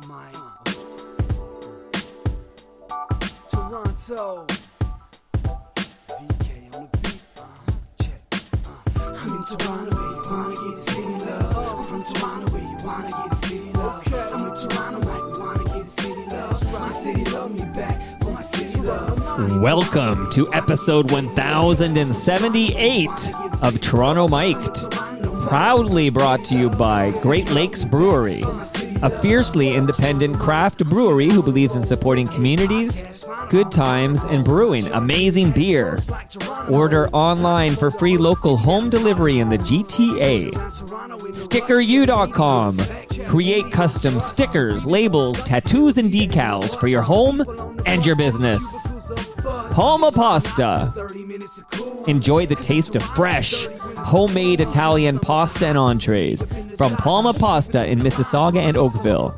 Toronto. VK on the beat. Check. I'm in Toronto where you wanna get the city love. I'm from Toronto where you wanna get the city love. I'm in Toronto like we wanna get the city love. My city love me back for my city love. Welcome to episode 1078 of Toronto Mic'd. Proudly brought to you by Great Lakes Brewery, a fiercely independent craft brewery who believes in supporting communities, good times, and brewing amazing beer. Order online for free local home delivery in the GTA. StickerU.com. Create custom stickers, labels, tattoos, and decals for your home and your business. Palma Pasta. Enjoy the taste of fresh, homemade Italian pasta and entrees from Palma Pasta in Mississauga and Oakville.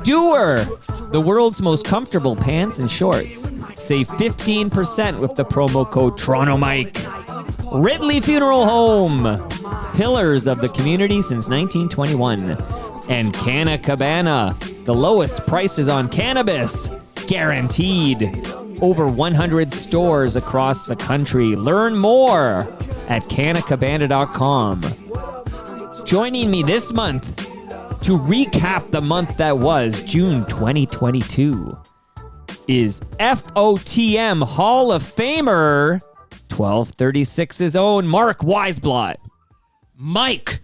Doer, the world's most comfortable pants and shorts. Save 15% with the promo code TorontoMike. Ridley Funeral Home, pillars of the community since 1921. And Canna Cabana, the lowest prices on cannabis, guaranteed. Over 100 stores across the country. Learn more at cannacabana.com. Joining me this month to recap the month that was June 2022 is FOTM Hall of Famer 1236's own Marc Weisblott. Mike,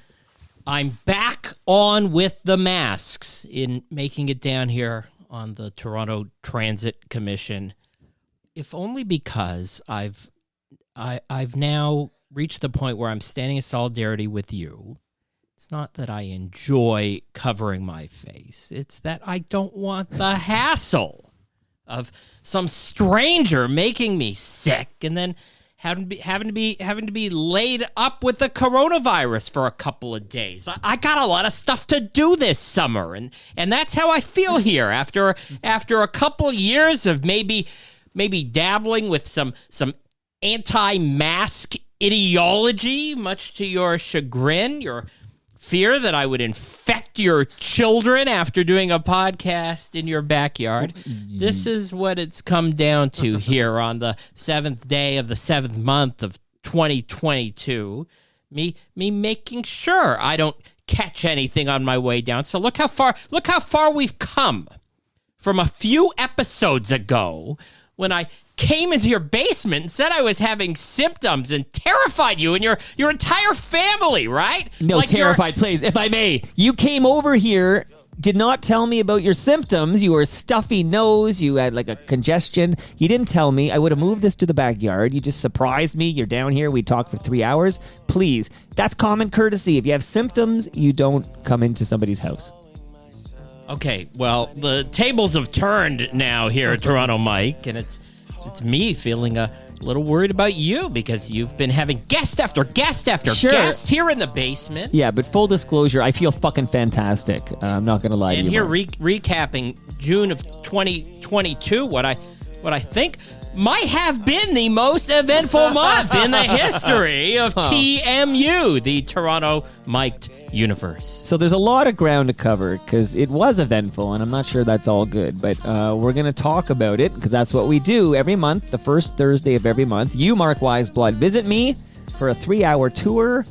I'm back on with the masks in making it down here on the Toronto Transit Commission. If only because I've now reached the point where I'm standing in solidarity with you. It's not that I enjoy covering my face. It's that I don't want the hassle of some stranger making me sick and then having to be laid up with the coronavirus for a couple of days. I got a lot of stuff to do this summer, and that's how I feel here after a couple of years of maybe dabbling with some anti-mask ideology, much to your chagrin, your fear that I would infect your children after doing a podcast in your backyard. This is what it's come down to here on the 7th day of the 7th month of 2022. Me making sure I don't catch anything on my way down. So look how far we've come from a few episodes ago when I came into your basement and said I was having symptoms and terrified you and your entire family, right? No, like terrified, please, if I may. You came over here, did not tell me about your symptoms. You were a stuffy nose. You had like a congestion. You didn't tell me. I would have moved this to the backyard. You just surprised me. You're down here. We talked for 3 hours. Please, that's common courtesy. If you have symptoms, you don't come into somebody's house. Okay, well, the tables have turned now here at Toronto Mike, and it's me feeling a little worried about you because you've been having guest after guest after guest here in the basement. Yeah, but full disclosure, I feel fucking fantastic. I'm not going to lie to you. And here recapping June of 2022, what I think might have been the most eventful month in the history of TMU, the Toronto Mic'd universe. So there's a lot of ground to cover because it was eventful, and I'm not sure that's all good, but we're going to talk about it because that's what we do every month, the first Thursday of every month. You, Marc Weisblott, visit me for a 3-hour tour.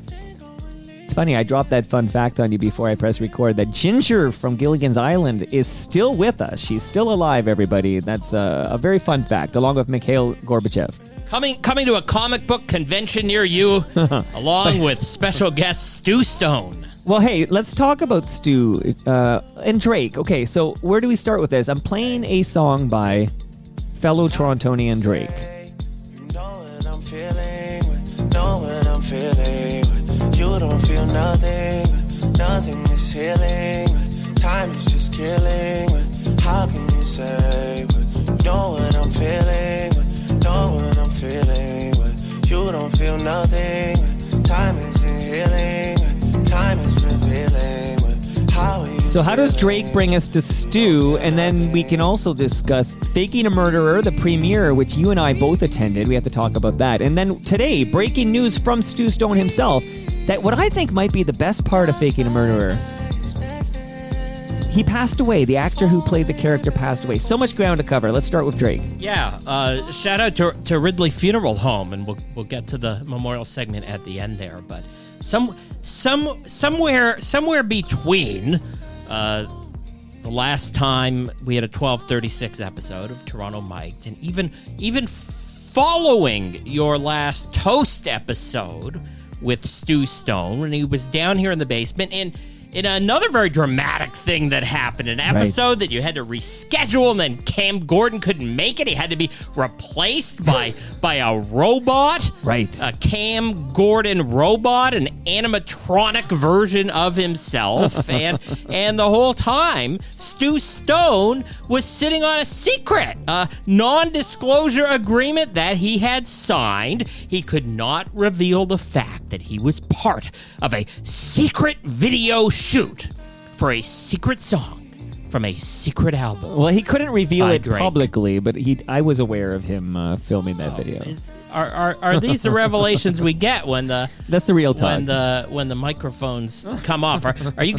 It's funny, I dropped that fun fact on you before I press record that Ginger from Gilligan's Island is still with us. She's still alive, everybody. That's a very fun fact, along with Mikhail Gorbachev. Coming to a comic book convention near you, along with special guest Stu Stone. Well, hey, let's talk about Stu and Drake. Okay, so where do we start with this? I'm playing a song by fellow Torontonian Drake. You know what I'm feeling. You don't feel nothing is healing. Time is just killing. How can you say, you know what I'm feeling? You don't feel nothing. Time isn't healing. Time is revealing. So how does Drake bring us to Stu? And then we can also discuss Faking a Murderer, the premiere, which you and I both attended. We have to talk about that. And then today, breaking news from Stu Stone himself, that what I think might be the best part of Faking a Murderer he passed away. The actor who played the character passed away. So much ground to cover. Let's start with Drake. Yeah, shout out to Ridley Funeral Home, and we'll get to the memorial segment at the end there. But somewhere between the last time we had a 1236 episode of Toronto Mic'd, and even following your last Toast episode with Stu Stone, when he was down here in the basement, and in another very dramatic thing that happened, an episode that you had to reschedule, and then Cam Gordon couldn't make it. He had to be replaced by a robot. Right. A Cam Gordon robot, an animatronic version of himself. and the whole time, Stu Stone was sitting on a secret, non-disclosure agreement that he had signed. He could not reveal the fact that he was part of a secret video shoot for a secret song from a secret album. Well, he couldn't reveal it Drake. publicly, but I was aware of him filming that video. Are these the revelations we get when the That's the real talk. when the microphones come off? Are you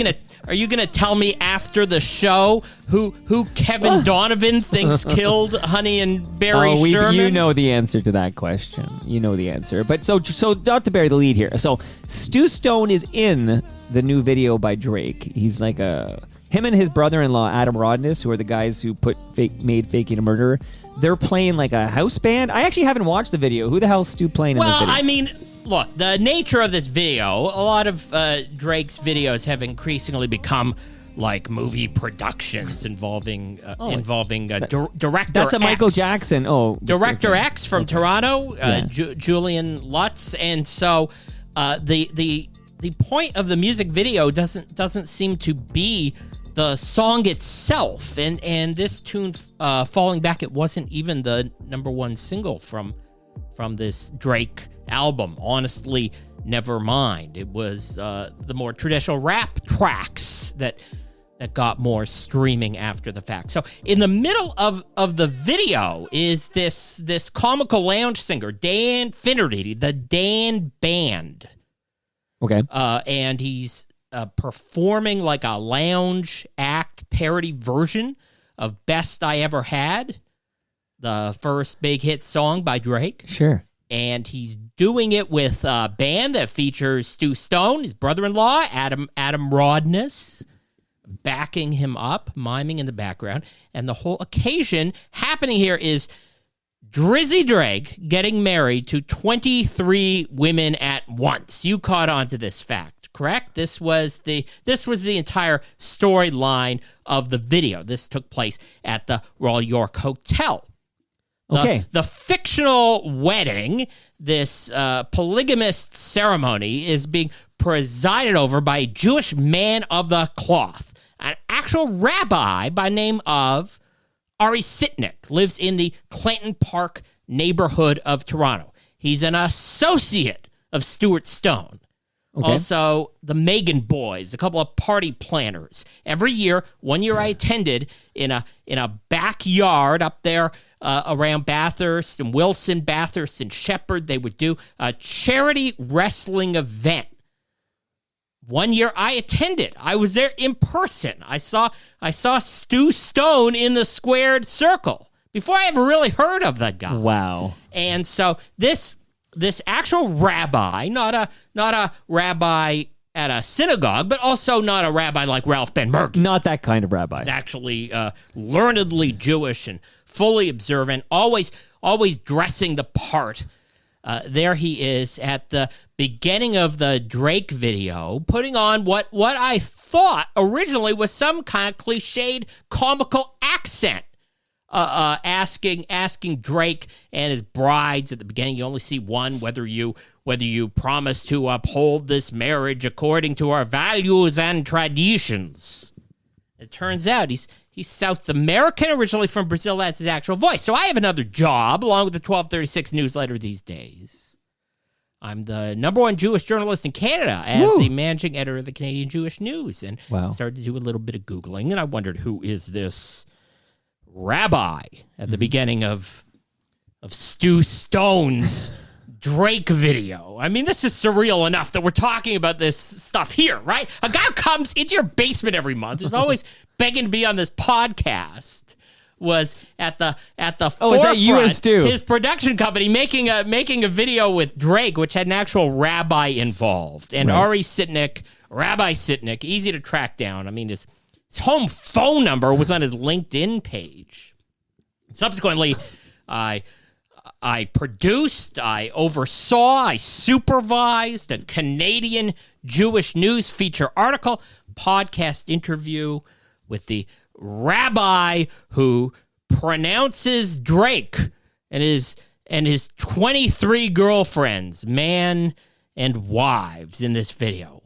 gonna tell me after the show who Kevin Donovan thinks killed Honey and Barry Sherman? You know the answer to that question. You know the answer. But so not to bury the lead here. So Stu Stone is in the new video by Drake. He's like him and his brother-in-law Adam Rodness, who are the guys who made Faking a Murderer. They're playing like a house band. I actually haven't watched the video. Who the hell is Stu playing in this video? Well, I mean, look, the nature of this video, a lot of Drake's videos have increasingly become like movie productions involving director. That's a Michael X. Jackson. Oh, Director okay. X from Toronto, Julian Lutz, and so the point of the music video doesn't seem to be the song itself, and this tune, Falling Back, it wasn't even the number one single from this Drake album. Honestly, never mind. It was the more traditional rap tracks that got more streaming after the fact. So in the middle of the video is this comical lounge singer, Dan Finnerty, the Dan Band. Okay. And he's performing like a lounge act parody version of Best I Ever Had, the first big hit song by Drake. Sure. And he's doing it with a band that features Stu Stone, his brother-in-law, Adam Rodness, backing him up, miming in the background. And the whole occasion happening here is Drizzy Drake getting married to 23 women at once. You caught on to this fact, correct? This was the entire storyline of the video. This took place at the Royal York Hotel. Okay. The fictional wedding, this polygamist ceremony, is being presided over by a Jewish man of the cloth, an actual rabbi by name of Ari Sitnik, lives in the Clinton Park neighborhood of Toronto. He's an associate of Stuart Stone. Okay. Also, the Megan Boys, a couple of party planners. Every year, one year I attended in a backyard up there around Bathurst and Wilson, Bathurst and Shepherd. They would do a charity wrestling event. One year I attended. I was there in person. I saw Stu Stone in the squared circle before I ever really heard of the guy. Wow. And so this actual rabbi, not a rabbi at a synagogue, but also not a rabbi like Ralph Ben Merg. Not that kind of rabbi. He's actually learnedly Jewish and fully observant, always dressing the part. There he is at the beginning of the Drake video, putting on what I thought originally was some kind of cliched comical accent. Asking Drake and his brides at the beginning. You only see one, whether you promise to uphold this marriage according to our values and traditions. It turns out he's South American, originally from Brazil. That's his actual voice. So I have another job along with the 1236 newsletter these days. I'm the number one Jewish journalist in Canada as the managing editor of the Canadian Jewish News, and started to do a little bit of Googling, and I wondered, who is this rabbi at the beginning of Stu Stone's Drake video. I mean, this is surreal enough that we're talking about this stuff here, right? A guy who comes into your basement every month, who's always begging to be on this podcast, was at the forefront. Is that you and Stu? His production company making a video with Drake, which had an actual rabbi involved, and Ari Sitnik, Rabbi Sitnik, easy to track down. I mean, his home phone number was on his LinkedIn page. Subsequently, I produced, I oversaw, I supervised a Canadian Jewish news feature article, podcast interview with the rabbi who pronounces Drake and his 23 girlfriends, man and wives, in this video.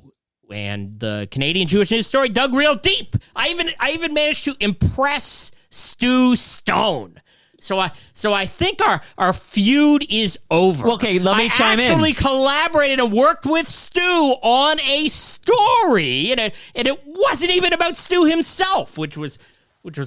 And the Canadian Jewish news story dug real deep. I even managed to impress Stu Stone. So I think our feud is over. Okay, let me chime in. I actually collaborated and worked with Stu on a story, and it wasn't even about Stu himself, which was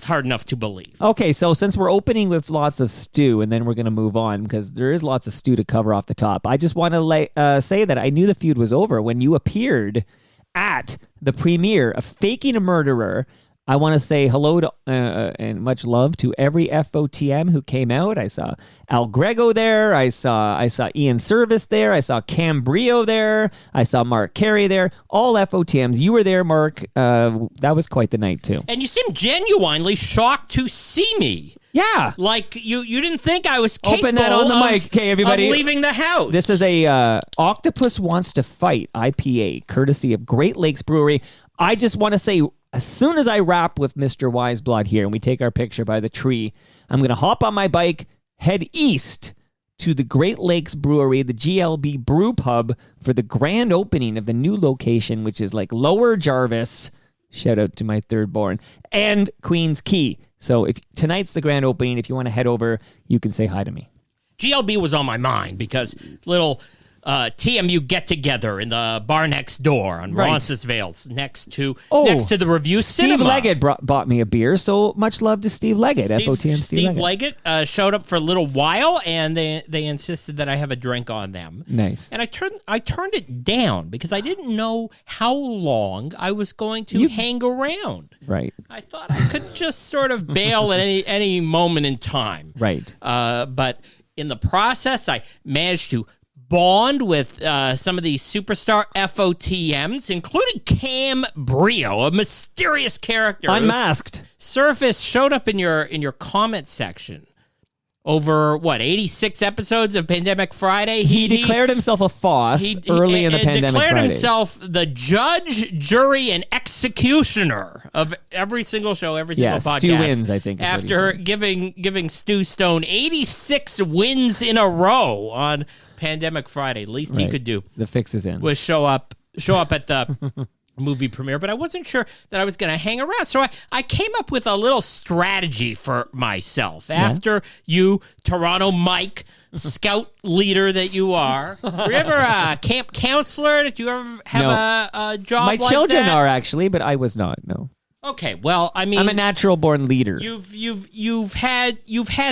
hard enough to believe. Okay, so since we're opening with lots of Stu, and then we're going to move on, because there is lots of Stu to cover off the top, I just want to say that I knew the feud was over when you appeared at the premiere of Faking a Murderer. I want to say hello to and much love to every FOTM who came out. I saw Al Grego there. I saw Ian Service there. I saw Cam Brio there. I saw Mark Carey there. All FOTMs. You were there, Mark. That was quite the night, too. And you seemed genuinely shocked to see me. Yeah. Like, you didn't think I was capable Open that on the mic, okay, everybody. of leaving the house. This is a Octopus Wants to Fight IPA, courtesy of Great Lakes Brewery. I just want to say, as soon as I wrap with Mr. Weisblott here and we take our picture by the tree, I'm going to hop on my bike, head east to the Great Lakes Brewery, the GLB Brew Pub, for the grand opening of the new location, which is like Lower Jarvis. Shout out to my third born. And Queen's Quay. So if tonight's the grand opening, if you want to head over, you can say hi to me. GLB was on my mind because little TMU get together in the bar next door on Roncesvalles, next to the Review Cinema. Steve Leggett bought me a beer, so much love to Steve Leggett. FOTM Steve Leggett showed up for a little while, and they insisted that I have a drink on them. Nice. And I turned it down because I didn't know how long I was going to hang around. Right. I thought I could just sort of bail at any moment in time. Right. But in the process, I managed to bond with some of these superstar FOTMs, including Cam Brio, a mysterious character. Unmasked. Showed up in your comment section over, 86 episodes of Pandemic Friday? He declared himself a FOSS early in the Pandemic Friday. Declared himself the judge, jury, and executioner of every single show, every single podcast. Stu wins, I think. After giving Stu Stone 86 wins in a row on Pandemic Friday. Least he could do. The fix is in. Was show up at the movie premiere, but I wasn't sure that I was going to hang around. So I came up with a little strategy for myself. After you, Toronto Mike, scout leader that you are, were you ever a camp counselor? Did you ever have a job like that? My children are actually, but I was not, no. Okay, well, I mean, I'm a natural born leader. You've had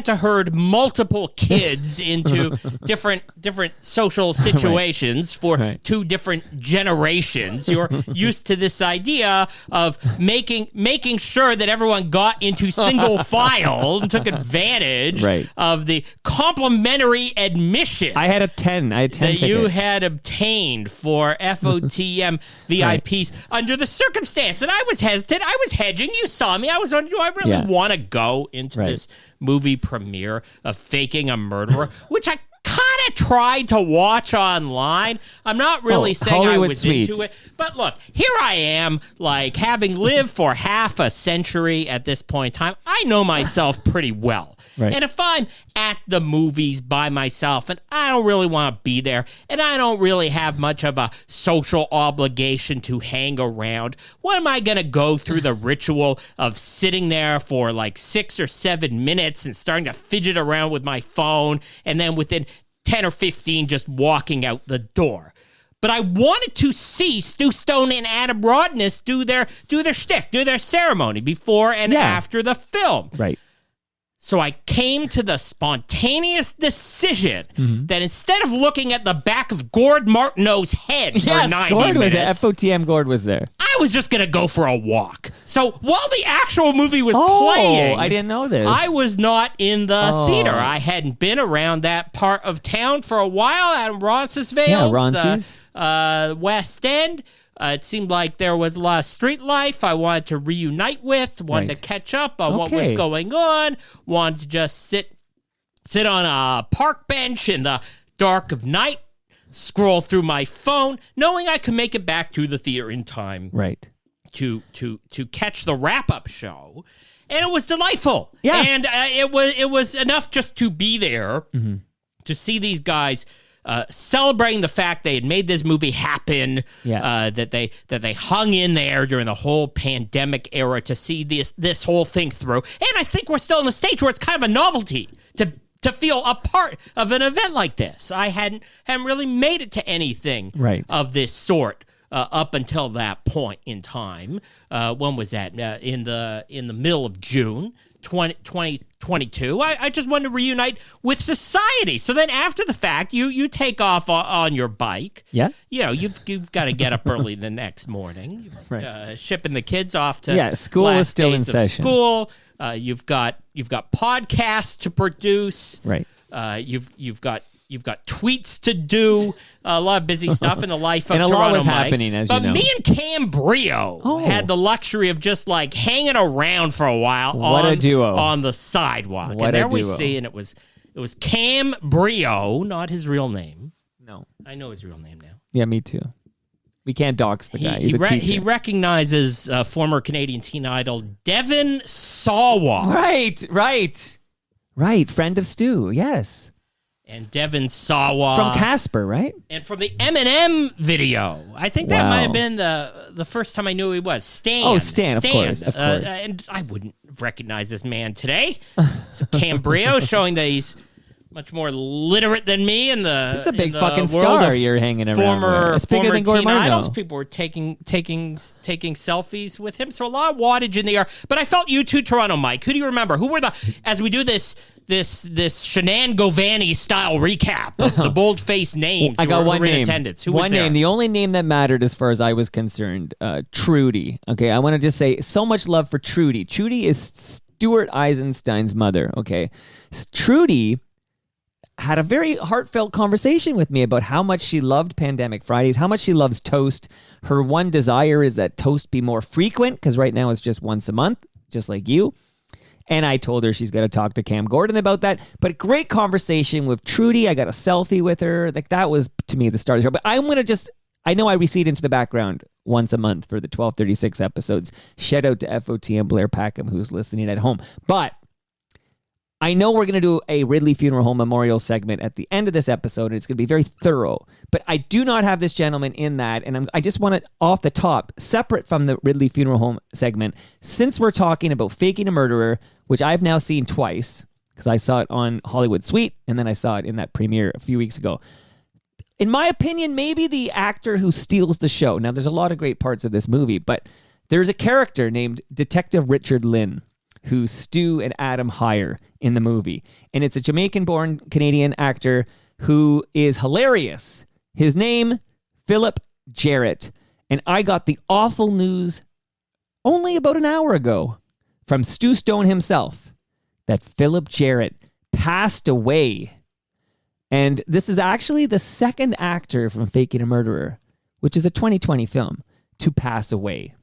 to herd multiple kids into different social situations for two different generations. You're used to this idea of making sure that everyone got into single file and took advantage of the complimentary admission. I had 10 that tickets. You had obtained for FOTM VIPs under the circumstance, and I was hesitant. I was hedging. You saw me. I was wondering, do I really want to go into this movie premiere of Faking a Murderer, which I kind of tried to watch online. I'm not really saying Hollywood I was into it. But look, here I am, like, having lived for half a century at this point in time. I know myself pretty well. And if I'm at the movies by myself and I don't really want to be there and I don't really have much of a social obligation to hang around, what am I going to go through the ritual of sitting there for like 6 or 7 minutes and starting to fidget around with my phone and then within 10 or 15 just walking out the door? But I wanted to see Stu Stone and Adam Rodness do their shtick, do their ceremony before and after the film. Right. So I came to the spontaneous decision that instead of looking at the back of Gord Martineau's head for 90 Gord was there. minutes, FOTM Gord was there. I was just going to go for a walk. So while the actual movie was playing, I didn't know this. I was not in the theater. I hadn't been around that part of town for a while at Roncesvalles, West End. It seemed like there was a lot of street life I wanted to reunite with, wanted to catch up on what was going on, wanted to just sit on a park bench in the dark of night, scroll through my phone, knowing I could make it back to the theater in time to catch the wrap-up show. And it was delightful. Yeah. And it was enough just to be there, to see these guys celebrating the fact they had made this movie happen, that they hung in there during the whole pandemic era to see this whole thing through. And I think we're still in the stage where it's kind of a novelty to feel a part of an event like this. I hadn't really made it to anything of this sort up until that point in time. When was that? In the middle of June 2022. I just wanted to reunite with society. So then after the fact, you take off on your bike. Yeah. You know, you've got to get up early the next morning. Shipping the kids off to school is still in session. School. You've got podcasts to produce. Right. You've got tweets to do, a lot of busy stuff in the life of and Toronto a lot was Mike. happening, as you know. But me and Cam Brio had the luxury of just like hanging around for a while on the sidewalk. What and there a we duo. see, and it was Cam Brio, not his real name. No. I know his real name now. Yeah, me too. We can't dox the guy. He's a teacher. He recognizes former Canadian teen idol Devon Sawa. Right. Friend of Stu, yes. And Devon Sawa from Casper, right? And from the Eminem video. I think that might have been the first time I knew who he was. Stan. Oh, Stan, of course. And I wouldn't recognize this man today. So Cam Brio showing that he's much more literate than me in the It's a big fucking star you're hanging around with. It's bigger than Gord Martineau. Idols. People were taking selfies with him. So a lot of wattage in the air. But I felt you too, Toronto Mike. Who do you remember? Who were as we do this Shanann Govani style recap of the bold-faced names I got one were in name. attendance. Who one was there? name. The only name that mattered as far as I was concerned, Trudy. Okay, I want to just say so much love for Trudy. Trudy is Stuart Eisenstein's mother. Okay, Trudy had a very heartfelt conversation with me about how much she loved Pandemic Fridays, how much she loves Toast. Her one desire is that Toast be more frequent, because right now it's just once a month, just like you. And I told her she's got to talk to Cam Gordon about that. But great conversation with Trudy. I got a selfie with her. Like, that was, to me, the start of the show. But I'm going to I know I recede into the background once a month for the 1236 episodes. Shout out to FOTM Blair Packham, who's listening at home. But I know we're going to do a Ridley Funeral Home memorial segment at the end of this episode, and it's going to be very thorough. But I do not have this gentleman in that, and I just want it off the top, separate from the Ridley Funeral Home segment, since we're talking about Faking a Murderer, which I've now seen twice, because I saw it on Hollywood Suite, and then I saw it in that premiere a few weeks ago. In my opinion, maybe the actor who steals the show. Now, there's a lot of great parts of this movie, but there's a character named Detective Richard Lynn, who Stu and Adam hire in the movie. And it's a Jamaican-born Canadian actor who is hilarious. His name, Philip Jarrett. And I got the awful news only about an hour ago from Stu Stone himself that Philip Jarrett passed away. And this is actually the second actor from Faking a Murderer, which is a 2020 film, to pass away.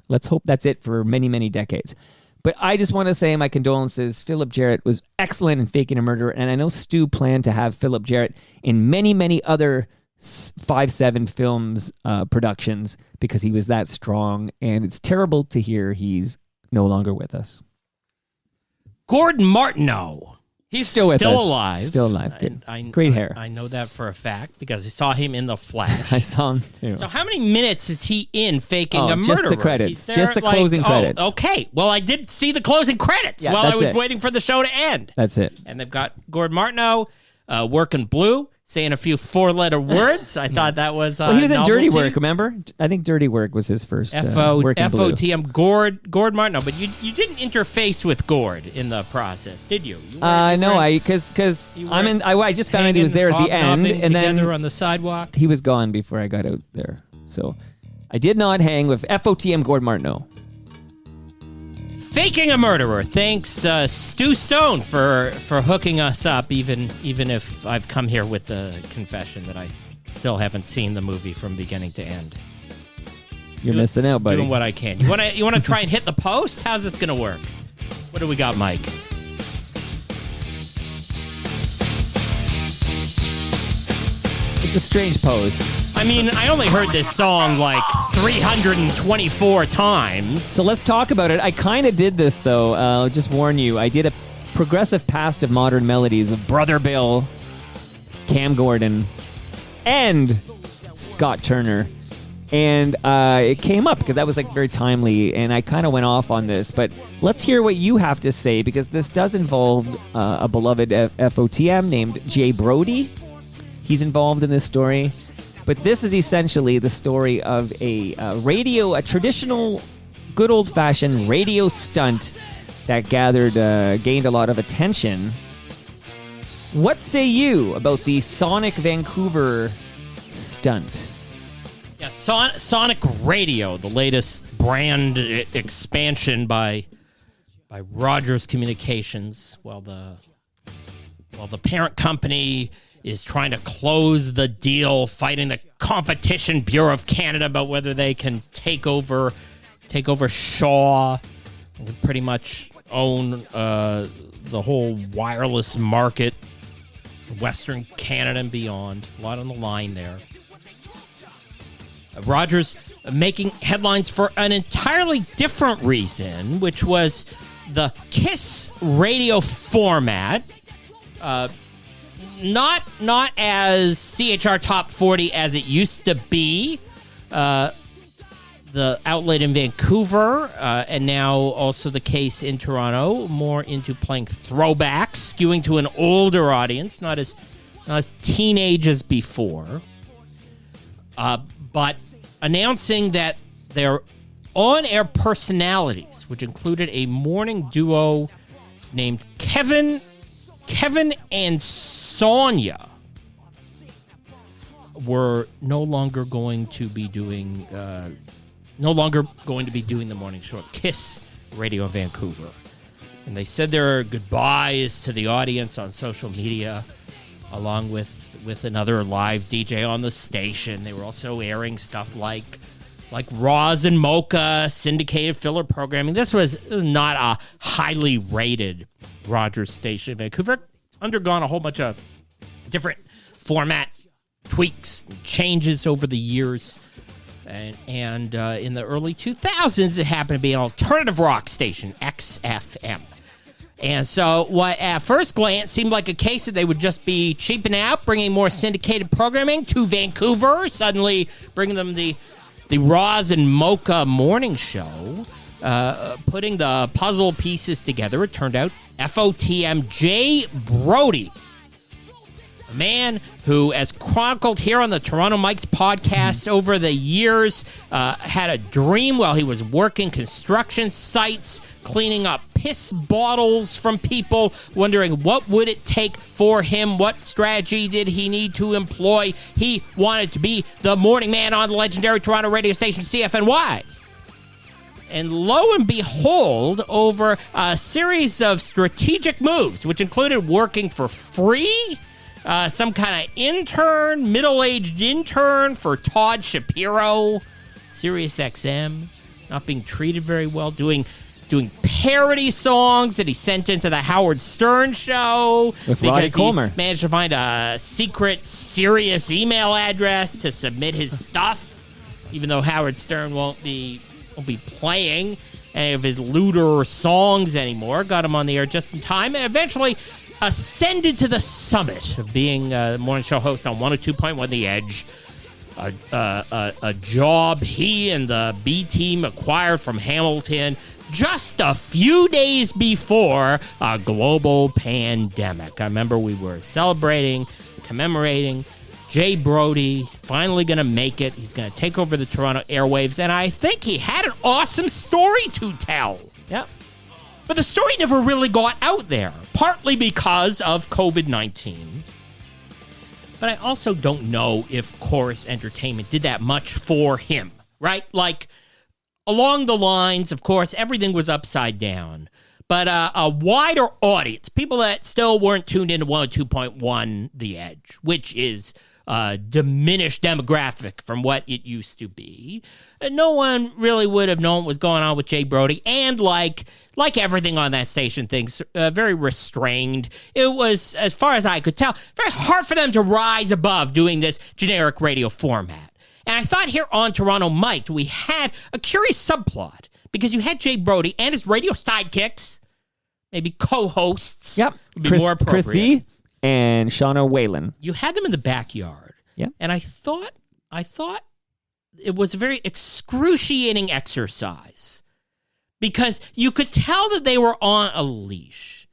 Let's hope that's it for many, many decades. But I just want to say my condolences. Philip Jarrett was excellent in Faking a Murderer, and I know Stu planned to have Philip Jarrett in many, many other 5/7 films productions because he was that strong, and it's terrible to hear he's no longer with us. Gordon Martineau. He's still with us. Alive. Still alive. Great hair. I know that for a fact because I saw him in the flash. I saw him too. So how many minutes is he in Faking a Murderer? Just the credits. Just the closing credits. Okay. Well, I did see the closing credits while I was waiting for the show to end. That's it. And they've got Gordon Martineau, working blue, saying a few 4-letter words. I thought that was Well, he was in novelty. Dirty Work, remember? I think Dirty Work was his first work in blue. FOTM, Gord Martin. No, but you didn't interface with Gord in the process, did you? No, because I just found out he was there at the end, and then together on the sidewalk. he was gone before I got out there. So I did not hang with FOTM Gord Martineau. Faking a murderer. Thanks, Stu Stone, for hooking us up. Even if I've come here with the confession that I still haven't seen the movie from beginning to end. You're missing out, buddy. Doing what I can. You wanna try and hit the post? How's this gonna work? What do we got, Mike? It's a strange pose. I mean, I only heard this song like 324 times. So let's talk about it. I kind of did this, though. I'll just warn you. I did a progressive past of modern melodies with Brother Bill, Cam Gordon, and Scott Turner. And it came up because that was like very timely, and I kind of went off on this. But let's hear what you have to say, because this does involve a beloved FOTM named Jay Brody. He's involved in this story. But this is essentially the story of a traditional, good old-fashioned radio stunt that gained a lot of attention. What say you about the Sonic Vancouver stunt? Yeah, Sonic Radio, the latest brand expansion by Rogers Communications, while the parent company is trying to close the deal, fighting the Competition Bureau of Canada about whether they can take over Shaw and pretty much own the whole wireless market, Western Canada and beyond. A lot on the line there. Rogers making headlines for an entirely different reason, which was the KISS radio format. Not as CHR Top 40 as it used to be. The outlet in Vancouver, and now also the case in Toronto, more into playing throwbacks, skewing to an older audience, not as teenage as before. But announcing that their on-air personalities, which included a morning duo named Kevin and Sonia, were no longer going to be doing the morning show at KISS Radio Vancouver. And they said their goodbyes to the audience on social media, along with another live DJ on the station. They were also airing stuff like Roz and Mocha, syndicated filler programming. This was not a highly rated Rogers station in Vancouver. Undergone a whole bunch of different format tweaks and changes over the years. And in the early 2000s, it happened to be an alternative rock station, XFM. And so what at first glance seemed like a case that they would just be cheaping out, bringing more syndicated programming to Vancouver, suddenly bringing them the Roz and Mocha morning show, putting the puzzle pieces together. It turned out FOTM Jay Brody, a man who, as chronicled here on the Toronto Mike's podcast over the years, had a dream while he was working construction sites, cleaning up piss bottles from people, wondering what would it take for him, what strategy did he need to employ. He wanted to be the morning man on the legendary Toronto radio station CFNY. And lo and behold, over a series of strategic moves, which included working for free, some kind of intern, middle-aged intern for Todd Shapiro, Sirius XM, not being treated very well, doing parody songs that he sent into the Howard Stern show with Roddy Colmer. He managed to find a secret Sirius email address to submit his stuff, even though Howard Stern won't be playing any of his looter songs anymore. Got him on the air just in time, and eventually ascended to the summit of being the morning show host on 102.1 The Edge, a job he and the B team acquired from Hamilton just a few days before a global pandemic. I remember we were celebrating commemorating Jay Brody. Finally going to make it. He's going to take over the Toronto airwaves, and I think he had an awesome story to tell. Yep. But the story never really got out there, partly because of COVID-19. But I also don't know if Chorus Entertainment did that much for him, right? Like, along the lines, of course, everything was upside down. But a wider audience, people that still weren't tuned into 102.1 The Edge, which is a diminished demographic from what it used to be. No one really would have known what was going on with Jay Brody. And like everything on that station, things very restrained. It was, as far as I could tell, very hard for them to rise above doing this generic radio format. And I thought here on Toronto Mic'd, we had a curious subplot because you had Jay Brody and his radio sidekicks, maybe co-hosts. Yep. Would be more appropriate. Chris Z and Shauna Whalen. You had them in the backyard. Yeah. And I thought it was a very excruciating exercise because you could tell that they were on a leash.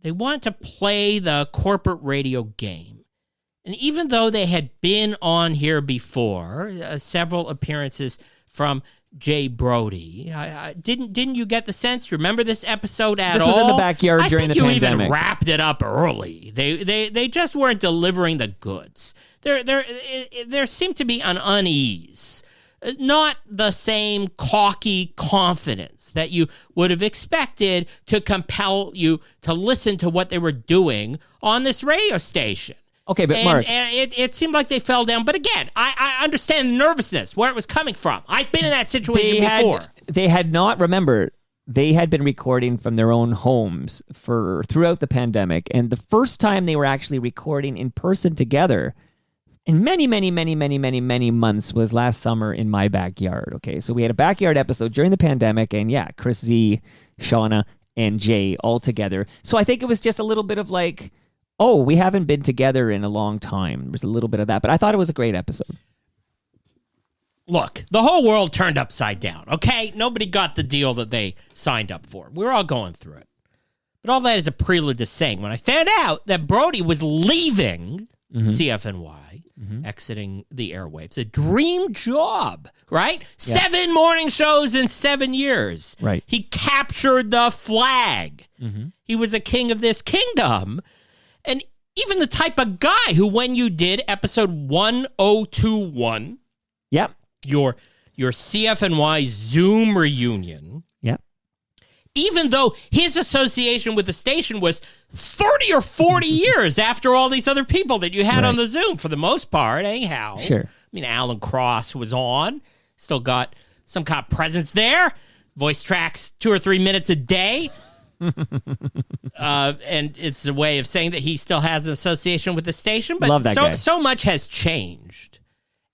They wanted to play the corporate radio game. And even though they had been on here before, several appearances from Jay Brody, didn't you get the sense? Remember this episode at all? This was in the backyard during the pandemic. I think you even wrapped it up early. They just weren't delivering the goods. There seemed to be an unease, not the same cocky confidence that you would have expected to compel you to listen to what they were doing on this radio station. Okay, but Mark, and it seemed like they fell down. But again, I understand the nervousness, where it was coming from. I've been in that situation before. They had not, remember, they had been recording from their own homes throughout the pandemic. And the first time they were actually recording in person together in many, many, many, many, many, many months was last summer in my backyard. Okay, so we had a backyard episode during the pandemic. And yeah, Chris Z, Shauna, and Jay all together. So I think it was just a little bit of like, oh, we haven't been together in a long time. There was a little bit of that, but I thought it was a great episode. Look, the whole world turned upside down, okay? Nobody got the deal that they signed up for. We're all going through it. But all that is a prelude to saying, when I found out that Brody was leaving CFNY, exiting the airwaves, a dream job, right? Yeah. 7 morning shows in 7 years. Right. He captured the flag. He was a king of this kingdom. And even the type of guy who, when you did episode 1021, yep, your CFNY Zoom reunion, yep, even though his association with the station was 30 or 40 years after all these other people that you had on the Zoom, for the most part, anyhow. Sure. I mean, Alan Cross was on, still got some kind of presence there, voice tracks 2 or 3 minutes a day. And it's a way of saying that he still has an association with the station. But love that guy. So much has changed,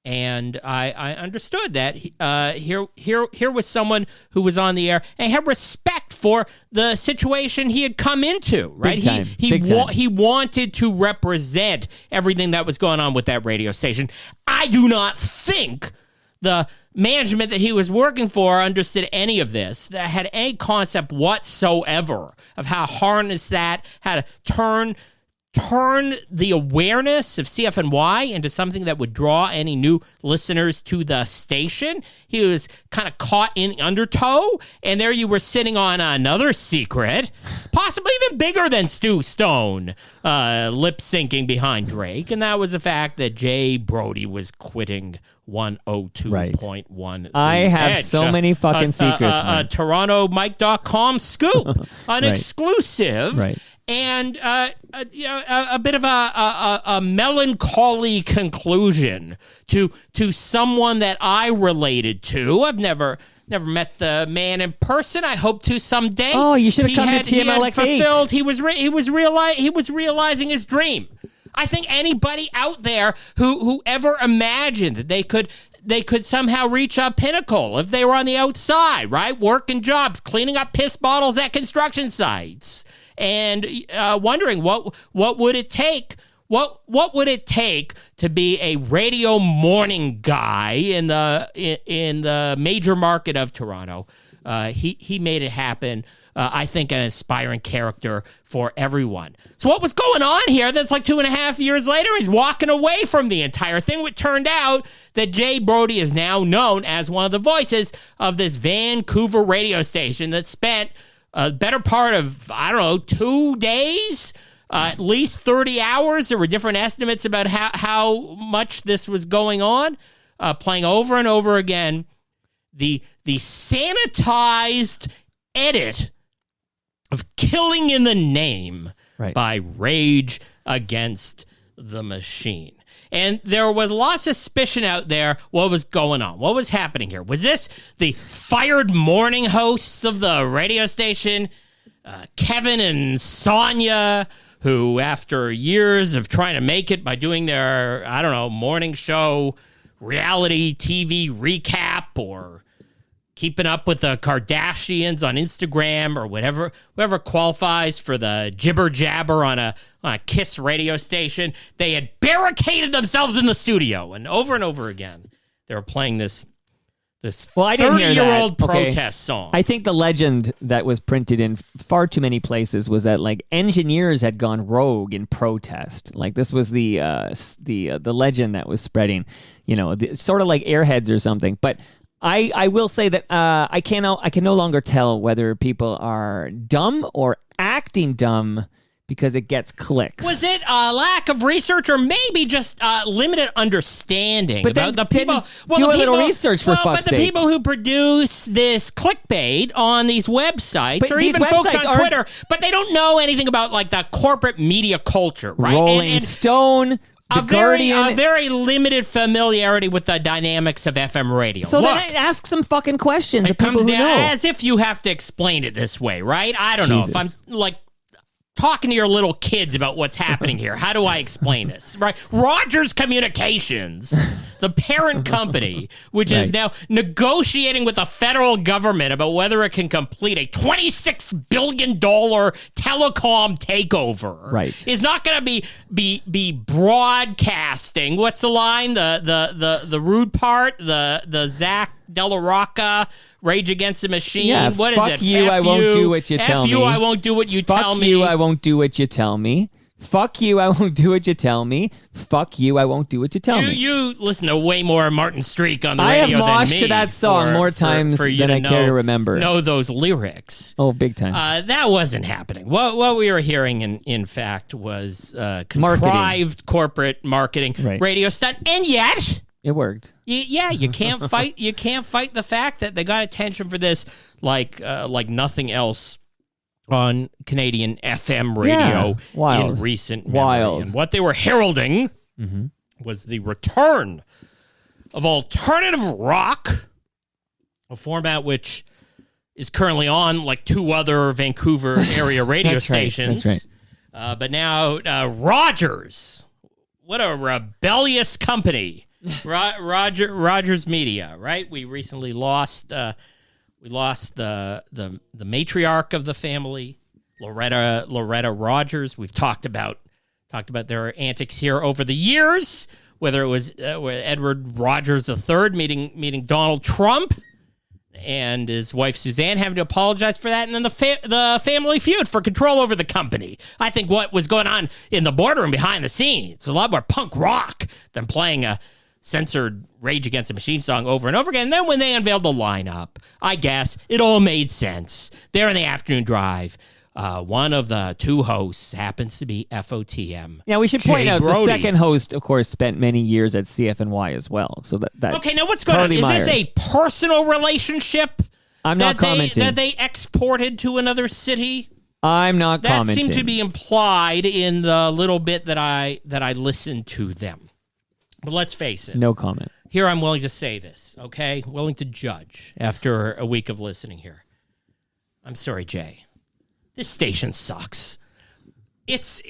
and I understood that here was someone who was on the air and had respect for the situation he had come into. Right, he wanted to represent everything that was going on with that radio station. I do not think the management that he was working for understood any of this, that had any concept whatsoever of how to harness that, how to turn the awareness of CFNY into something that would draw any new listeners to the station. He was kind of caught in undertow, and there you were sitting on another secret, possibly even bigger than Stu Stone, lip-syncing behind Drake, and that was the fact that Jay Brody was quitting 102.1. I have so many fucking secrets, man. TorontoMike.com scoop, an exclusive. Right. And a bit of a melancholy conclusion to someone that I related to. I've never met the man in person. I hope to someday. Oh, you should have come to TMLX8. He was realizing his dream. I think anybody out there who ever imagined that they could somehow reach a pinnacle if they were on the outside, right, working jobs, cleaning up piss bottles at construction sites, and wondering what would it take? What would it take to be a radio morning guy in the major market of Toronto? He made it happen. I think an inspiring character for everyone. So what was going on here? That's like 2.5 years later. He's walking away from the entire thing. It turned out that Jay Brody is now known as one of the voices of this Vancouver radio station that spent a better part of, 2 days, at least 30 hours. There were different estimates about how much this was going on, playing over and over again the sanitized edit of Killing in the Name by Rage Against the Machine. And there was a lot of suspicion out there what was going on. What was happening here? Was this the fired morning hosts of the radio station, Kevin and Sonia, who after years of trying to make it by doing their, morning show, reality TV recap, or keeping up with the Kardashians on Instagram, or whatever qualifies for the jibber jabber on a Kiss radio station, they had barricaded themselves in the studio, and over again they were playing this 30-year-old protest song. I think the legend that was printed in far too many places was that like engineers had gone rogue in protest. Like this was the legend that was spreading, sort of like Airheads or something. But I will say that I can no longer tell whether people are dumb or acting dumb because it gets clicks. Was it a lack of research, or maybe just limited understanding about the people? Do a little research for fuck's sake. But the people who produce this clickbait on these websites, or even folks on Twitter, but they don't know anything about like the corporate media culture, right? Rolling Stone. A very limited familiarity with the dynamics of FM radio. So then ask some fucking questions of people who know. As if you have to explain it this way, right? I don't know. If I'm like talking to your little kids about what's happening here, how do I explain this? Right? Rogers Communications, the parent company, which is now negotiating with the federal government about whether it can complete a $26 billion telecom takeover, is not going to be broadcasting. What's the line? The rude part? The Zach De La Rocca Rage Against the Machine. Yeah, what is it? Fuck you, I won't do what you tell me. F you, I won't do what you tell me. Fuck you, I won't do what you tell me. Fuck you, I won't do what you tell me. Fuck you, I won't do what you tell me. You listen to way more Martin Streak on the radio than me. I have moshed to that song more times than I care to remember. Know those lyrics. Oh, big time. That wasn't happening. What we were hearing, in fact, was contrived corporate marketing radio stunt, and yet it worked. You can't fight. You can't fight the fact that they got attention for this, like nothing else on Canadian FM radio in recent memory. And what they were heralding was the return of alternative rock, a format which is currently on like 2 other Vancouver area radio stations. That's right. But now Rogers, what a rebellious company. Rogers Media, right? We recently lost the matriarch of the family, Loretta Rogers. We've talked about their antics here over the years, whether it was Edward Rogers III meeting Donald Trump and his wife Suzanne having to apologize for that, and then the family feud for control over the company. I think what was going on in the boardroom behind the scenes, a lot more punk rock than playing a censored Rage Against the Machine song over and over again. And then when they unveiled the lineup, I guess it all made sense. There in the afternoon drive, one of the 2 hosts happens to be FOTM. Yeah, we should point out the second host, of course, spent many years at CFNY as well. So that okay, now what's going on? Is this a personal relationship? I'm not commenting. That they exported to another city? I'm not commenting. That seemed to be implied in the little bit that I listened to them. But let's face it. No comment. Here I'm willing to say this, okay? Willing to judge after a week of listening here. I'm sorry, Jay. This station sucks. It's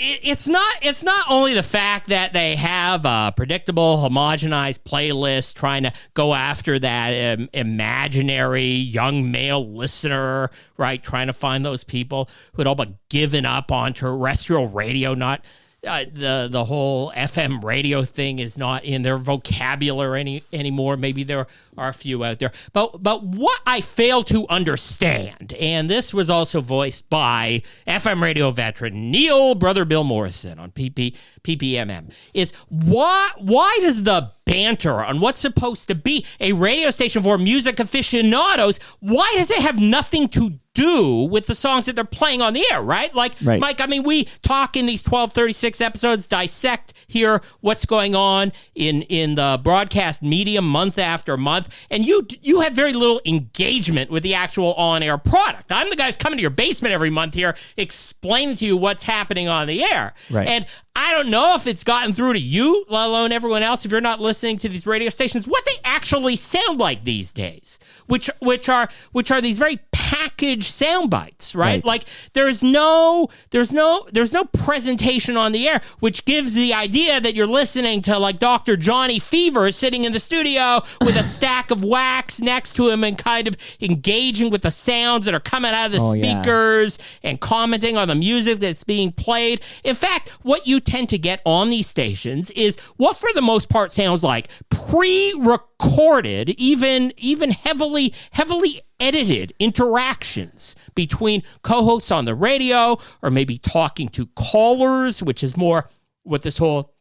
not only the fact that they have a predictable, homogenized playlist trying to go after that imaginary young male listener, right? Trying to find those people who had all but given up on terrestrial radio, not... the whole FM radio thing is not in their vocabulary anymore. Maybe they're are a few out there. But what I fail to understand, and this was also voiced by FM radio veteran Neil Brother Bill Morrison on PPMM, is why does the banter on what's supposed to be a radio station for music aficionados, why does it have nothing to do with the songs that they're playing on the air, right? Like, right. Mike, I mean, we talk in these 1236 episodes, dissect here what's going on in the broadcast medium month after month, and you have very little engagement with the actual on-air product. I'm the guy who's coming to your basement every month here explaining to you what's happening on the air. Right. And I don't know if it's gotten through to you, let alone everyone else, if you're not listening to these radio stations, what they actually sound like these days, which are these very packaged sound bites, right? Like there's no presentation on the air, which gives the idea that you're listening to like Dr. Johnny Fever sitting in the studio with a stack of wax next to him and kind of engaging with the sounds that are coming out of the speakers and commenting on the music that's being played. In fact, what you tend to get on these stations is what for the most part sounds like pre-recorded, even heavily edited interactions between co-hosts on the radio, or maybe talking to callers, which is more what this whole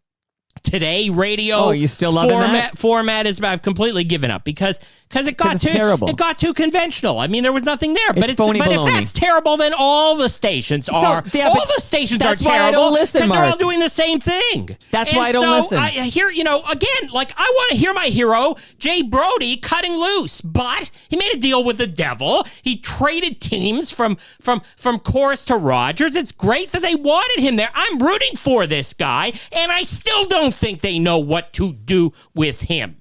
Today radio you still loving that? format is. I've completely given up because it got too terrible. It got too conventional. I mean, there was nothing there. But phony but baloney. if that's terrible, then all the stations are. Yeah, all the stations are that's why I terrible don't listen, because they're all Mark. doing the same thing. That's why I don't listen. I hear, again, like I want to hear my hero Jay Brody cutting loose, but he made a deal with the devil. He traded teams from Chorus to Rogers. It's great that they wanted him there. I'm rooting for this guy, and I still don't think they know what to do with him.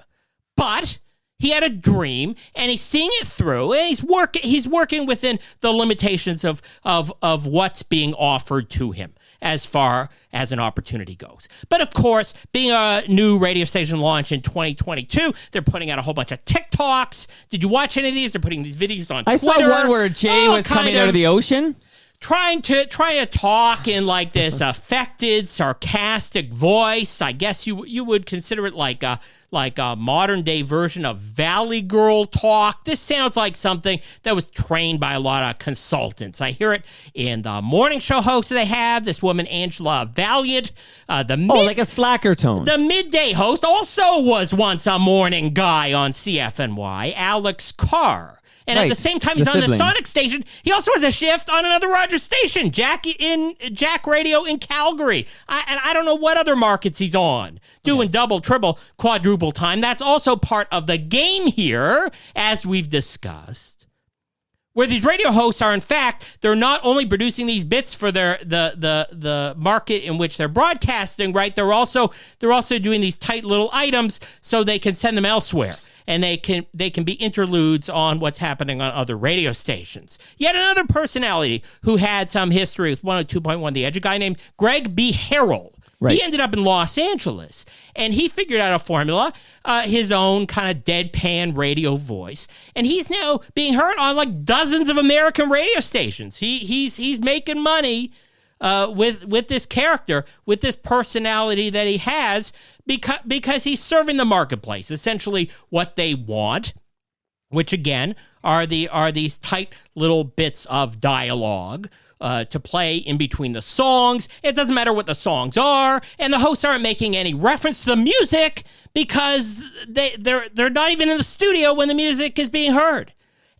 But he had a dream, and he's seeing it through, and he's working within the limitations of what's being offered to him as far as an opportunity goes. But of course, being a new radio station launch in 2022, they're putting out a whole bunch of TikToks. Did you watch any of these? They're putting these videos on Twitter. I saw one where Jay was coming out of the ocean. Trying to talk in like this affected, sarcastic voice. I guess you would consider it like a modern day version of Valley Girl talk. This sounds like something that was trained by a lot of consultants. I hear it in the morning show hosts they have. This woman Angela Valiant, like a slacker tone. The midday host also was once a morning guy on CFNY, Alex Carr. And at the same time he's on the Sonic station, he also has a shift on another Rogers station, Jack Radio in Calgary. I don't know what other markets he's on, doing double, triple, quadruple time. That's also part of the game here, as we've discussed, where these radio hosts are, in fact, they're not only producing these bits for the market in which they're broadcasting, right? They're also doing these tight little items so they can send them elsewhere. And they can be interludes on what's happening on other radio stations. Yet another personality who had some history with 102.1 The Edge, a guy named Greg B. Harrell. Right. He ended up in Los Angeles, and he figured out a formula, his own kind of deadpan radio voice, and he's now being heard on like dozens of American radio stations. He's making money with this character, with this personality that he has, because he's serving the marketplace, essentially what they want, which again are these tight little bits of dialogue to play in between the songs. It doesn't matter what the songs are, and the hosts aren't making any reference to the music because they're not even in the studio when the music is being heard.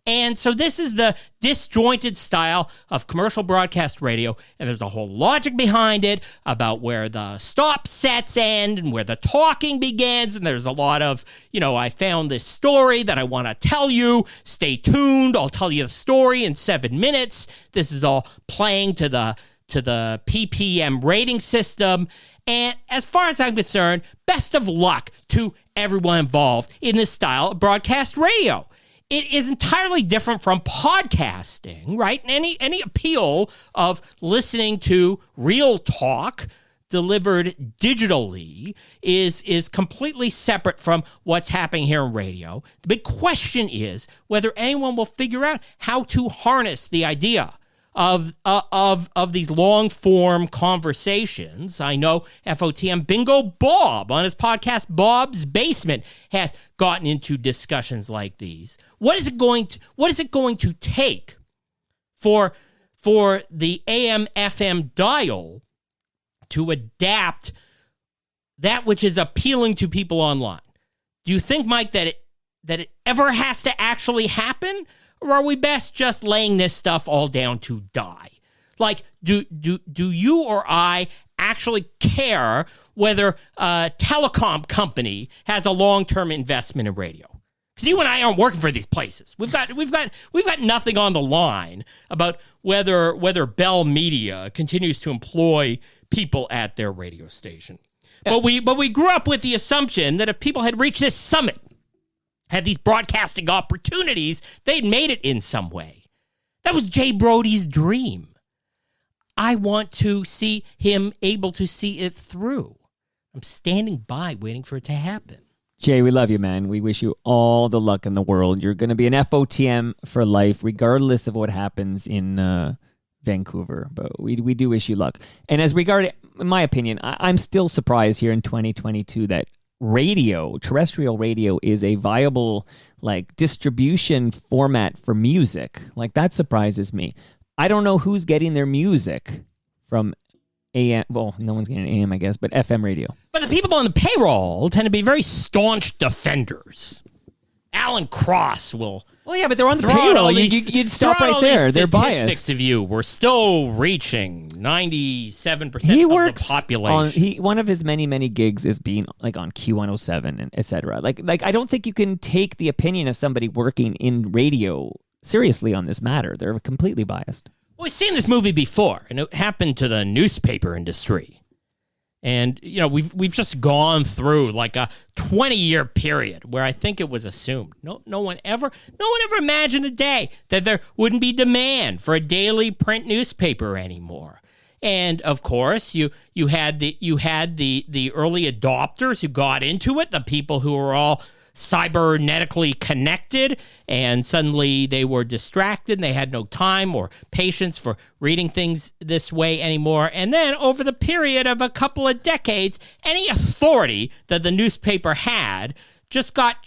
And so this is the disjointed style of commercial broadcast radio, and there's a whole logic behind it about where the stop sets end and where the talking begins, and there's a lot of, I found this story that I want to tell you. Stay tuned. I'll tell you the story in 7 minutes. This is all playing to the PPM rating system. And as far as I'm concerned, best of luck to everyone involved in this style of broadcast radio. It is entirely different from podcasting, right? And any appeal of listening to real talk delivered digitally is completely separate from what's happening here in radio. The big question is whether anyone will figure out how to harness the idea of these long form conversations. I know FOTM Bingo Bob on his podcast Bob's Basement has gotten into discussions like these. What is it going to take for the AM FM dial to adapt that which is appealing to people online? Do you think, Mike, that it ever has to actually happen? Or are we best just laying this stuff all down to die? Like, do you or I actually care whether a telecom company has a long-term investment in radio? Because you and I aren't working for these places. We've got nothing on the line about whether Bell Media continues to employ people at their radio station. But we grew up with the assumption that if people had reached this summit, had these broadcasting opportunities, they'd made it in some way. That was Jay Brody's dream. I want to see him able to see it through. I'm standing by waiting for it to happen. Jay, we love you, man. We wish you all the luck in the world. You're going to be an FOTM for life, regardless of what happens in Vancouver. But we do wish you luck. And as regard, in my opinion, I'm still surprised here in 2022 that terrestrial radio is a viable distribution format for music. That surprises me. I don't know who's getting their music from AM. Well, no one's getting AM, I guess, but FM radio. But the people on the payroll tend to be very staunch defenders. Alan Cross will. Well, yeah, but they're on the payroll. You'd stop right there. They're biased. Statistics of you, we're still reaching 97% of the population. One of his many gigs is being on Q107 and etc. I don't think you can take the opinion of somebody working in radio seriously on this matter. They're completely biased. Well, we've seen this movie before, and it happened to the newspaper industry. And, we've just gone through a 20-year period where I think it was assumed. No one ever imagined a day that there wouldn't be demand for a daily print newspaper anymore. And of course, you had the early adopters who got into it, the people who were all cybernetically connected, and suddenly they were distracted and they had no time or patience for reading things this way anymore. And then over the period of a couple of decades, any authority that the newspaper had just got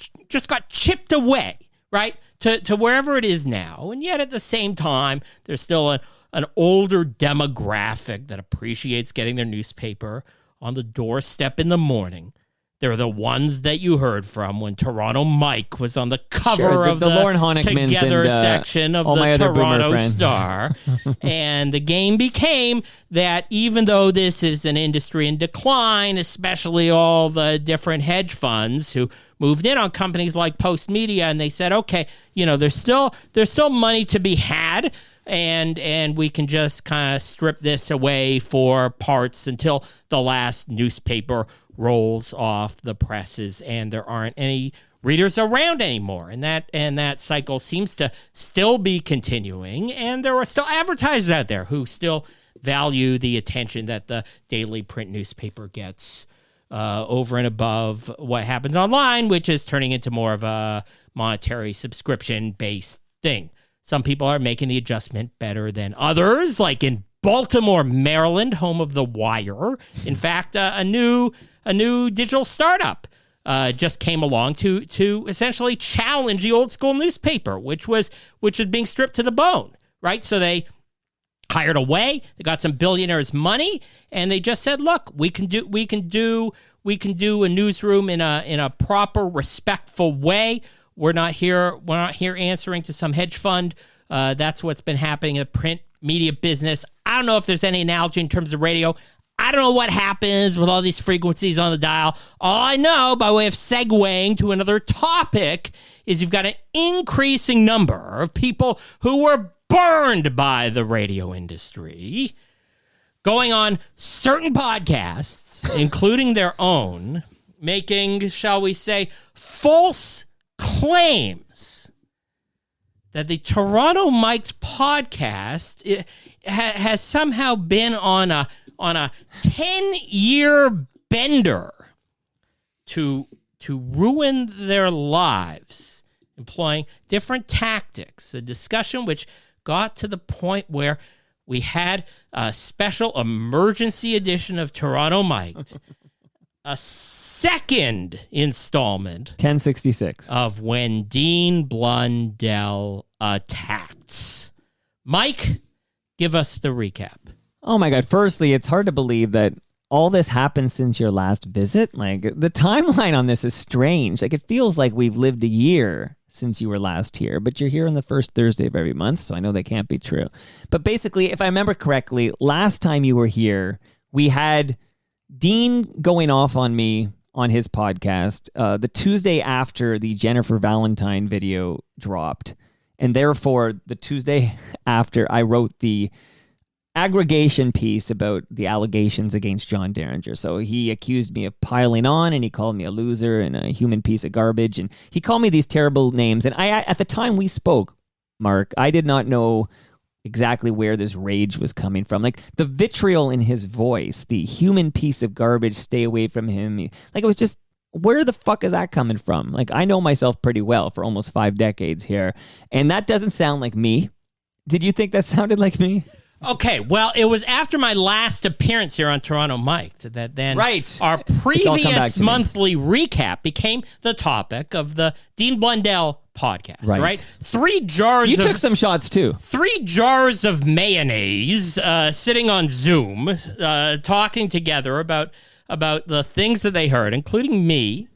chipped away, right, to wherever it is now. And yet at the same time, there's still an older demographic that appreciates getting their newspaper on the doorstep in the morning. They're the ones that you heard from when Toronto Mike was on the cover of the Lauren Honickmans Together and, section of the Toronto Star. And the game became that even though this is an industry in decline, especially all the different hedge funds who moved in on companies like Post Media, and they said, okay, there's still money to be had. And we can just kind of strip this away for parts until the last newspaper rolls off the presses and there aren't any readers around anymore. And that cycle seems to still be continuing. And there are still advertisers out there who still value the attention that the daily print newspaper gets over and above what happens online, which is turning into more of a monetary subscription-based thing. Some people are making the adjustment better than others, like in Baltimore, Maryland, home of The Wire. In fact, a new digital startup just came along to essentially challenge the old school newspaper, which was being stripped to the bone, right? So they hired away, they got some billionaires' money, and they just said, "Look, we can do a newsroom in a proper, respectful way. We're not here answering to some hedge fund." That's what's been happening in the print media business. I don't know if there's any analogy in terms of radio. I don't know what happens with all these frequencies on the dial. All I know, by way of segueing to another topic, is you've got an increasing number of people who were burned by the radio industry going on certain podcasts, including their own, making, shall we say, false claims that the Toronto Mike's podcast has somehow been on a 10-year bender to ruin their lives, employing different tactics. A discussion which got to the point where we had a special emergency edition of Toronto Mike, a second installment 1066 of When Dean Blundell Attacks. Mike, give us the recap. Oh my God. Firstly, it's hard to believe that all this happened since your last visit. Like, the timeline on this is strange. Like, it feels like we've lived a year since you were last here, but you're here on the first Thursday of every month, so I know that can't be true. But basically, if I remember correctly, last time you were here, we had Dean going off on me on his podcast the Tuesday after the Jennifer Valentine video dropped. And therefore, the Tuesday after, I wrote the aggregation piece about the allegations against John Derringer. So he accused me of piling on, and he called me a loser and a human piece of garbage. And he called me these terrible names. And I, at the time we spoke, Mark, I did not know exactly where this rage was coming from. Like, the vitriol in his voice, the human piece of garbage, stay away from him. Like, it was just, where the fuck is that coming from? Like, I know myself pretty well for almost 5 decades here, and that doesn't sound like me. Did you think that sounded like me? Okay, well, it was after my last appearance here on Toronto Mike that then Right. our It's all come back previous to me. monthly recap became the topic of the Dean Blundell podcast, Right. right? 3 jars You of took some shots too. 3 jars of mayonnaise sitting on Zoom talking together about the things that they heard, including me.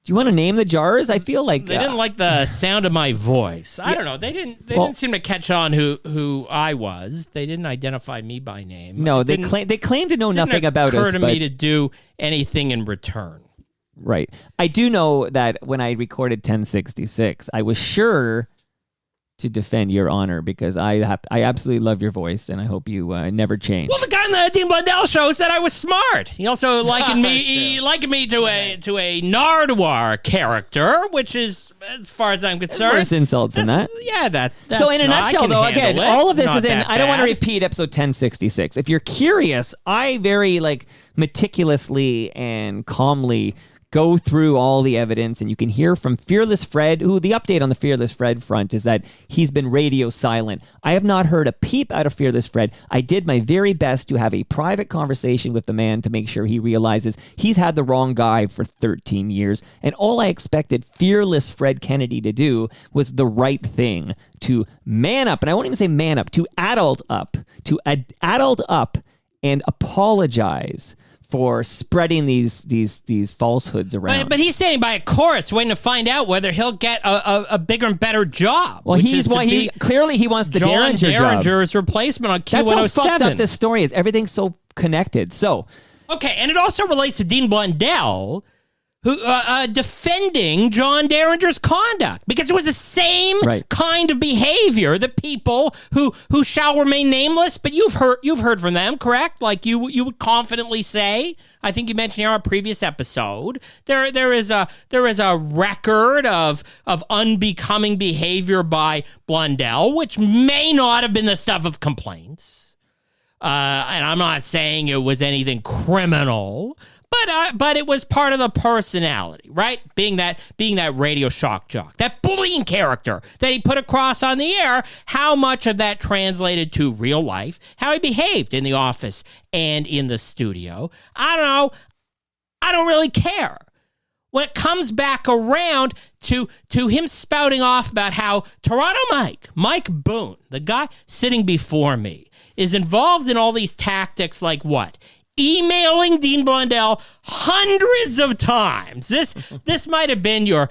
Do you want to name the jars? I feel like They didn't like the sound of my voice. I don't know. They didn't seem to catch on who I was. They didn't identify me by name. No, It they didn't- claim to know nothing about us. Occur to but, me to do anything in return. right. I do know that when I recorded 1066, I was sure to defend your honor because I absolutely love your voice, and I hope you never change. Well, the guy on the Dean Blundell show said I was smart. He also likened me to a Nardwuar character, which is, as far as I'm concerned, Worse insults than that. Yeah, that's So in a I nutshell, can though, handle again, it. all of this Not is in, that I don't want to bad. repeat episode 1066. If you're curious, I very meticulously and calmly go through all the evidence, and you can hear from Fearless Fred, who the update on the Fearless Fred front is that he's been radio silent. I have not heard a peep out of Fearless Fred. I did my very best to have a private conversation with the man to make sure he realizes he's had the wrong guy for 13 years, and all I expected Fearless Fred Kennedy to do was the right thing, to man up, and I won't even say man up, to adult up and apologize for spreading these falsehoods around. But he's standing by a chorus waiting to find out whether he'll get a bigger and better job. Well, which he's is to one. be Clearly he wants the John Derringer job. Derringer's replacement on That's how fucked up Q107. this story is. Everything's so connected. So, Okay, and it also relates to Dean Blundell, who defending John Derringer's conduct, because it was the same Right. kind of behavior that people who shall remain nameless, but you've heard from them, correct? Like you would confidently say, I think you mentioned here on a previous episode, there is a record of unbecoming behavior by Blundell, which may not have been the stuff of complaints. And I'm not saying it was anything criminal, but it was part of the personality, right? Being that radio shock jock, that bullying character that he put across on the air, how much of that translated to real life, how he behaved in the office and in the studio. I don't know. I don't really care. When it comes back around to him spouting off about how Toronto Mike Boone, the guy sitting before me, is involved in all these tactics like what? Emailing Dean Blundell hundreds of times. This might have been your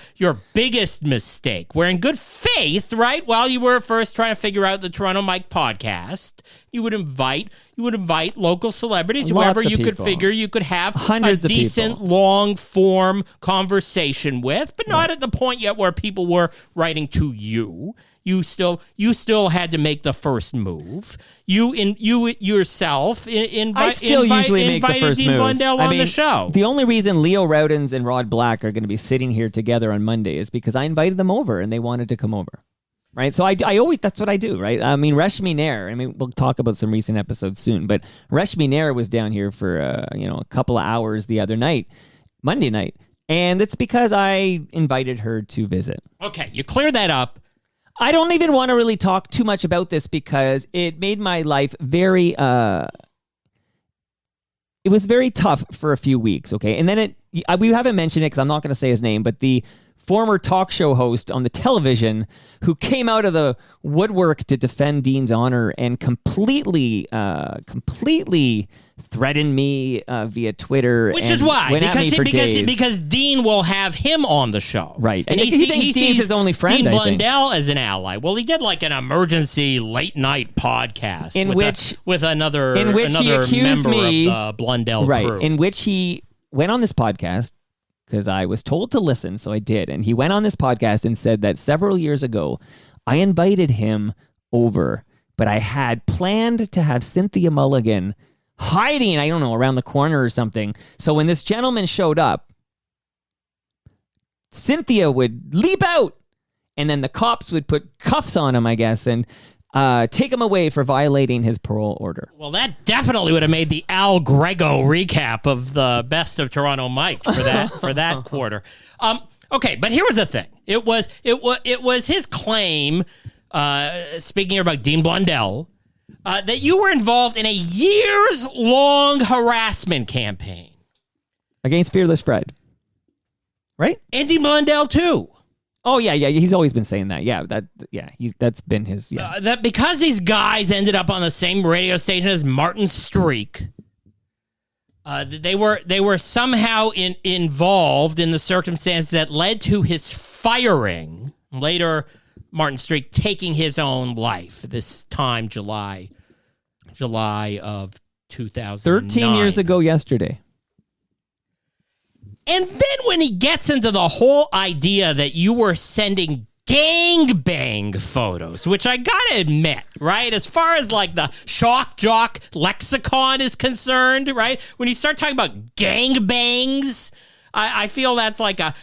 biggest mistake, where in good faith, right, while you were first trying to figure out the Toronto Mike podcast, you would invite local celebrities, Lots whoever of you could people. figure you could have Hundreds a of decent people. long form conversation with, but not at the point yet where people were writing to you. You still had to make the first move. You yourself I still usually make the invited first Dean move. Blundell I on mean, the show. The only reason Leo Rowdens and Rod Black are going to be sitting here together on Monday is because I invited them over and they wanted to come over. Right, so I always, that's what I do, right? I mean, Reshmi Nair, we'll talk about some recent episodes soon, but Reshmi Nair was down here for a couple of hours the other night, Monday night, and it's because I invited her to visit. Okay, you clear that up. I don't even want to really talk too much about this because it made my life very, it was very tough for a few weeks, okay? And then we haven't mentioned it because I'm not going to say his name, but the former talk show host on the television who came out of the woodwork to defend Dean's honor and completely threatened me via Twitter. Which is why, went at me for days. because Dean will have him on the show. Right. And he thinks Dean's his only friend, Dean I think. Blundell as an ally. Well, he did like an emergency late night podcast with another he accused member me, of the Blundell crew. In which he went on this podcast because I was told to listen, so I did. And he went on this podcast and said that several years ago, I invited him over, but I had planned to have Cynthia Mulligan hiding, I don't know, around the corner or something. So when this gentleman showed up, Cynthia would leap out, and then the cops would put cuffs on him, I guess, and take him away for violating his parole order. Well, that definitely would have made the Al Grego recap of the Best of Toronto Mike for that quarter. Okay, but here was the thing. It was his claim, speaking about Dean Blundell, that you were involved in a years-long harassment campaign against Fearless Fred, right? And Dean Blundell too. Oh yeah. He's always been saying that. That's been his. Yeah. That because these guys ended up on the same radio station as Martin Streak, they were somehow involved in the circumstances that led to his firing. Later, Martin Streak taking his own life. This time, July of 2009. 13 years ago yesterday. And then when he gets into the whole idea that you were sending gangbang photos, which I gotta admit, right, as far as like the shock jock lexicon is concerned, right, when you start talking about gangbangs, I feel that's like a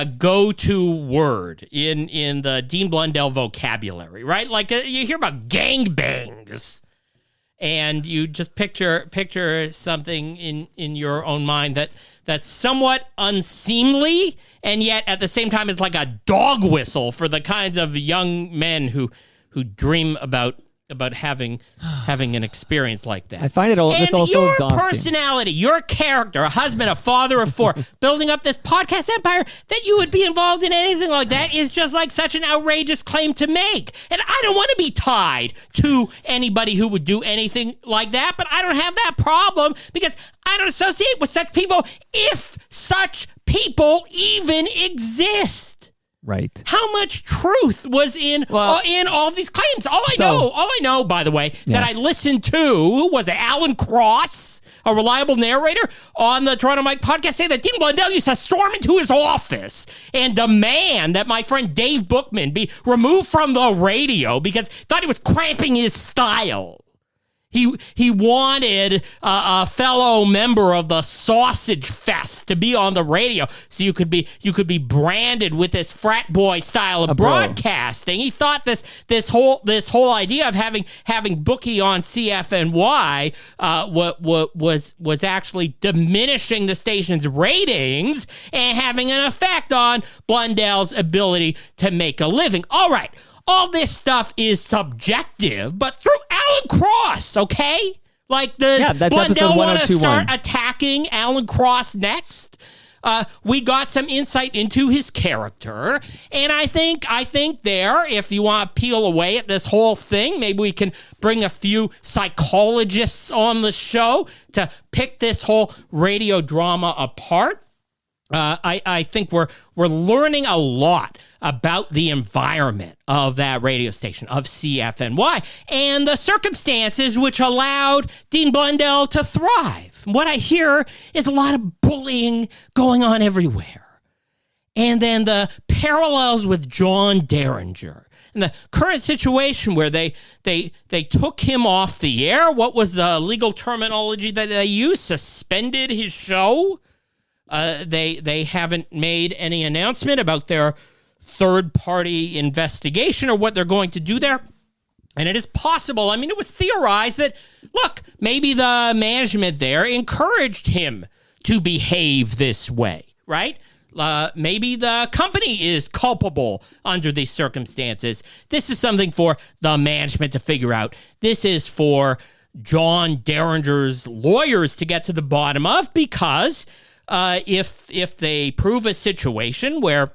go-to word in the Dean Blundell vocabulary, right? Like you hear about gangbangs, and you just picture something in your own mind that's somewhat unseemly, and yet at the same time it's like a dog whistle for the kinds of young men who dream about having an experience like that. I find this also your exhausting. Your personality, your character, a husband, a father of four, building up this podcast empire, that you would be involved in anything like that is just like such an outrageous claim to make. And I don't want to be tied to anybody who would do anything like that, but I don't have that problem because I don't associate with such people if such people even exist. Right. How much truth was in all these claims? All I know, by the way, is that I listened to was Alan Cross, a reliable narrator on the Toronto Mike podcast, say that Dean Blundell used to storm into his office and demand that my friend Dave Bookman be removed from the radio because he thought he was cramping his style. He wanted a fellow member of the Sausage Fest to be on the radio, so you could be branded with this frat boy style of broadcasting. He thought this whole idea of having Bookie on CFNY was actually diminishing the station's ratings and having an effect on Blundell's ability to make a living. All right. All this stuff is subjective, but through Alan Cross, okay? Like, does Blundell want to start attacking Alan Cross next? We got some insight into his character, and I think there, if you want to peel away at this whole thing, maybe we can bring a few psychologists on the show to pick this whole radio drama apart. I think we're learning a lot about the environment of that radio station, of CFNY, and the circumstances which allowed Dean Blundell to thrive. What I hear is a lot of bullying going on everywhere. And then the parallels with John Derringer and the current situation where they took him off the air. What was the legal terminology that they used? Suspended his show. They haven't made any announcement about their third-party investigation or what they're going to do there. And it is possible, I mean, it was theorized that, look, maybe the management there encouraged him to behave this way, right? maybe the company is culpable under these circumstances. This is something for the management to figure out. This is for John Derringer's lawyers to get to the bottom of, because if they prove a situation where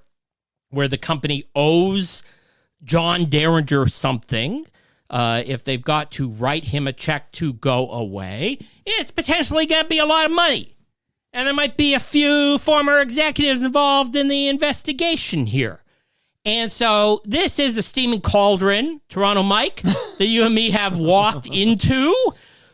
the company owes John Derringer something, if they've got to write him a check to go away, it's potentially going to be a lot of money. And there might be a few former executives involved in the investigation here. And so this is a steaming cauldron, Toronto Mike, that you and me have walked into,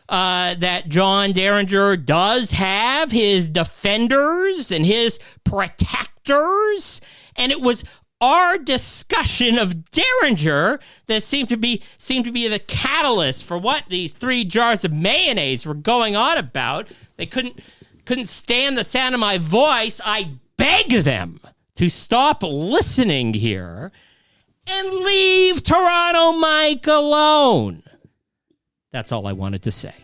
that John Derringer does have his defenders and his protectors. And it was our discussion of Derringer that seemed to be the catalyst for what these 3 jars of mayonnaise were going on about. They couldn't stand the sound of my voice. I beg them to stop listening here and leave Toronto Mike alone. That's all I wanted to say.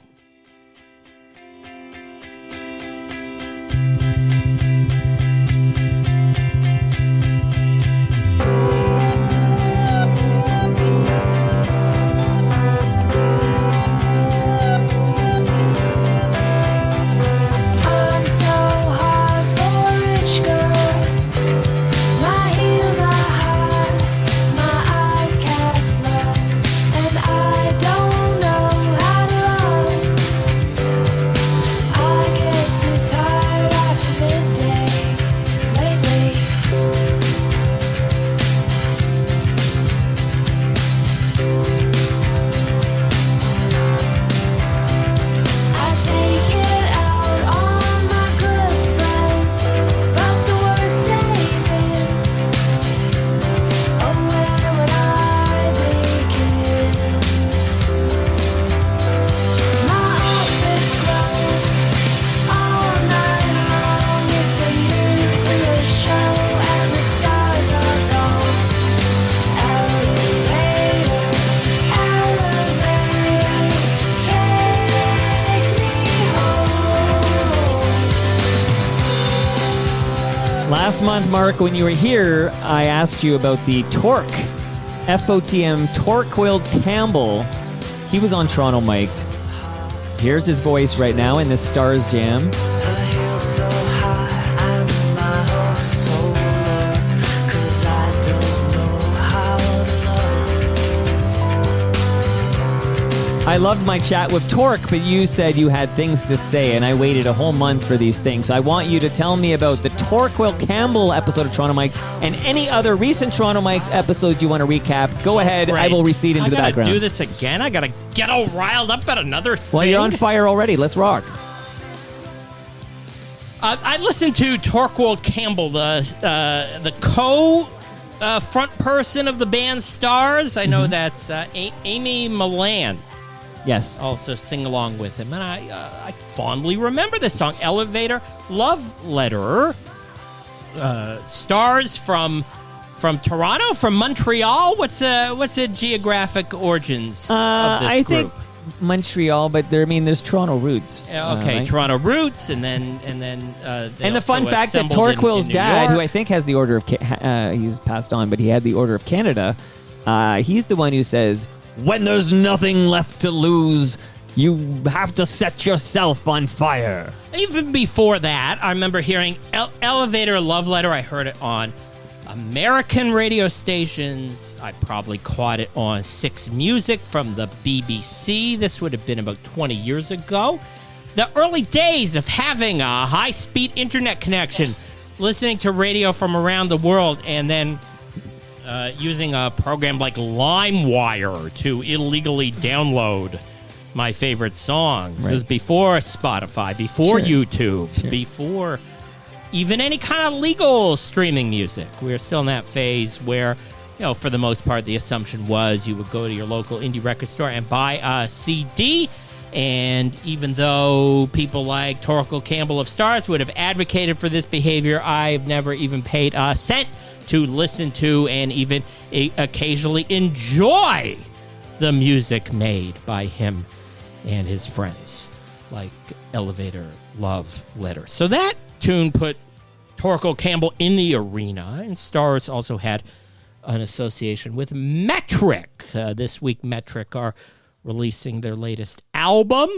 Last month, Mark, when you were here, I asked you about the Torque, FOTM Torque Will Campbell. He was on Toronto Mic'd. Here's his voice right now in this Stars Jam. I loved my chat with Torque, but you said you had things to say, and I waited a whole month for these things. So I want you to tell me about the Torque Will Campbell episode of Toronto Mike and any other recent Toronto Mike episodes you want to recap. Go ahead. Right. I will recede into the background. I gotta do this again? I gotta get all riled up at another thing? Well, you're on fire already. Let's rock. I listened to Torque Will Campbell, the front person of the band Stars. I know that's Amy Milan. Yes. Also sing along with him. And I fondly remember this song, Elevator Love Letter. Stars from Toronto, from Montreal. What's the geographic origins of this group? I think Montreal, but there's Toronto roots. Okay, right? Toronto roots, and then the fun fact that Torque Will's dad, who I think has the Order of he's passed on, but he had the Order of Canada. He's the one who says, when there's nothing left to lose, you have to set yourself on fire. Even before that, I remember hearing Elevator Love Letter. I heard it on American radio stations. I probably caught it on 6 Music from the BBC. This would have been about 20 years ago. The early days of having a high-speed internet connection, listening to radio from around the world, and then using a program like LimeWire to illegally download my favorite songs. Right. This was before Spotify, before YouTube, before even any kind of legal streaming music. We were still in that phase where, for the most part, the assumption was you would go to your local indie record store and buy a CD. And even though people like Torque Campbell of Stars would have advocated for this behavior, I've never even paid a cent to listen to and even occasionally enjoy the music made by him and his friends, like Elevator Love Letter. So that tune put Torkel Campbell in the arena. And Stars also had an association with Metric. This week, Metric are releasing their latest album.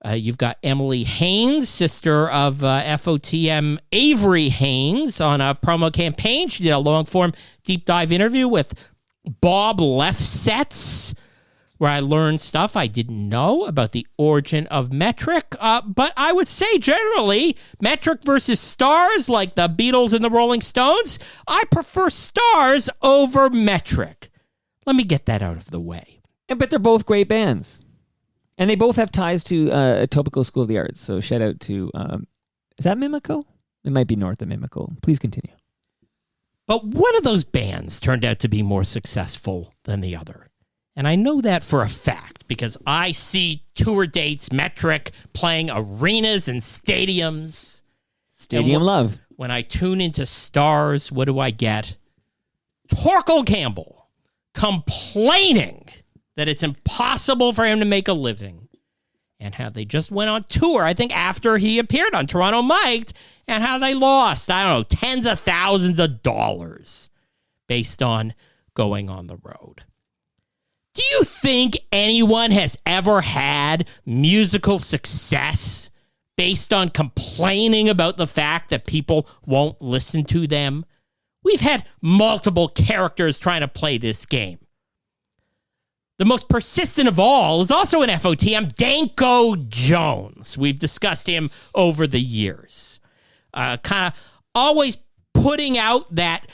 You've got Emily Haynes, sister of FOTM Avery Haynes, on a promo campaign. She did a long-form deep dive interview with Bob Lefsetz, where I learned stuff I didn't know about the origin of Metric. But I would say generally, Metric versus Stars, like the Beatles and the Rolling Stones, I prefer Stars over Metric. Let me get that out of the way. But they're both great bands. And they both have ties to Etobicoke School of the Arts. So shout out to, is that Mimico? It might be north of Mimico. Please continue. But one of those bands turned out to be more successful than the other. And I know that for a fact because I see tour dates, Metric, playing arenas and stadiums. Stadium love. When I tune into Stars, what do I get? Torkel Campbell complaining that it's impossible for him to make a living, and how they just went on tour, I think, after he appeared on Toronto Mic'd, and how they lost, I don't know, tens of thousands of dollars based on going on the road. Do you think anyone has ever had musical success based on complaining about the fact that people won't listen to them? We've had multiple characters trying to play this game. The most persistent of all is also an FOTM, Danko Jones. We've discussed him over the years. Kind of always putting out that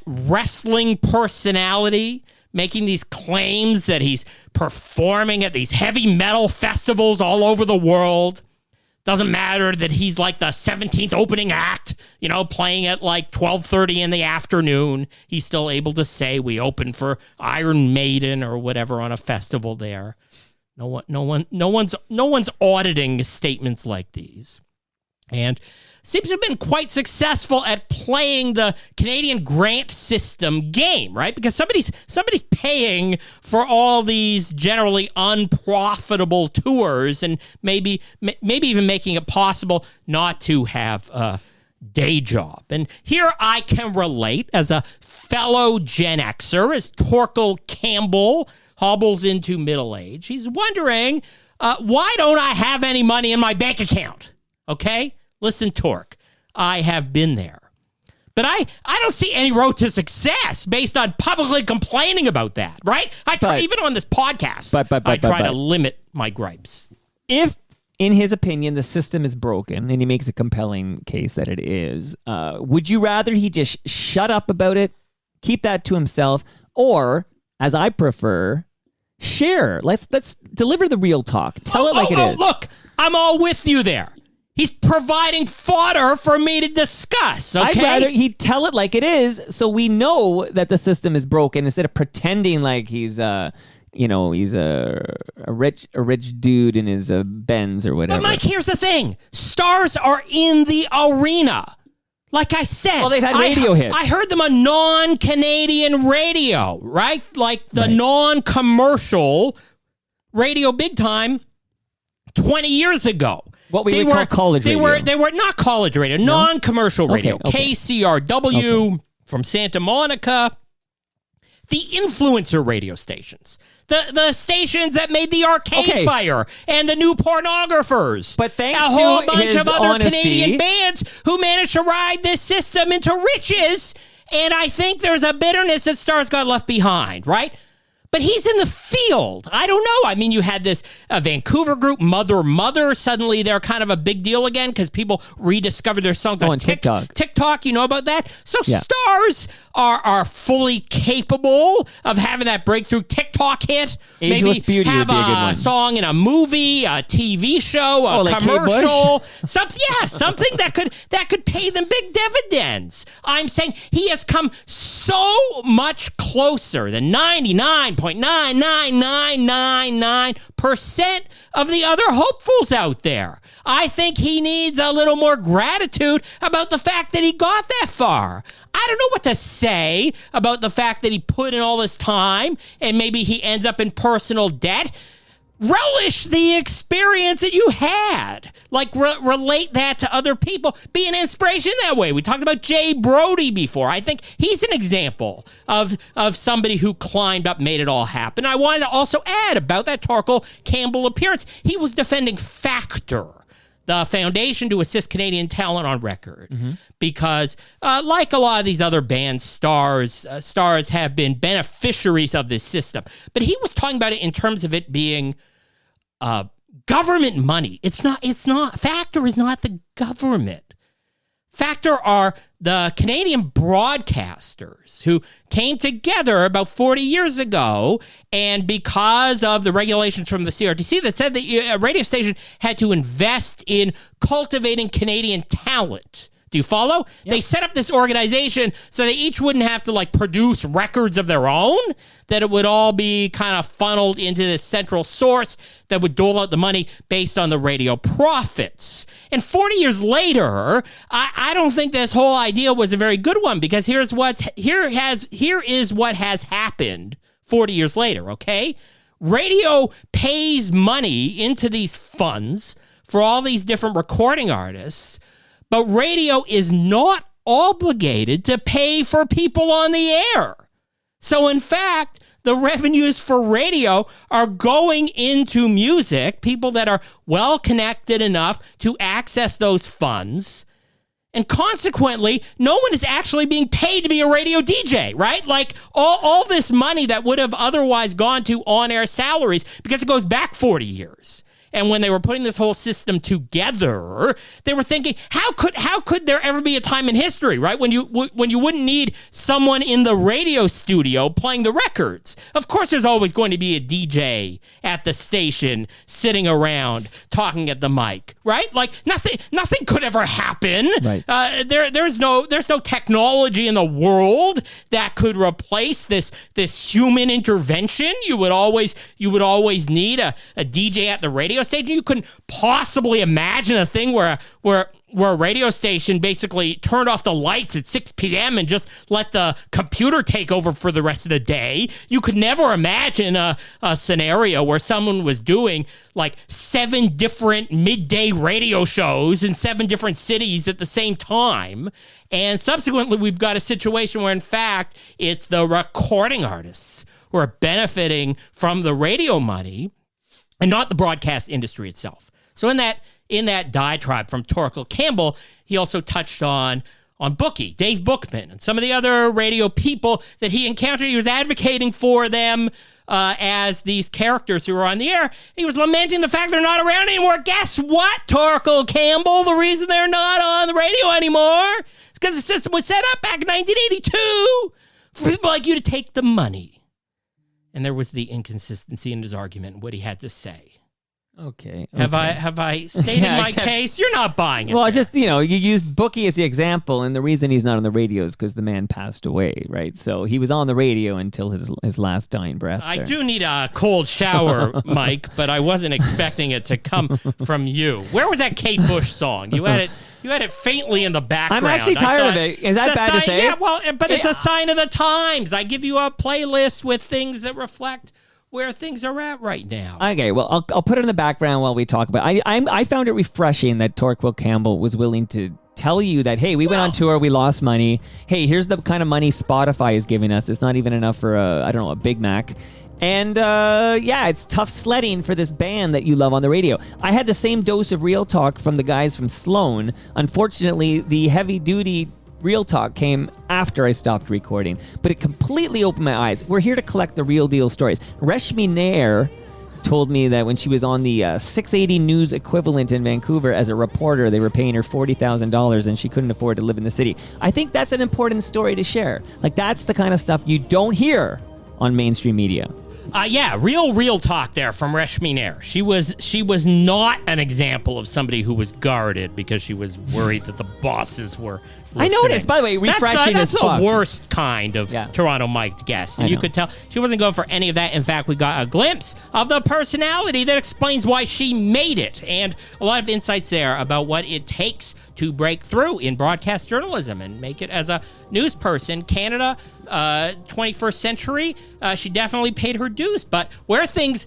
wrestling personality, making these claims that he's performing at these heavy metal festivals all over the world. Doesn't matter that he's like the 17th opening act, playing at like 12:30 in the afternoon. He's still able to say we opened for Iron Maiden or whatever on a festival there. No one's auditing statements like these. And seems to have been quite successful at playing the Canadian grant system game, right? Because somebody's paying for all these generally unprofitable tours, and maybe even making it possible not to have a day job. And here I can relate as a fellow Gen Xer, as Torkel Campbell hobbles into middle age. He's wondering, why don't I have any money in my bank account? Okay? Listen, Torque, I have been there. But I don't see any road to success based on publicly complaining about that, right? Even on this podcast, I try to limit my gripes. If, in his opinion, the system is broken, and he makes a compelling case that it is, would you rather he just shut up about it, keep that to himself, or, as I prefer, share? Let's deliver the real talk. Tell it like it is. Look, I'm all with you there. He's providing fodder for me to discuss, okay? I'd rather he tell it like it is, so we know that the system is broken, instead of pretending like he's a rich dude in his Benz or whatever. But Mike, here's the thing: Stars are in the arena. Like I said, well, they've had radio hits. I heard them on non-Canadian radio, right? Like the non-commercial radio, big time, 20 years ago. What we would call college radio. They were not college radio, non-commercial radio. Okay. KCRW from Santa Monica. The influencer radio stations. The stations that made the Arcade Fire and the New Pornographers. But thanks a whole to bunch his of other honesty, Canadian bands who managed to ride this system into riches. And I think there's a bitterness that Stars got left behind, right? But he's in the field. I don't know. I mean, you had this Vancouver group, Mother. Suddenly they're kind of a big deal again because people rediscovered their songs on TikTok. TikTok, you know about that? So yeah. Stars are fully capable of having that breakthrough TikTok hit. Ageless Maybe Beauty have would be a good one. Song in a movie, a TV show, a like commercial. Something that could pay them big dividends. I'm saying he has come so much closer than 99.99999% of the other hopefuls out there. I think he needs a little more gratitude about the fact that he got that far. I don't know what to say about the fact that he put in all this time and maybe he ends up in personal debt. relish the experience that you had. Like, relate that to other people. Be an inspiration that way. We talked about Jay Brody before. I think he's an example of somebody who climbed up, made it all happen. I wanted to also add about that Torkel Campbell appearance. He was defending Factor, the foundation to assist Canadian talent on record, because like a lot of these other bands, stars have been beneficiaries of this system. But he was talking about it in terms of it being government money. It's not. Factor is not the government. Factor are the Canadian broadcasters who came together about 40 years ago, and because of the regulations from the CRTC that said that a radio station had to invest in cultivating Canadian talent. Do you follow? Yep. They set up this organization so they each wouldn't have to like produce records of their own, that it would all be kind of funneled into this central source that would dole out the money based on the radio profits. And 40 years later, I don't think this whole idea was a very good one, because here is what has happened 40 years later, okay? Radio pays money into these funds for all these different recording artists, but radio is not obligated to pay for people on the air. So in fact, the revenues for radio are going into music, people that are well connected enough to access those funds. And consequently, no one is actually being paid to be a radio DJ, right? Like all this money that would have otherwise gone to on-air salaries, because it goes back 40 years. And when they were putting this whole system together, they were thinking, how could there ever be a time in history, right, when you wouldn't need someone in the radio studio playing the records? Of course, there's always going to be a DJ at the station sitting around talking at the mic, right? Like nothing could ever happen. Right. There's no technology in the world that could replace this human intervention. You would always need a DJ at the radio station. You couldn't possibly imagine a thing where a radio station basically turned off the lights at 6 p.m. and just let the computer take over for the rest of the day. You could never imagine a scenario where someone was doing like 7 different midday radio shows in 7 different cities at the same time. And subsequently, we've got a situation where, in fact, it's the recording artists who are benefiting from the radio money, and not the broadcast industry itself. So in that diatribe from Torkel Campbell, he also touched on Bookie, Dave Bookman, and some of the other radio people that he encountered. He was advocating for them as these characters who were on the air. He was lamenting the fact they're not around anymore. Guess what, Torkel Campbell? The reason they're not on the radio anymore is because the system was set up back in 1982 for people like you to take the money. And there was the inconsistency in his argument and what he had to say. Okay. Have I stated my case? You're not buying it. Well, it's just, you used Bookie as the example, and the reason he's not on the radio is because the man passed away, right? So he was on the radio until his last dying breath. I do need a cold shower, Mike, but I wasn't expecting it to come from you. Where was that Kate Bush song? You had it faintly in the background. I'm actually tired of it. Is that bad to say? Yeah, well, but it's a sign of the times. I give you a playlist with things that reflect where things are at right now. Okay, well, I'll put it in the background while we talk about it. I found it refreshing that Torkel Campbell was willing to tell you that, hey, we went on tour, we lost money. Hey, here's the kind of money Spotify is giving us. It's not even enough for a Big Mac. And it's tough sledding for this band that you love on the radio. I had the same dose of real talk from the guys from Sloan. Unfortunately, the heavy-duty real talk came after I stopped recording, but it completely opened my eyes. We're here to collect the real deal stories. Reshmi Nair told me that when she was on the 680 News equivalent in Vancouver as a reporter, they were paying her $40,000 and she couldn't afford to live in the city. I think that's an important story to share. Like, that's the kind of stuff you don't hear on mainstream media. Real talk there from Reshmi Nair. She was not an example of somebody who was guarded because she was worried that the bosses were I noticed, by the way, refreshing that's as fuck. the worst kind of Toronto mic'd guest. And you could tell she wasn't going for any of that. In fact, we got a glimpse of the personality that explains why she made it. And a lot of insights there about what it takes to break through in broadcast journalism and make it as a news person. Canada, 21st century, she definitely paid her dues. But where things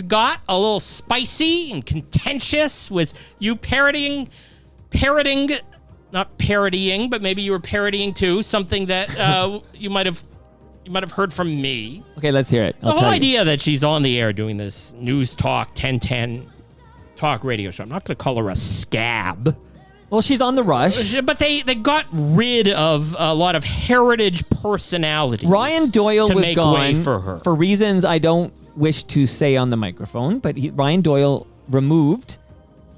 got a little spicy and contentious was you parroting, not parodying, but maybe you were parodying too, something that you might have heard from me. Okay, let's hear it. The whole idea that she's on the air doing this news talk 1010 talk radio show. I'm not going to call her a scab. Well, she's on the Rush. But they got rid of a lot of heritage personalities. Ryan Doyle to was make gone way for her. for reasons I don't wish to say on the microphone, but Ryan Doyle removed,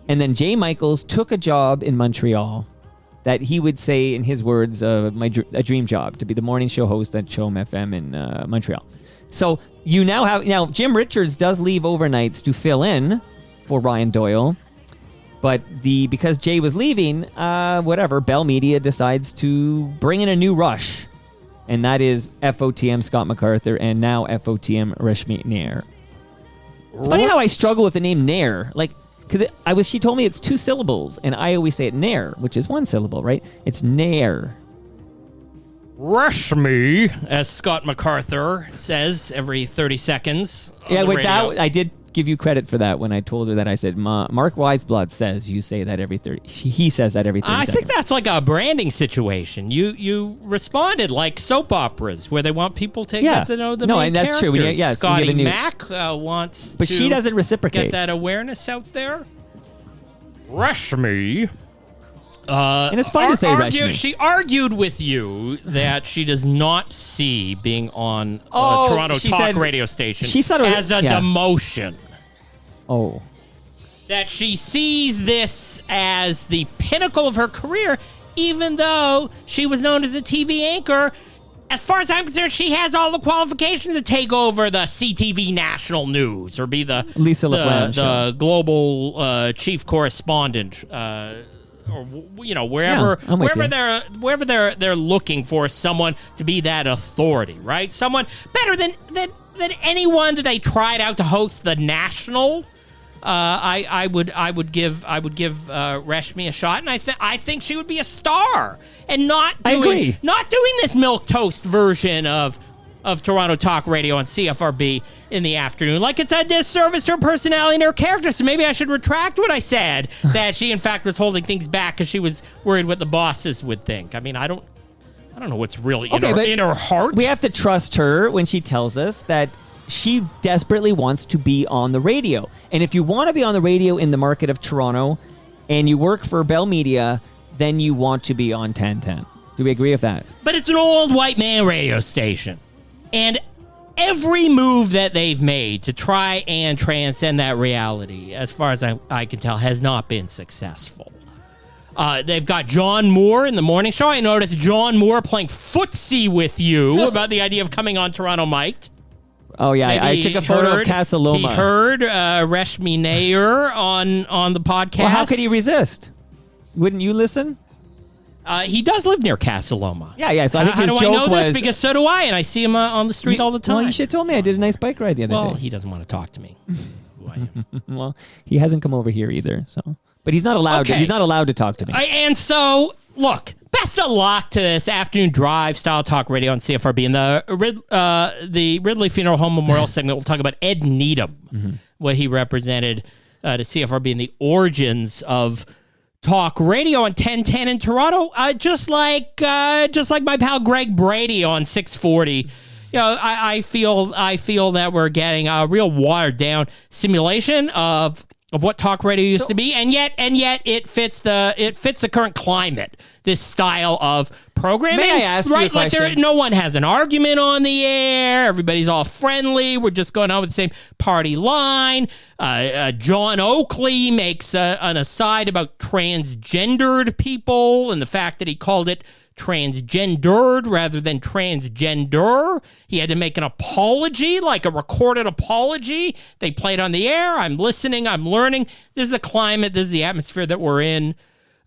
and then Jay Michaels took a job in Montreal that he would say, in his words, a dream job, to be the morning show host at CHOM FM in Montreal. So you now Jim Richards does leave overnights to fill in for Ryan Doyle, but because Jay was leaving, Bell Media decides to bring in a new Rush, and that is FOTM Scott MacArthur and now FOTM Rashmi Nair. It's funny how I struggle with the name Nair, because she told me it's 2 syllables, and I always say it Nair, which is 1 syllable, right? It's Nair. Rush me, as Scott MacArthur says every 30 seconds. Yeah, with that, I did give you credit for that when I told her that. I said, Marc Weisblott says you say that every 30. He says that every 30 seconds. I think that's like a branding situation. You responded like soap operas where they want people to get to know the main that's true. characters. Scotty Mac wants but she doesn't reciprocate. Get that awareness out there. Rush me. And it's fun to say rush me. She argued with you that she does not see being on a Toronto talk radio station as a demotion. Oh. That she sees this as the pinnacle of her career, even though she was known as a TV anchor. As far as I'm concerned, she has all the qualifications to take over the CTV national news or be the Lisa LaFlamme the global chief correspondent. Or wherever they're looking for someone to be that authority, right? Someone better than anyone that they tried out to host the national. I would give Rashmi a shot, and I think she would be a star, and not doing this milquetoast version of Toronto Talk Radio on CFRB in the afternoon. Like, it's a disservice to her personality and her character, so maybe I should retract what I said, that she, in fact, was holding things back because she was worried what the bosses would think. I mean, I don't know what's really in her heart. We have to trust her when she tells us that she desperately wants to be on the radio. And if you want to be on the radio in the market of Toronto and you work for Bell Media, then you want to be on 1010. Do we agree with that? But it's an old white man radio station. And every move that they've made to try and transcend that reality, as far as I can tell, has not been successful. They've got John Moore in the morning show. I noticed John Moore playing footsie with you about the idea of coming on Toronto Mic'd. Oh, yeah. I took a photo of Casa Loma. He heard Rashmi Nair on the podcast. Well, how could he resist? Wouldn't you listen? He does live near Casa Loma. Yeah. So I think his joke was... How do I know this? Because so do I, and I see him on the street all the time. Well, you should have told me. I did a nice bike ride the other day. Well, he doesn't want to talk to me. Who I am. Well, he hasn't come over here either, so... But he's not allowed to. He's not allowed to talk to me. And so, look, best of luck to this afternoon drive style talk radio on CFRB. And the Ridley Funeral Home Memorial segment, we'll talk about Ed Needham, what he represented to CFRB and the origins of talk radio on 1010 in Toronto, just like my pal Greg Brady on 640. You know, I feel that we're getting a real watered down simulation of what talk radio used to be, and yet it fits the current climate. This style of programming. May I ask you a question? Like no one has an argument on the air. Everybody's all friendly. We're just going on with the same party line. John Oakley makes an aside about transgendered people and the fact that he called it transgendered rather than transgender. He had to make an apology, like a recorded apology. They played on the air. I'm listening. I'm learning. This is the climate. This is the atmosphere that we're in.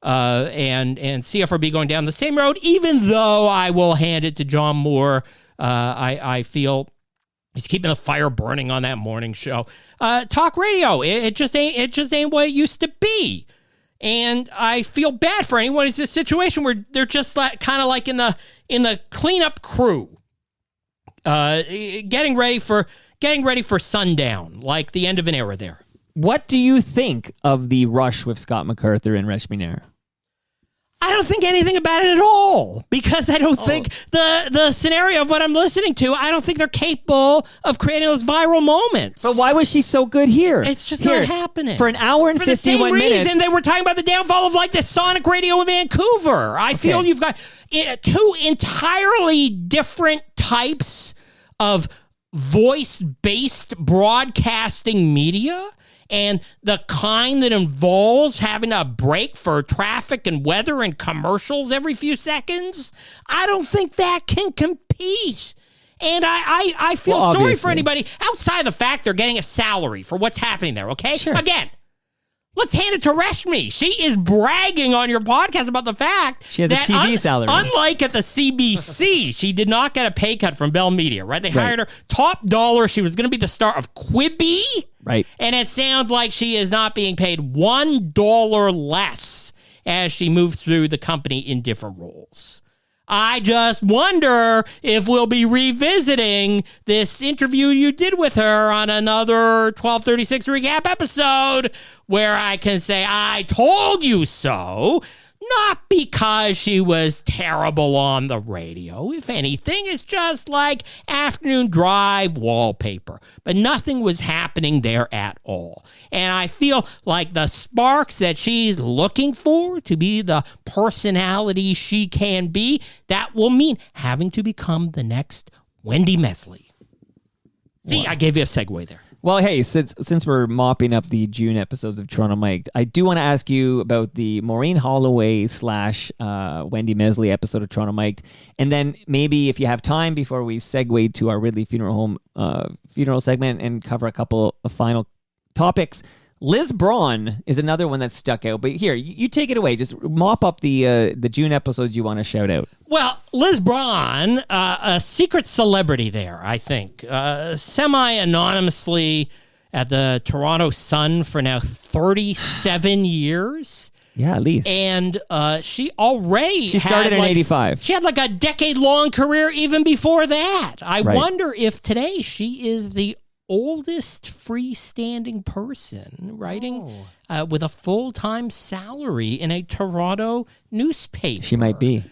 and CFRB going down the same road, even though I will hand it to John Moore. I feel he's keeping the fire burning on that morning show. Talk radio, it just ain't what it used to be. And I feel bad for anyone who's in a situation where they're just kind of like in the cleanup crew, getting ready for sundown, like the end of an era there. What do you think of the rush with Scott MacArthur and Reshmi? I don't think anything about it at all, because I don't think the scenario of what I'm listening to, I don't think they're capable of creating those viral moments. But why was she so good here? It's just not happening. For an hour and 51 minutes. For the same reason they were talking about the downfall of like the Sonic radio in Vancouver. I feel you've got two entirely different types of voice-based broadcasting media, and the kind that involves having a break for traffic and weather and commercials every few seconds. I don't think that can compete. And I feel sorry for anybody outside of the fact they're getting a salary for what's happening there, okay? Sure. Again, let's hand it to Reshmi. She is bragging on your podcast about the fact she has that a TV salary. Unlike at the CBC, she did not get a pay cut from Bell Media, right? They hired her top dollar. She was going to be the star of Quibi. Right. And it sounds like she is not being paid $1 less as she moves through the company in different roles. I just wonder if we'll be revisiting this interview you did with her on another 1236 recap episode where I can say, I told you so. Not because she was terrible on the radio. If anything, it's just like afternoon drive wallpaper. But nothing was happening there at all. And I feel like the sparks that she's looking for to be the personality she can be, that will mean having to become the next Wendy Mesley. See, I gave you a segue there. Well, hey, since we're mopping up the June episodes of Toronto Mic'd, I do want to ask you about the Maureen Holloway / Wendy Mesley episode of Toronto Mic'd, and then maybe if you have time before we segue to our Ridley Funeral Home funeral segment and cover a couple of final topics. Liz Braun is another one that stuck out, but here, you take it away. Just mop up the June episodes you want to shout out. Well, Liz Braun, a secret celebrity there, I think, semi-anonymously at the Toronto Sun for now 37 years. Yeah, at least. And she started in 85. She had like a decade-long career even before that. I wonder if today she is the oldest freestanding person writing with a full-time salary in a Toronto newspaper. She might be.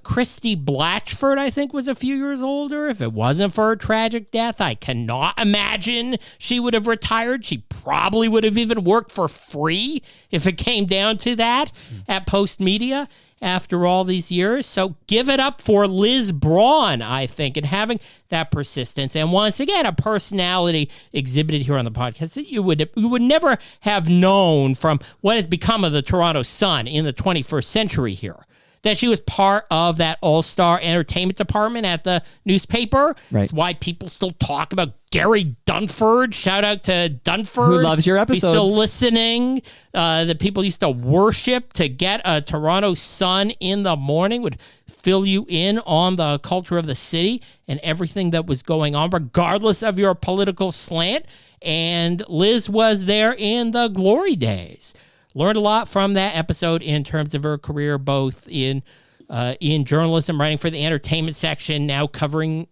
Christy Blatchford, I think, was a few years older. If it wasn't for her tragic death, I cannot imagine she would have retired. She probably would have even worked for free if it came down to that at Post Media after all these years. So give it up for Liz Braun, I think, and having that persistence. And once again, a personality exhibited here on the podcast that you would never have known from what has become of the Toronto Sun in the 21st century here. That she was part of that all-star entertainment department at the newspaper. Right. That's why people still talk about Gary Dunford. Shout out to Dunford. Who loves your episodes. He's still listening. The people used to worship to get a Toronto Sun in the morning would fill you in on the culture of the city and everything that was going on, regardless of your political slant. And Liz was there in the glory days. Learned a lot from that episode in terms of her career, both in journalism, writing for the entertainment section, now covering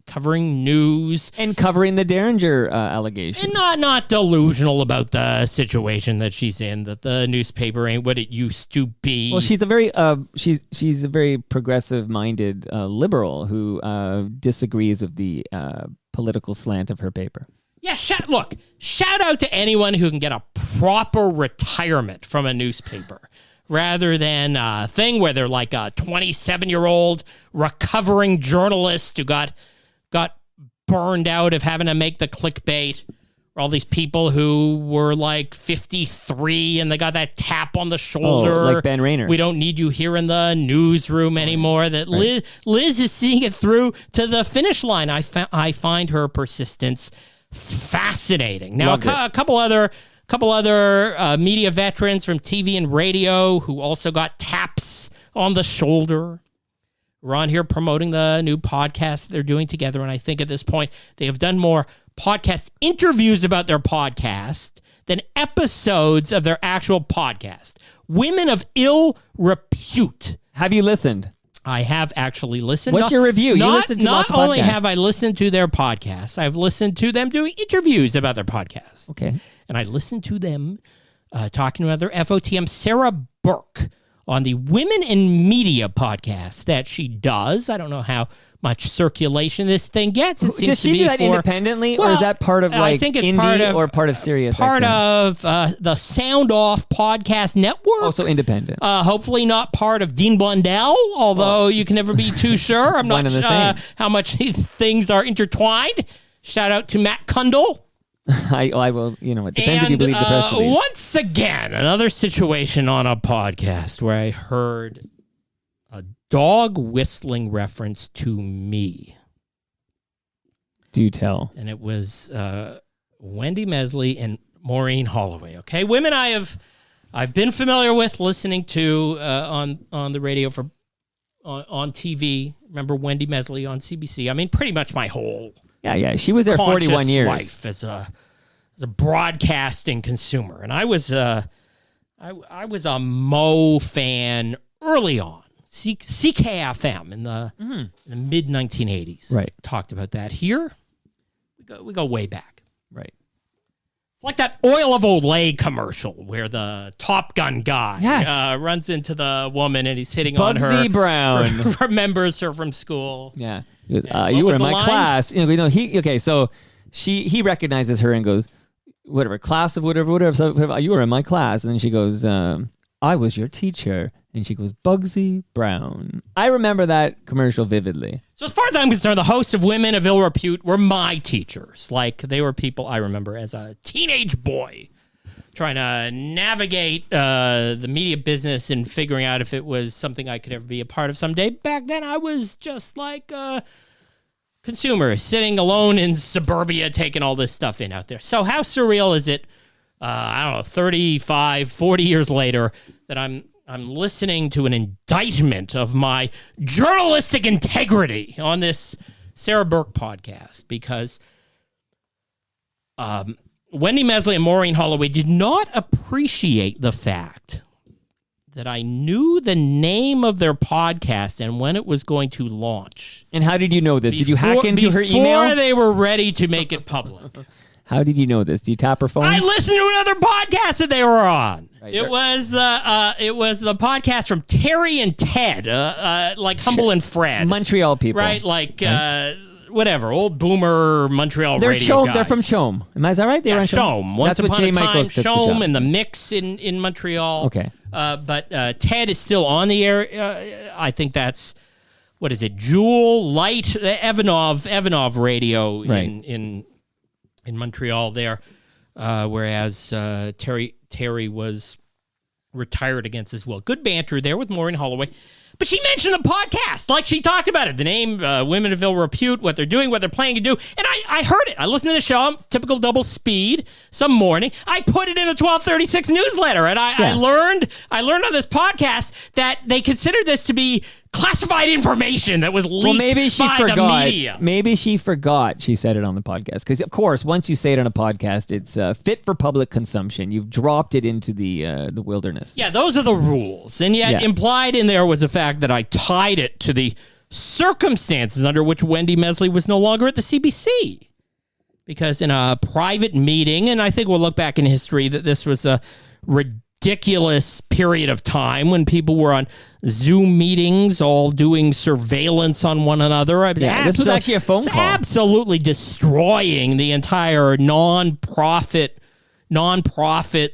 news. And covering the Derringer allegation. And not delusional about the situation that she's in, that the newspaper ain't what it used to be. Well, she's a very she's a very progressive-minded liberal who disagrees with the political slant of her paper. Yeah, shout out to anyone who can get a proper retirement from a newspaper rather than a thing where they're like a 27-year-old recovering journalist who got burned out of having to make the clickbait. All these people who were like 53 and they got that tap on the shoulder. Oh, like Ben Rayner. We don't need you here in the newsroom anymore. That Liz is seeing it through to the finish line. I find her persistence fascinating. Now, a couple other couple other media veterans from TV and radio who also got taps on the shoulder. We're on here promoting the new podcast they're doing together, and I think at this point they have done more podcast interviews about their podcast than episodes of their actual podcast. Women of ill repute. Have you listened? I have actually listened. What's your review? You listened to lots of podcasts. Not only have I listened to their podcasts, I've listened to them doing interviews about their podcast. Okay. And I listened to them talking about their FOTM, Sarah Burke, on the Women in Media podcast that she does. I don't know how much circulation this thing gets. Does she do that independently, or is that part of like I think it's indie or part of Sirius? Part of the Sound Off Podcast Network. Also independent. Hopefully not part of Dean Blundell, although you can never be too sure. I'm not sure how much these things are intertwined. Shout out to Matt Kundle. I will, it depends if you believe the press release. Once again, another situation on a podcast where I heard a dog whistling reference to me. Do tell. And it was Wendy Mesley and Maureen Holloway. Okay, women I've been familiar with listening to on the radio on TV. Remember Wendy Mesley on CBC? I mean, pretty much my whole she was there 41 years. Life as a broadcasting consumer, and I was a Mo fan early on. CKFM in the mid 1980s. Right, talked about that. Here we go way back. Right, it's like that Oil of Olay commercial where the Top Gun guy runs into the woman and he's hitting on her. Bugsy Brown remembers her from school. Yeah. He goes, you were in my class. So he recognizes her and goes, whatever, class of whatever. So you were in my class. And then she goes, I was your teacher. And she goes, Bugsy Brown. I remember that commercial vividly. So as far as I'm concerned, the hosts of Women of Ill Repute were my teachers. Like, they were people I remember as a teenage boy trying to navigate the media business and figuring out if it was something I could ever be a part of someday. Back then, I was just like a consumer sitting alone in suburbia taking all this stuff in out there. So how surreal is it, 35, 40 years later, that I'm listening to an indictment of my journalistic integrity on this Sarah Burke podcast because Wendy Mesley and Maureen Holloway did not appreciate the fact that I knew the name of their podcast and when it was going to launch. And how did you know this? Did you hack into her email? Before they were ready to make it public. How did you know this? Do you tap her phone? I listened to another podcast that they were on. Right, it was the podcast from Terry and Ted, like Humble and Fred. Montreal people. Right, like... whatever, old boomer Montreal radio guys. They're from Chaume. Is that right? They were Chaume. Once That's upon what a time, Michaels Chaume and the Mix in Montreal. Okay. But Ted is still on the air. I think that's, what is it, Jewel, Light, Evanov radio in Montreal there. Whereas Terry was retired against his will. Good banter there with Maureen Holloway. But she mentioned the podcast, like she talked about it. The name, Women of Ill Repute, what they're doing, what they're planning to do. And I heard it. I listened to the show, typical double speed, some morning. I put it in a 1236 newsletter. And I learned on this podcast that they consider this to be classified information that was leaked by the media. Maybe she forgot she said it on the podcast. Because, of course, once you say it on a podcast, it's fit for public consumption. You've dropped it into the wilderness. Yeah, those are the rules. And yet implied in there was the fact that I tied it to the circumstances under which Wendy Mesley was no longer at the CBC. Because in a private meeting, and I think we'll look back in history that this was a ridiculous period of time when people were on Zoom meetings, all doing surveillance on one another. This was actually a phone call. Absolutely destroying the entire non-profit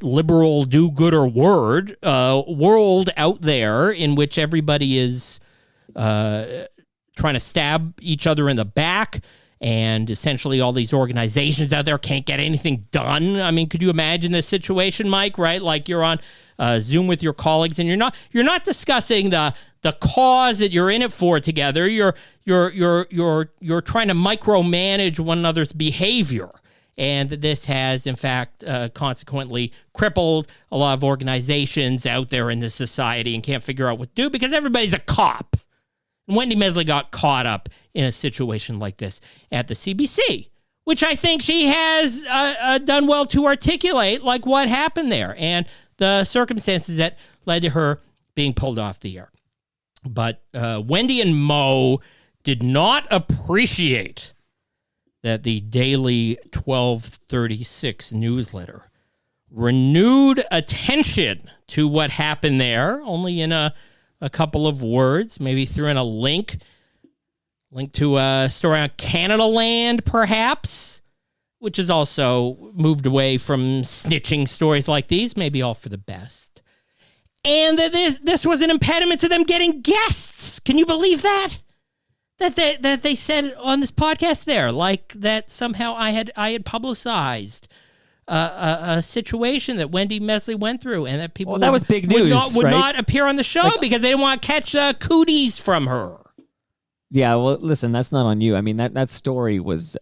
liberal do-gooder world out there in which everybody is trying to stab each other in the back. And essentially all these organizations out there can't get anything done. I mean, could you imagine this situation, Mike, right? Like you're on Zoom with your colleagues and you're not discussing the cause that you're in it for together. You're trying to micromanage one another's behavior. and that this has, in fact, consequently crippled a lot of organizations out there in the society and can't figure out what to do because everybody's a cop. And Wendy Mesley got caught up in a situation like this at the CBC, which I think she has done well to articulate, like what happened there and the circumstances that led to her being pulled off the air. But Wendy and Mo did not appreciate that the daily 1236 newsletter renewed attention to what happened there, only in a couple of words, maybe threw in a link to a story on Canada Land, perhaps, which has also moved away from snitching stories like these, maybe all for the best. And that this was an impediment to them getting guests. Can you believe that? That they said on this podcast there, like that somehow I had publicized a situation that Wendy Mesley went through, and that people that was big news, would right? not appear on the show because they didn't want to catch cooties from her. Yeah, well, listen, that's not on you. I mean, that story was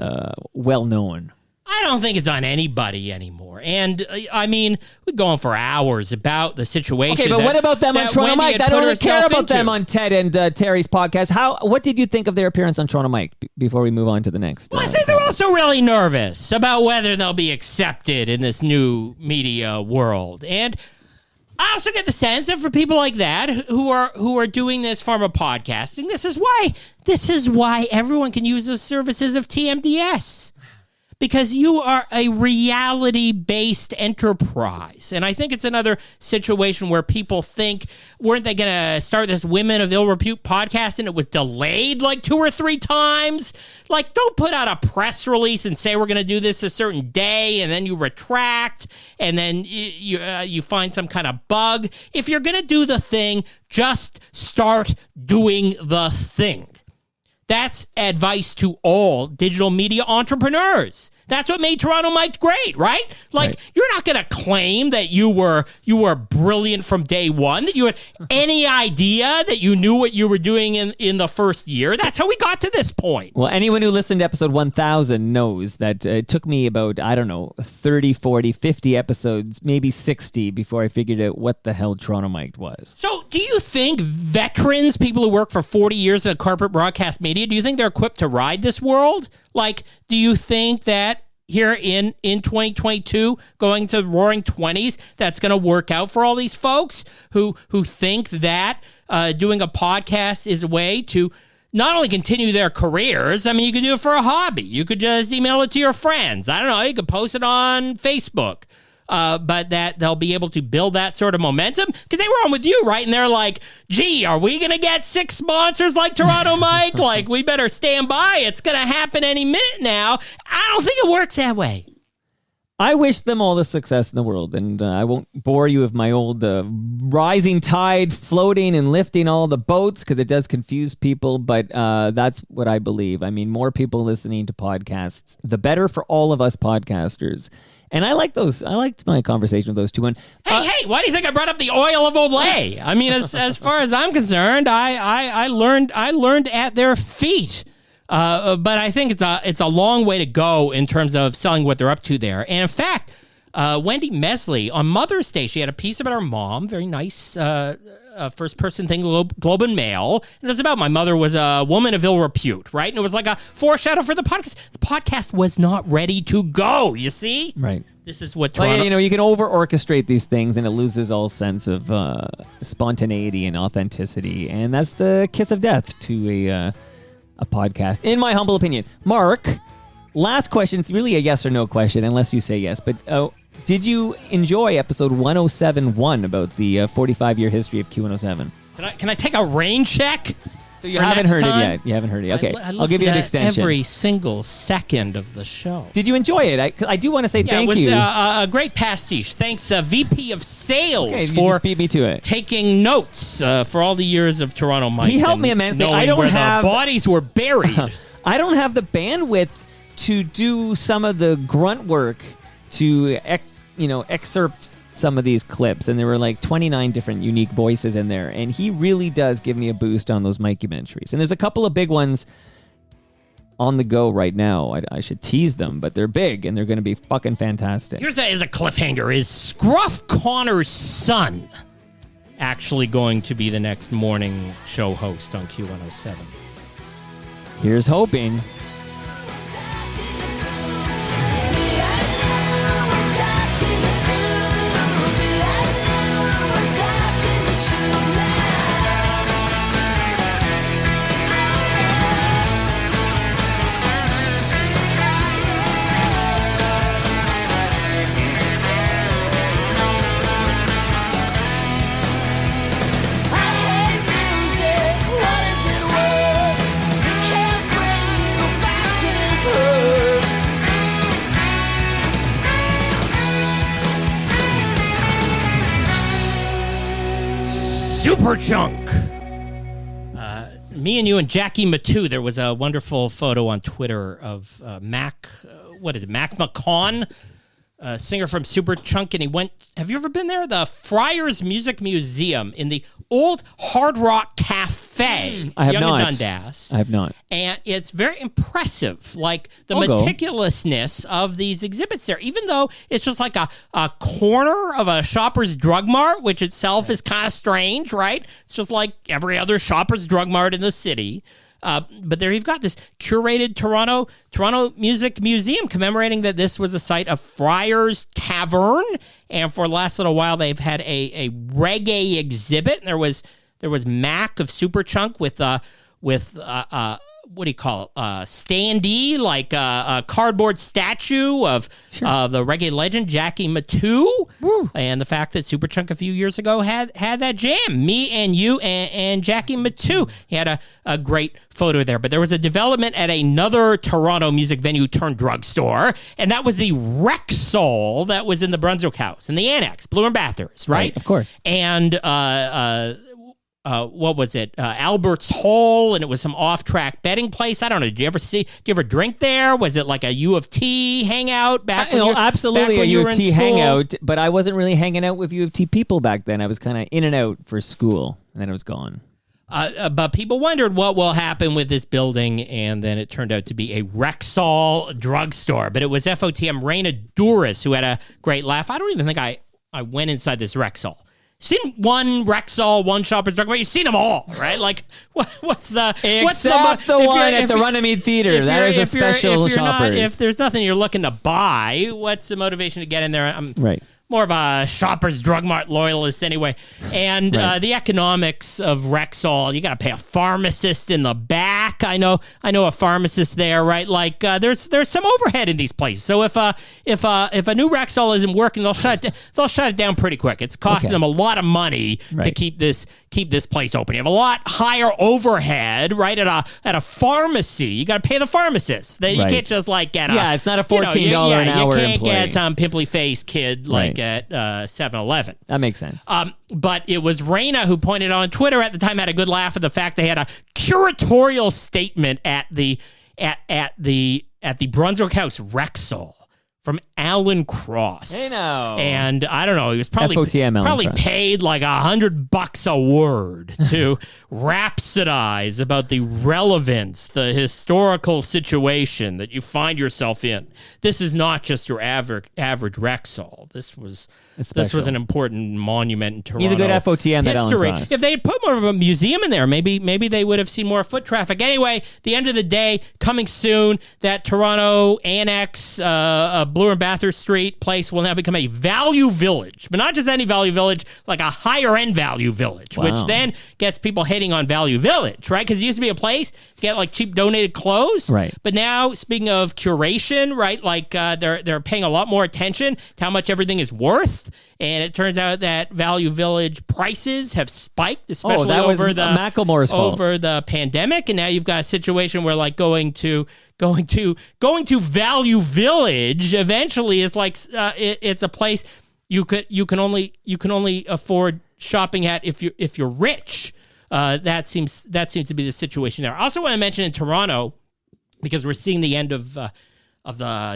well known. I don't think it's on anybody anymore. And, I mean, we go on for hours about the situation. Okay, but what about them on Toronto Mike? I don't really care about them on Ted and Terry's podcast. What did you think of their appearance on Toronto Mike before we move on to the next? Well, I think they're also really nervous about whether they'll be accepted in this new media world. And I also get the sense that for people like that who are doing this form of podcasting, this is why everyone can use the services of TMDS. Because you are a reality-based enterprise. And I think it's another situation where people think, weren't they going to start this Women of Ill Repute podcast and it was delayed like 2 or 3 times? Like, don't put out a press release and say we're going to do this a certain day and then you retract and then you find some kind of bug. If you're going to do the thing, just start doing the thing. That's advice to all digital media entrepreneurs. That's what made Toronto Mike great, right? Like, right. You're not going to claim that you were brilliant from day one, that you had any idea that you knew what you were doing in the first year. That's how we got to this point. Well, anyone who listened to episode 1000 knows that it took me about, 30, 40, 50 episodes, maybe 60 before I figured out what the hell Toronto Mike was. So do you think veterans, people who work for 40 years in corporate broadcast media, do you think they're equipped to ride this world? Like, do you think that here in 2022, going to roaring 20s, that's going to work out for all these folks who think that doing a podcast is a way to not only continue their careers, I mean, you could do it for a hobby. You could just email it to your friends. I don't know, you could post it on Facebook. But that they'll be able to build that sort of momentum because they were on with you, right? And they're like, gee, are we going to get 6 sponsors like Toronto Mike? Like, we better stand by. It's going to happen any minute now. I don't think it works that way. I wish them all the success in the world, and I won't bore you with my old rising tide floating and lifting all the boats because it does confuse people, but that's what I believe. I mean, more people listening to podcasts, the better for all of us podcasters. And I like those. I liked my conversation with those two. And hey, why do you think I brought up the oil of Olay? I mean, as far as I'm concerned, I learned at their feet. But I think it's a long way to go in terms of selling what they're up to there. And in fact, Wendy Mesley on Mother's Day, she had a piece about her mom, very nice first person thing, Globe and Mail. And it was about my mother was a woman of ill repute, right? And it was like a foreshadow for the podcast. The podcast was not ready to go, you see? Right. This is what Toronto... Well, you can over-orchestrate these things and it loses all sense of spontaneity and authenticity. And that's the kiss of death to a podcast, in my humble opinion. Mark, last question. It's really a yes or no question, unless you say yes. But did you enjoy episode 1071 about the 45-year history of Q107? Can I take a rain check? So you haven't heard it yet. You haven't heard it. Okay, I'll give you an extension. Every single second of the show. Did you enjoy it? I do want to say thank you. It was a great pastiche. Thanks, VP of Sales, for just beat me to it. Taking notes for all the years of Toronto Mike. He helped me immensely. I don't have the bodies were buried. I don't have the bandwidth to do some of the grunt work to excerpt some of these clips, and there were like 29 different unique voices in there, and he really does give me a boost on those mockumentaries. And there's a couple of big ones on the go right now. I should tease them, but they're big and they're going to be fucking fantastic. Here's a cliffhanger. Is Scruff Connor's son actually going to be the next morning show host on Q107? Here's hoping. Super Chunk. Me and you and Jackie Matu. There was a wonderful photo on Twitter of Mac. What is it? Mac McCawn, singer from Super Chunk, and he went. Have you ever been there? The Friars Music Museum in the old Hard Rock Cafe. I have Yonge not. and Dundas. I have not. And it's very impressive, like the I'll go. meticulousness of these exhibits there, even though it's just like a corner of a Shoppers Drug Mart, which itself is kind of strange, right? It's just like every other Shoppers Drug Mart in the city. But there you've got this curated Toronto Music Museum commemorating that this was a site of Friars Tavern, and for the last little while they've had a reggae exhibit. And there was Mac of Super Chunk with what do you call it? Standee, like a cardboard statue of the reggae legend Jackie Matu. Woo. And the fact that Superchunk a few years ago had that jam, me and you and Jackie Matu. He had a great photo there. But there was a development at another Toronto music venue turned drugstore, and that was the Rexall that was in the Brunswick House, in the Annex, Bloor and Bathurst, right? Of course. And what was it? Albert's Hall, and it was some off-track betting place. I don't know. Did you ever drink there? Was it like a U of T hangout back? Absolutely a U of T hangout, but I wasn't really hanging out with U of T people back then. I was kind of in and out for school, and then I was gone. But people wondered what will happen with this building, and then it turned out to be a Rexall drugstore. But it was FOTM Raina Duras who had a great laugh. I don't even think I went inside this Rexall. You've seen one Rexall, one Shoppers Drug Mart. You've seen them all, right? Like, what's the... Except the one at the Runnymede Theater. That is a special Shoppers. If there's nothing you're looking to buy, what's the motivation to get in there? I'm more of a Shoppers Drug Mart loyalist anyway. And the economics of Rexall, you got to pay a pharmacist in the back. I know a pharmacist there, right? Like there's some overhead in these places. So if a new Rexall isn't working, they'll shut it down pretty quick. It's costing them a lot of money to keep this place open. You have a lot higher overhead, right? At a pharmacy, you got to pay the pharmacist. You can't just like get it's not a $14 an hour You can't employee. get some pimply faced kid like at 7-Eleven. That makes sense. But it was Raina who pointed on Twitter at the time, had a good laugh at the fact they had a curatorial statement at the Brunswick House Rexall from Alan Cross. Hey now. And I don't know, he was probably FOTM paid like $100 a word to rhapsodize about the relevance, the historical situation that you find yourself in. This is not just your average Rexall. This was an important monument in Toronto. He's a good FOTM, that Alan Cross. If they had put more of a museum in there, maybe they would have seen more foot traffic. Anyway, the end of the day, coming soon, that Toronto Annex, Bloor and Bathurst Street place will now become a value village. But not just any value village, like a higher-end value village, which then gets people hating on Value Village, right? Because it used to be a place to get like cheap donated clothes. Right. But now, speaking of curation, right, like they're paying a lot more attention to how much everything is worth. And it turns out that Value Village prices have spiked, especially over the pandemic. And now you've got a situation where like going to Value Village eventually is like it's a place you can only afford shopping at if you're rich. That seems to be the situation there. I also want to mention in Toronto, because we're seeing the end of the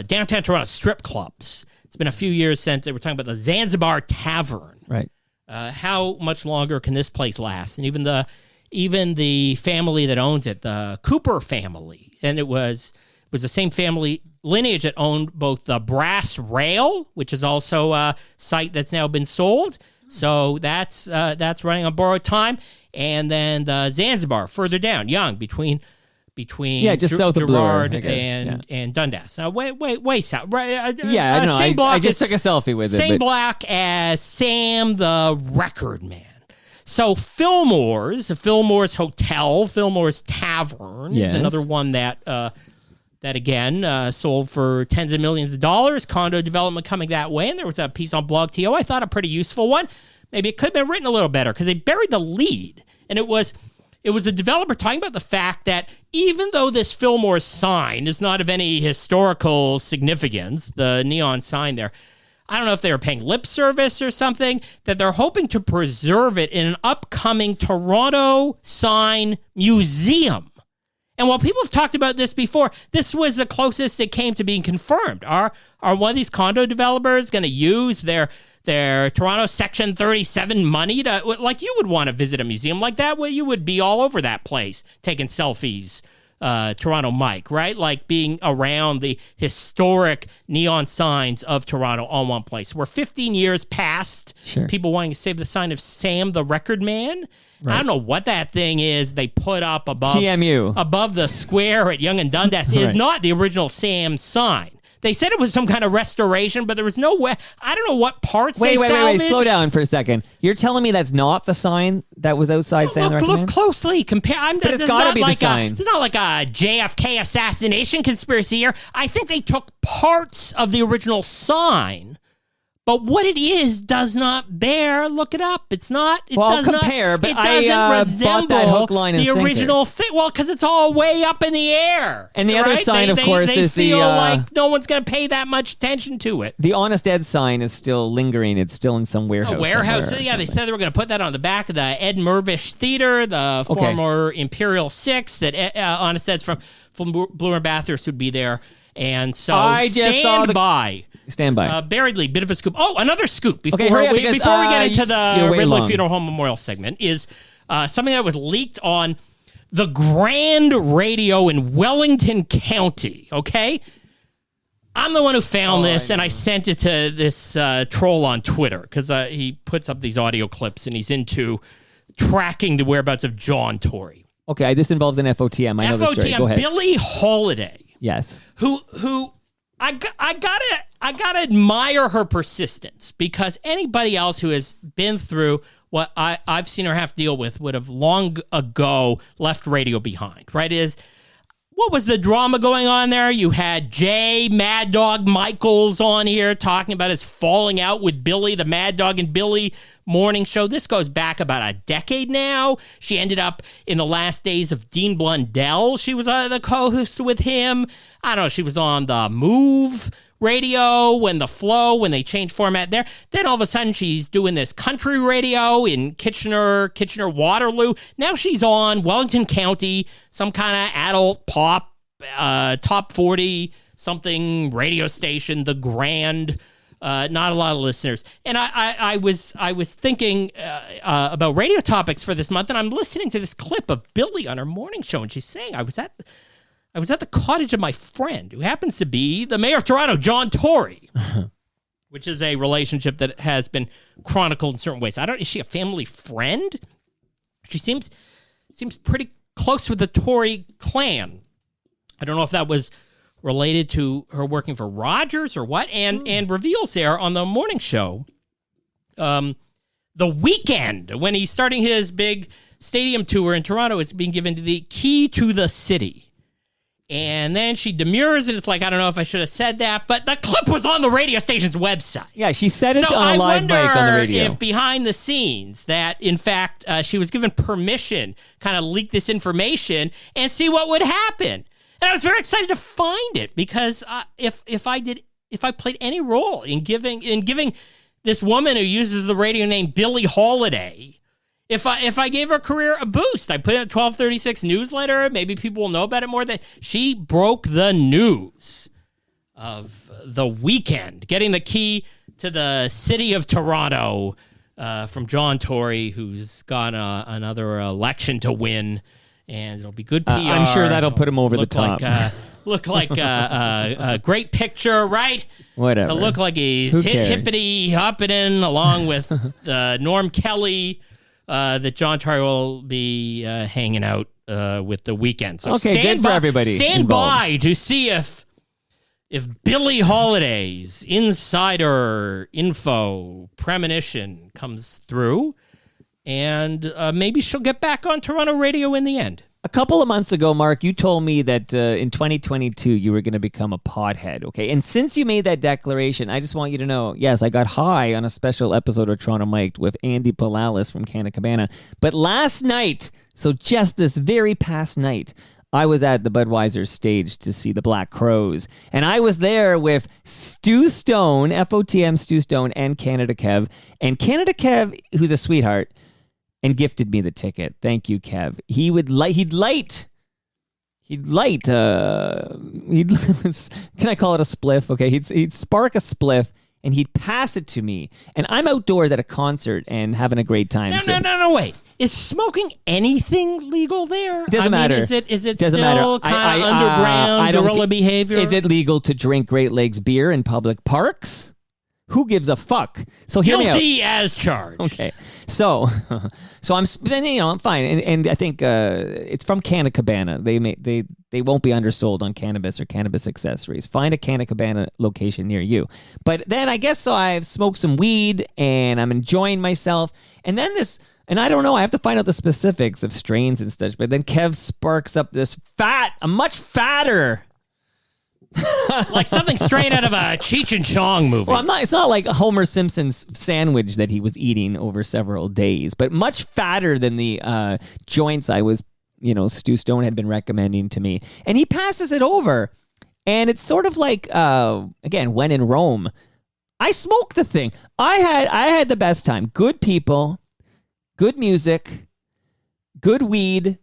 downtown Toronto strip clubs. It's been a few years since they were talking about the Zanzibar Tavern. Right. How much longer can this place last? And even the family that owns it, the Cooper family, and it was the same family lineage that owned both the Brass Rail, which is also a site that's now been sold. So that's running on borrowed time, and then the Zanzibar further down, young between just south of Bloor, Gerard I guess, and Dundas. Now way south, right? I know. I just took a selfie with it. Same block as Sam the Record Man. So Fillmore's Hotel, Fillmore's Tavern is another one that again sold for tens of millions of dollars. Condo development coming that way, and there was a piece on Blog TO I thought a pretty useful one. Maybe it could have been written a little better because they buried the lead, and it was a developer talking about the fact that even though this Fillmore sign is not of any historical significance, the neon sign there, I don't know if they were paying lip service or something, that they're hoping to preserve it in an upcoming Toronto Sign Museum. And while people have talked about this before, this was the closest it came to being confirmed. Are one of these condo developers going to use their Toronto Section 37 money to, like, you would want to visit a museum like that, where you would be all over that place taking selfies, Toronto Mike, right? Like being around the historic neon signs of Toronto all one place. We're 15 years past people wanting to save the sign of Sam the Record Man. Right. I don't know what that thing is they put up above TMU. Above the square at Yonge and Dundas. It is not the original Sam sign. They said it was some kind of restoration, but there was no way. I don't know what parts they salvaged. Wait. Slow down for a second. You're telling me that's not the sign that was outside Sam the Record Man? Look closely. Compare. But it's got to be the sign. It's not like a JFK assassination conspiracy here. I think they took parts of the original sign. But what it is does not bear. Look it up. It's not. It does compare. Not, but it doesn't I resemble bought that hook, line, and the original thing. Well, because it's all way up in the air. And the other sign, of course, is they feel the like no one's going to pay that much attention to it. The Honest Ed sign is still lingering. It's still in some warehouse. A warehouse. Yeah, they said they were going to put that on the back of the Ed Mervish Theater, the former Imperial Six. That Honest Ed's from Bloor and Bathurst would be there. And so stand by. Buried lead, bit of a scoop. Oh, another scoop before we get into the Ridley Funeral Home Memorial segment is something that was leaked on the Grand Radio in Wellington County, okay? I'm the one who found this, and I sent it to this troll on Twitter because he puts up these audio clips, and he's into tracking the whereabouts of John Tory. Okay, this involves an FOTM. I know the story. Go ahead. Billie Holiday. Yes. Who I gotta admire her persistence, because anybody else who has been through what I've seen her have to deal with would have long ago left radio behind, right? What was the drama going on there? You had Jay Mad Dog Michaels on here talking about his falling out with Billy, the Mad Dog and Billy morning show. This goes back about a decade now. She ended up in the last days of Dean Blundell. She was the co-host with him. I don't know. She was on the Move radio when they changed format there. Then all of a sudden she's doing this country radio in Kitchener, Waterloo. Now she's on Wellington County, some kind of adult pop, top 40 something radio station, the Grand. Not a lot of listeners. And I was thinking about radio topics for this month, and I'm listening to this clip of Billy on her morning show, and she's saying, I was at the cottage of my friend, who happens to be the mayor of Toronto, John Tory, which is a relationship that has been chronicled in certain ways. Is she a family friend? She seems pretty close with the Tory clan. I don't know if that was related to her working for Rogers or what, and reveals there on the morning show, the weekend when he's starting his big stadium tour in Toronto is being given the key to the city. And then she demurs, and it's like, I don't know if I should have said that, but the clip was on the radio station's website. Yeah, she said it on a live mic on the radio. If behind the scenes that, in fact, she was given permission, kind of leak this information and see what would happen. And I was very excited to find it, because if I played any role in giving this woman who uses the radio name Billie Holiday, if I gave her career a boost, I put in a 1236 newsletter, maybe people will know about it more, that she broke the news of the weekend, getting the key to the city of Toronto from John Tory, who's got another election to win. and it'll be good PR. I'm sure that'll put him over the top. Look like a great picture, right? Whatever. It'll look like he's hippity hopping in along with Norm Kelly. That John Terry will be hanging out with the weekend. So okay, good for everybody. Stand by to see if Billie Holiday's insider info premonition comes through, and maybe she'll get back on Toronto radio in the end. A couple of months ago, Mark, you told me that in 2022 you were going to become a pothead, okay? And since you made that declaration, I just want you to know, yes, I got high on a special episode of Toronto Mic'd with Andy Palalis from Canna Cabana. But last night, so just this very past night, I was at the Budweiser stage to see the Black Crowes. And I was there with Stu Stone, FOTM Stu Stone, and Canada Kev. And Canada Kev, who's a sweetheart, and gifted me the ticket. Thank you, Kev. He'd light. Can I call it a spliff? Okay, he'd spark a spliff, and he'd pass it to me. And I'm outdoors at a concert and having a great time. No, wait. Is smoking anything legal there? Doesn't matter. Is it Doesn't still kind of underground guerrilla behavior? Is it legal to drink Great Lakes beer in public parks? Who gives a fuck? So hear me out. Guilty as charged. Okay, so I'm fine, and I think it's from Canna Cabana. They won't be undersold on cannabis or cannabis accessories. Find a Canna Cabana location near you. But then I guess so I've smoked some weed and I'm enjoying myself, and then and I don't know, I have to find out the specifics of strains and such. But then Kev sparks up this a much fatter. Like something straight out of a Cheech and Chong movie. Well, it's not like Homer Simpson's sandwich that he was eating over several days, but much fatter than the joints I was, Stu Stone had been recommending to me. And he passes it over. And it's sort of like, again, when in Rome, I smoked the thing. I had the best time. Good people, good music, good weed.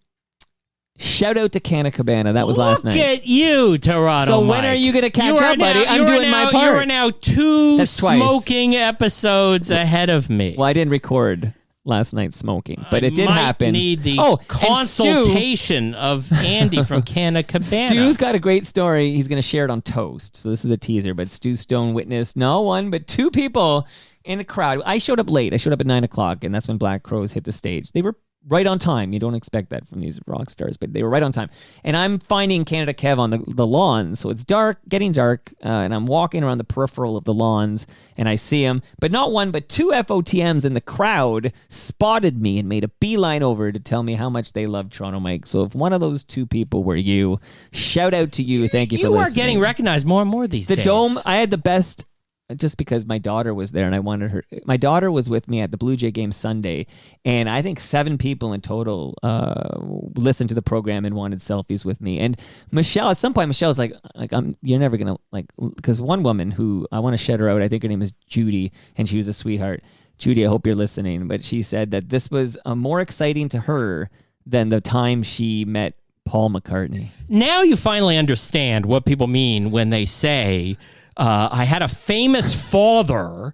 Shout out to Canna Cabana. That was last night. Look at you, Toronto So Mike. when are you going to catch up, buddy? I'm doing my part. You are now two That's twice. smoking episodes ahead of me. Well, I didn't record last night smoking, but it did happen. Need the consultation of Andy from Canna Cabana. Stu's got a great story. He's going to share it on Toast. So this is a teaser, but Stu Stone witnessed not one, but two people in the crowd. I showed up late. I showed up at 9 o'clock, and that's when Black Crowes hit the stage. They were right on time. You don't expect that from these rock stars, but they were right on time. And I'm finding Canada Kev on the lawn, so it's dark, getting dark, and I'm walking around the peripheral of the lawns, and I see him. But not one, but two FOTMs in the crowd spotted me and made a beeline over to tell me how much they love Toronto Mike. So if one of those two people were you, shout out to you. Thank you for listening. You are getting recognized more and more these days. The Dome, I had the best... Just because my daughter was there and I wanted her. My daughter was with me at the Blue Jay game Sunday, and I think 7 people in total listened to the program and wanted selfies with me. And Michelle, at some point, Michelle was like, you're never gonna because one woman who I want to shout her out. I think her name is Judy, and she was a sweetheart. Judy, I hope you're listening. But she said that this was more exciting to her than the time she met Paul McCartney. Now you finally understand what people mean when they say. I had a famous father,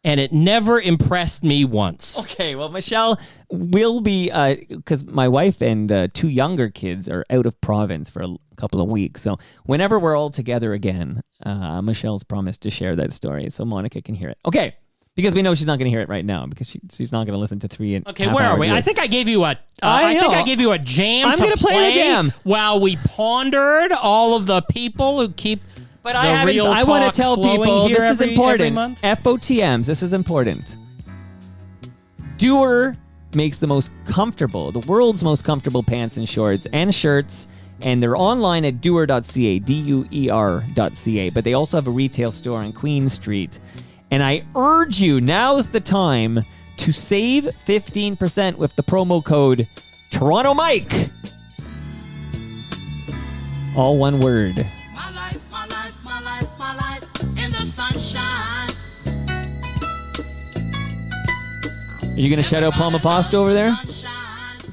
and it never impressed me once. Okay, well, Michelle will be, because my wife and 2 younger kids are out of province for a couple of weeks. So whenever we're all together again, Michelle's promised to share that story so Monica can hear it. Okay, because we know she's not going to hear it right now because she's not going to listen to 3 and Okay, where are we? I think I gave you a. I think I gave you a jam. I'm going to play a jam while we pondered all of the people who keep. But I want to tell people this is important. FOTMs, this is important. Doer makes the world's most comfortable pants and shorts and shirts, and they're online at doer.ca, DUER.ca. But they also have a retail store on Queen Street. And I urge you, now's the time to save 15% with the promo code Toronto Mike. All one word. My life in the sunshine. Are you going to shout out Palma Pasta over there?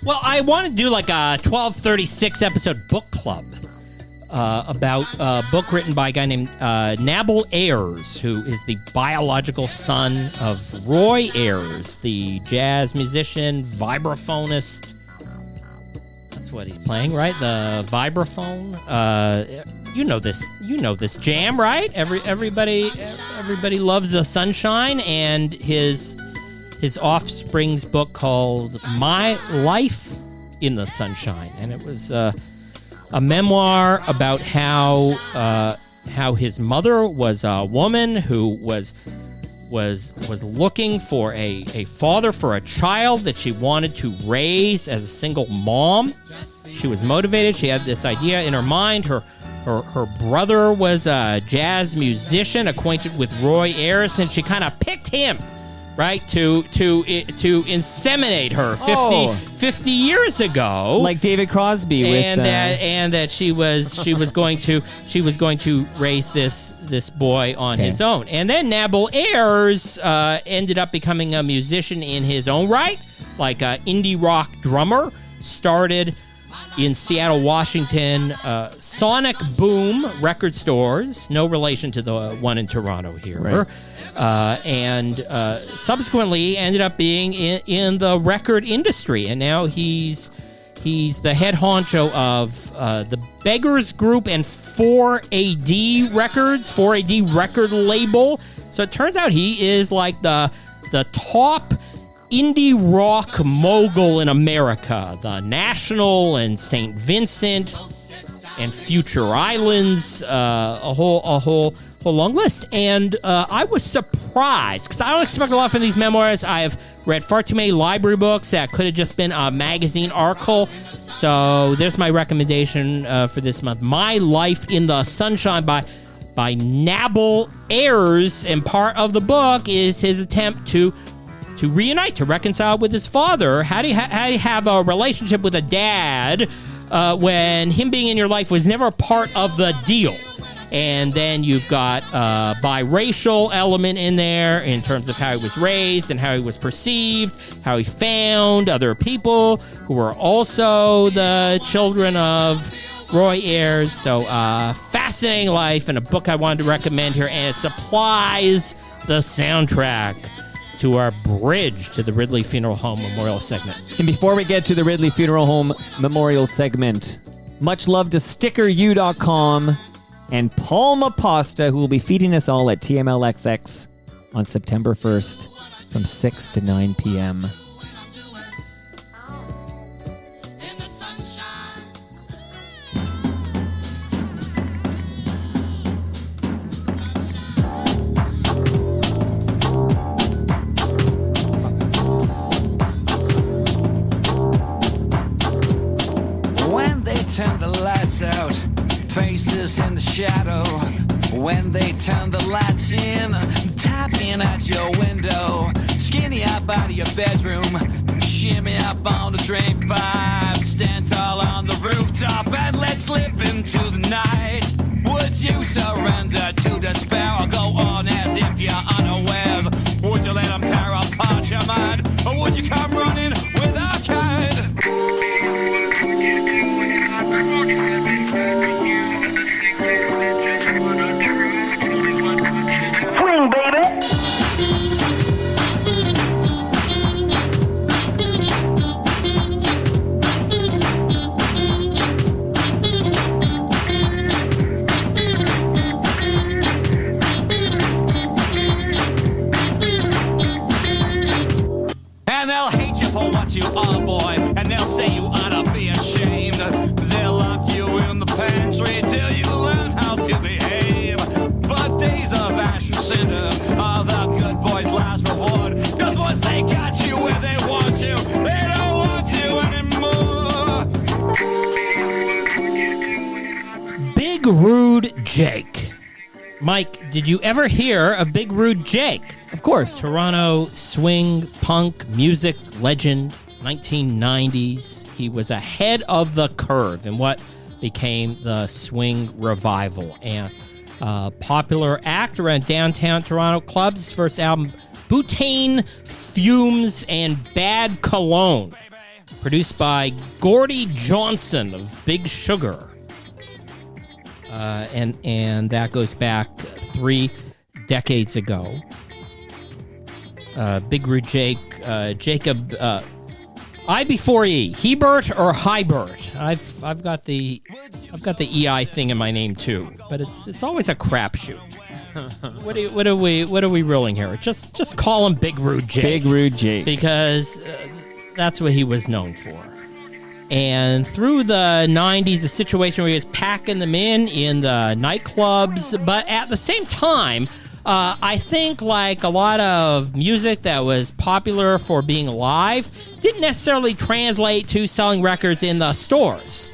Well, I want to do like a 1236 episode book club about a book written by a guy named Nabal Ayers, who is the biological son of Roy Ayers, the jazz musician, vibraphonist. That's what he's playing, right? The vibraphone. You know this jam, right? Everybody loves the sunshine, and his offspring's book called My Life in the Sunshine, and it was a memoir about how his mother was a woman who was looking for a father for a child that she wanted to raise as a single mom. She was motivated. She had this idea in her mind. Her brother was a jazz musician acquainted with Roy Ayers, and she kind of picked him, right, to inseminate her 50 years ago, like David Crosby, and that she was going to raise this boy on his own. And then Nabil Ayers ended up becoming a musician in his own right, like an indie rock drummer. Started in Seattle, Washington, Sonic Boom record stores, no relation to the one in Toronto here. Right. And subsequently ended up being in the record industry, and now he's the head honcho of the Beggars Group and 4AD Records, 4AD record label. So it turns out he is like the top indie rock mogul in America. The National and St. Vincent and Future Islands, a whole long list. And I was surprised, because I don't expect a lot from these memoirs. I have read far too many library books that could have just been a magazine article. So there's my recommendation for this month. My Life in the Sunshine by Nabil Ayers. And part of the book is his attempt to reunite, to reconcile with his father. How do you have a relationship with a dad when him being in your life was never a part of the deal? And then you've got a biracial element in there in terms of how he was raised and how he was perceived, how he found other people who were also the children of Roy Ayers. So fascinating life, and a book I wanted to recommend here, and it supplies the soundtrack to our bridge to the Ridley Funeral Home Memorial segment. And before we get to the Ridley Funeral Home Memorial segment, much love to StickerU.com and Palma Pasta, who will be feeding us all at TMLXX on September 1st from 6 to 9 p.m. When they turn the lights out, faces in the shadow. When they turn the lights in, tapping at your window. Skinny up out of your bedroom, shimmy up on the drain pipe. Stand tall on the rooftop and let's slip into the night. Would you surrender to despair or go on as if you're unawares? Would you let them tear apart your mind, or would you come running with a kind? Swing, baby. And they'll hate you for what you are, boy, and they'll say you ought to be ashamed. They'll lock you in the pantry till you learn how to behave. But days of ash and cinder are the good boys' last reward. 'Cause once they got you where they want you, they don't want you anymore. Big Rude Jake. Mike, did you ever hear of Big Rude Jake? Of course. Toronto swing punk music legend, 1990s. He was ahead of the curve in what became the swing revival, and popular act around downtown Toronto clubs. His first album, Butane, Fumes, and Bad Cologne, produced by Gordy Johnson of Big Sugar. And that goes back 3 decades ago. Big Rude Jake, Jacob I before E. Hebert or Hybert. I've got the EI thing in my name too, but it's always a crapshoot. What are we ruling here? Just call him Big Rude Jake. Big Rude Jake. Because that's what he was known for. And through the 90s, a situation where he was packing them in the nightclubs, but at the same time, I think like a lot of music that was popular for being live didn't necessarily translate to selling records in the stores.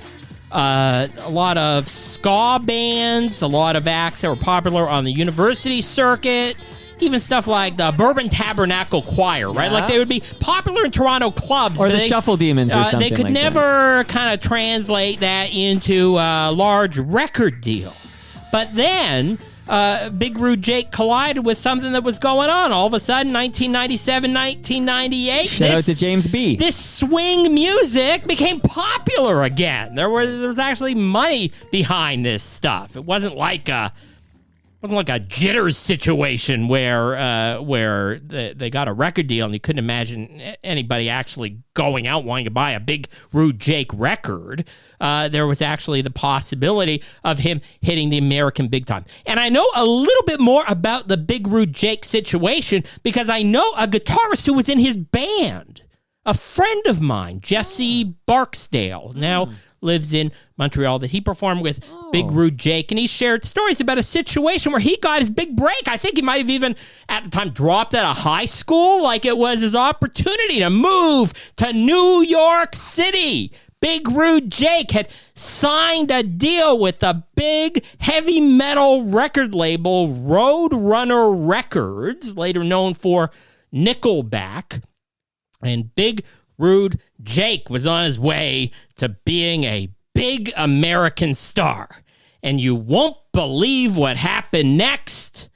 A lot of ska bands, a lot of acts that were popular on the university circuit, even stuff like the Bourbon Tabernacle Choir, right? Yeah. Like they would be popular in Toronto clubs. Or but the Shuffle Demons or something they could like never kind of translate that into a large record deal. But then Big Rude Jake collided with something that was going on. All of a sudden, 1997, 1998. Shout out to James B. This swing music became popular again. There was actually money behind this stuff. It wasn't like a Jitters situation where they got a record deal and you couldn't imagine anybody actually going out wanting to buy a Big Rude Jake record. There was actually the possibility of him hitting the American big time. And I know a little bit more about the Big Rude Jake situation because I know a guitarist who was in his band. A friend of mine, Jesse Barksdale, now lives in Montreal, that he performed with Big Rude Jake, and he shared stories about a situation where he got his big break. I think he might have even, at the time, dropped out of high school, like it was his opportunity to move to New York City. Big Rude Jake had signed a deal with the big heavy metal record label Roadrunner Records, later known for Nickelback. And Big Rude Jake was on his way to being a big American star. And you won't believe what happened next.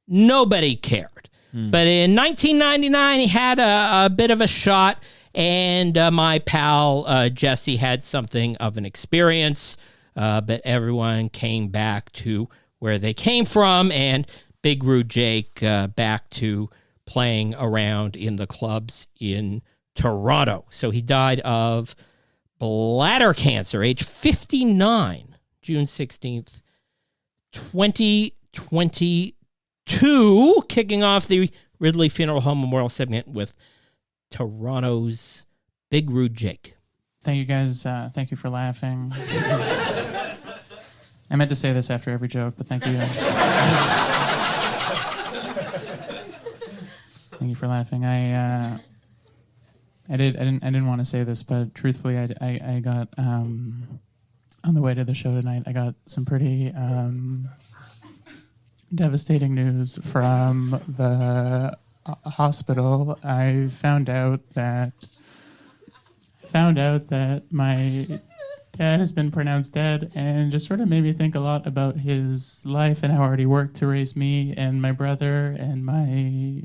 Nobody cared. But in 1999, he had a bit of a shot, and my pal Jesse had something of an experience, but everyone came back to where they came from, and Big Rude Jake back to playing around in the clubs in Toronto. So he died of bladder cancer, age 59, June 16th, 2022, kicking off the Ridley Funeral Home Memorial segment with Toronto's Big Rude Jake. Thank you guys. Thank you for laughing. I meant to say this after every joke, but thank you. Thank you for laughing. I didn't want to say this, but truthfully, I got on the way to the show tonight. I got some pretty devastating news from the hospital. I found out that my dad has been pronounced dead, and just sort of made me think a lot about his life and how hard he worked to raise me and my brother and my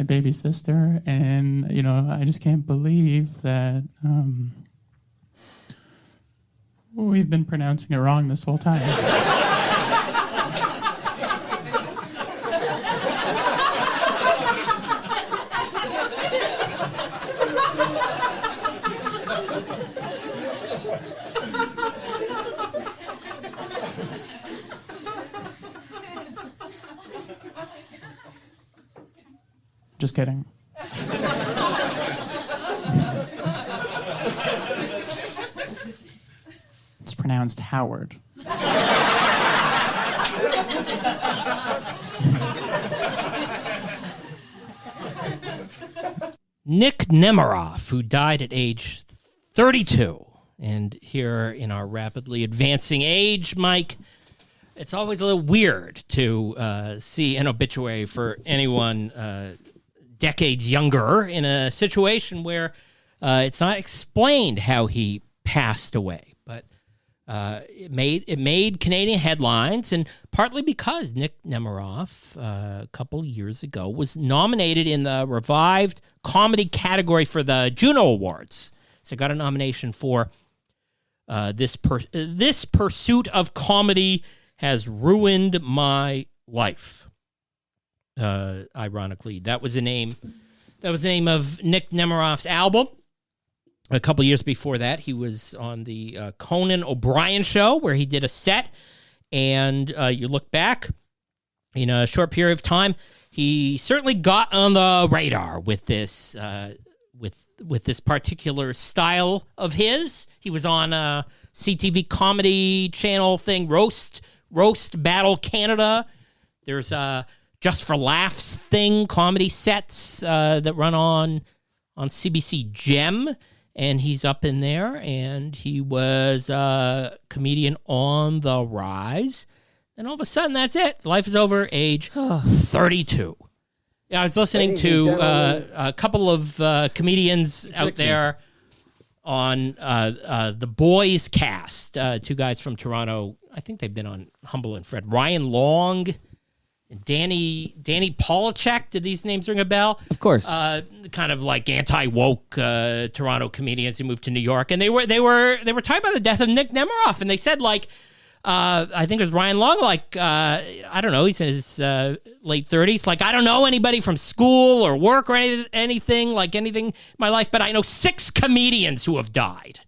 baby sister. And I just can't believe that we've been pronouncing it wrong this whole time. Just kidding. It's pronounced Howard. Nick Nemiroff, who died at age 32. And here in our rapidly advancing age, Mike, it's always a little weird to see an obituary for anyone decades younger in a situation where it's not explained how he passed away. But it made Canadian headlines, and partly because Nick Nemiroff a couple years ago was nominated in the revived comedy category for the Juno Awards. So got a nomination for this pursuit of comedy has ruined my life. Ironically, that was a name That was the name of Nick Nemiroff's album. A couple years before that, he was on the Conan O'Brien show where he did a set. And you look back, in a short period of time, he certainly got on the radar with this with this particular style of his. He was on a CTV comedy channel thing, Roast Battle Canada. There's a Just for Laughs thing, comedy sets that run on CBC Gem. And he's up in there, and he was a comedian on the rise. And all of a sudden, that's it. Life is over, age 32. Yeah, I was listening to a couple of comedians out there on the Boys cast, two guys from Toronto. I think they've been on Humble and Fred. Ryan Long, and Danny Polachek. Did these names ring a bell? Of course. Kind of like anti-woke Toronto comedians who moved to New York, and they were talking about the death of Nick Nemiroff, and they said like, I think it was Ryan Long, like I don't know, he's in his late 30s. Like, I don't know anybody from school or work or anything in my life, but I know 6 comedians who have died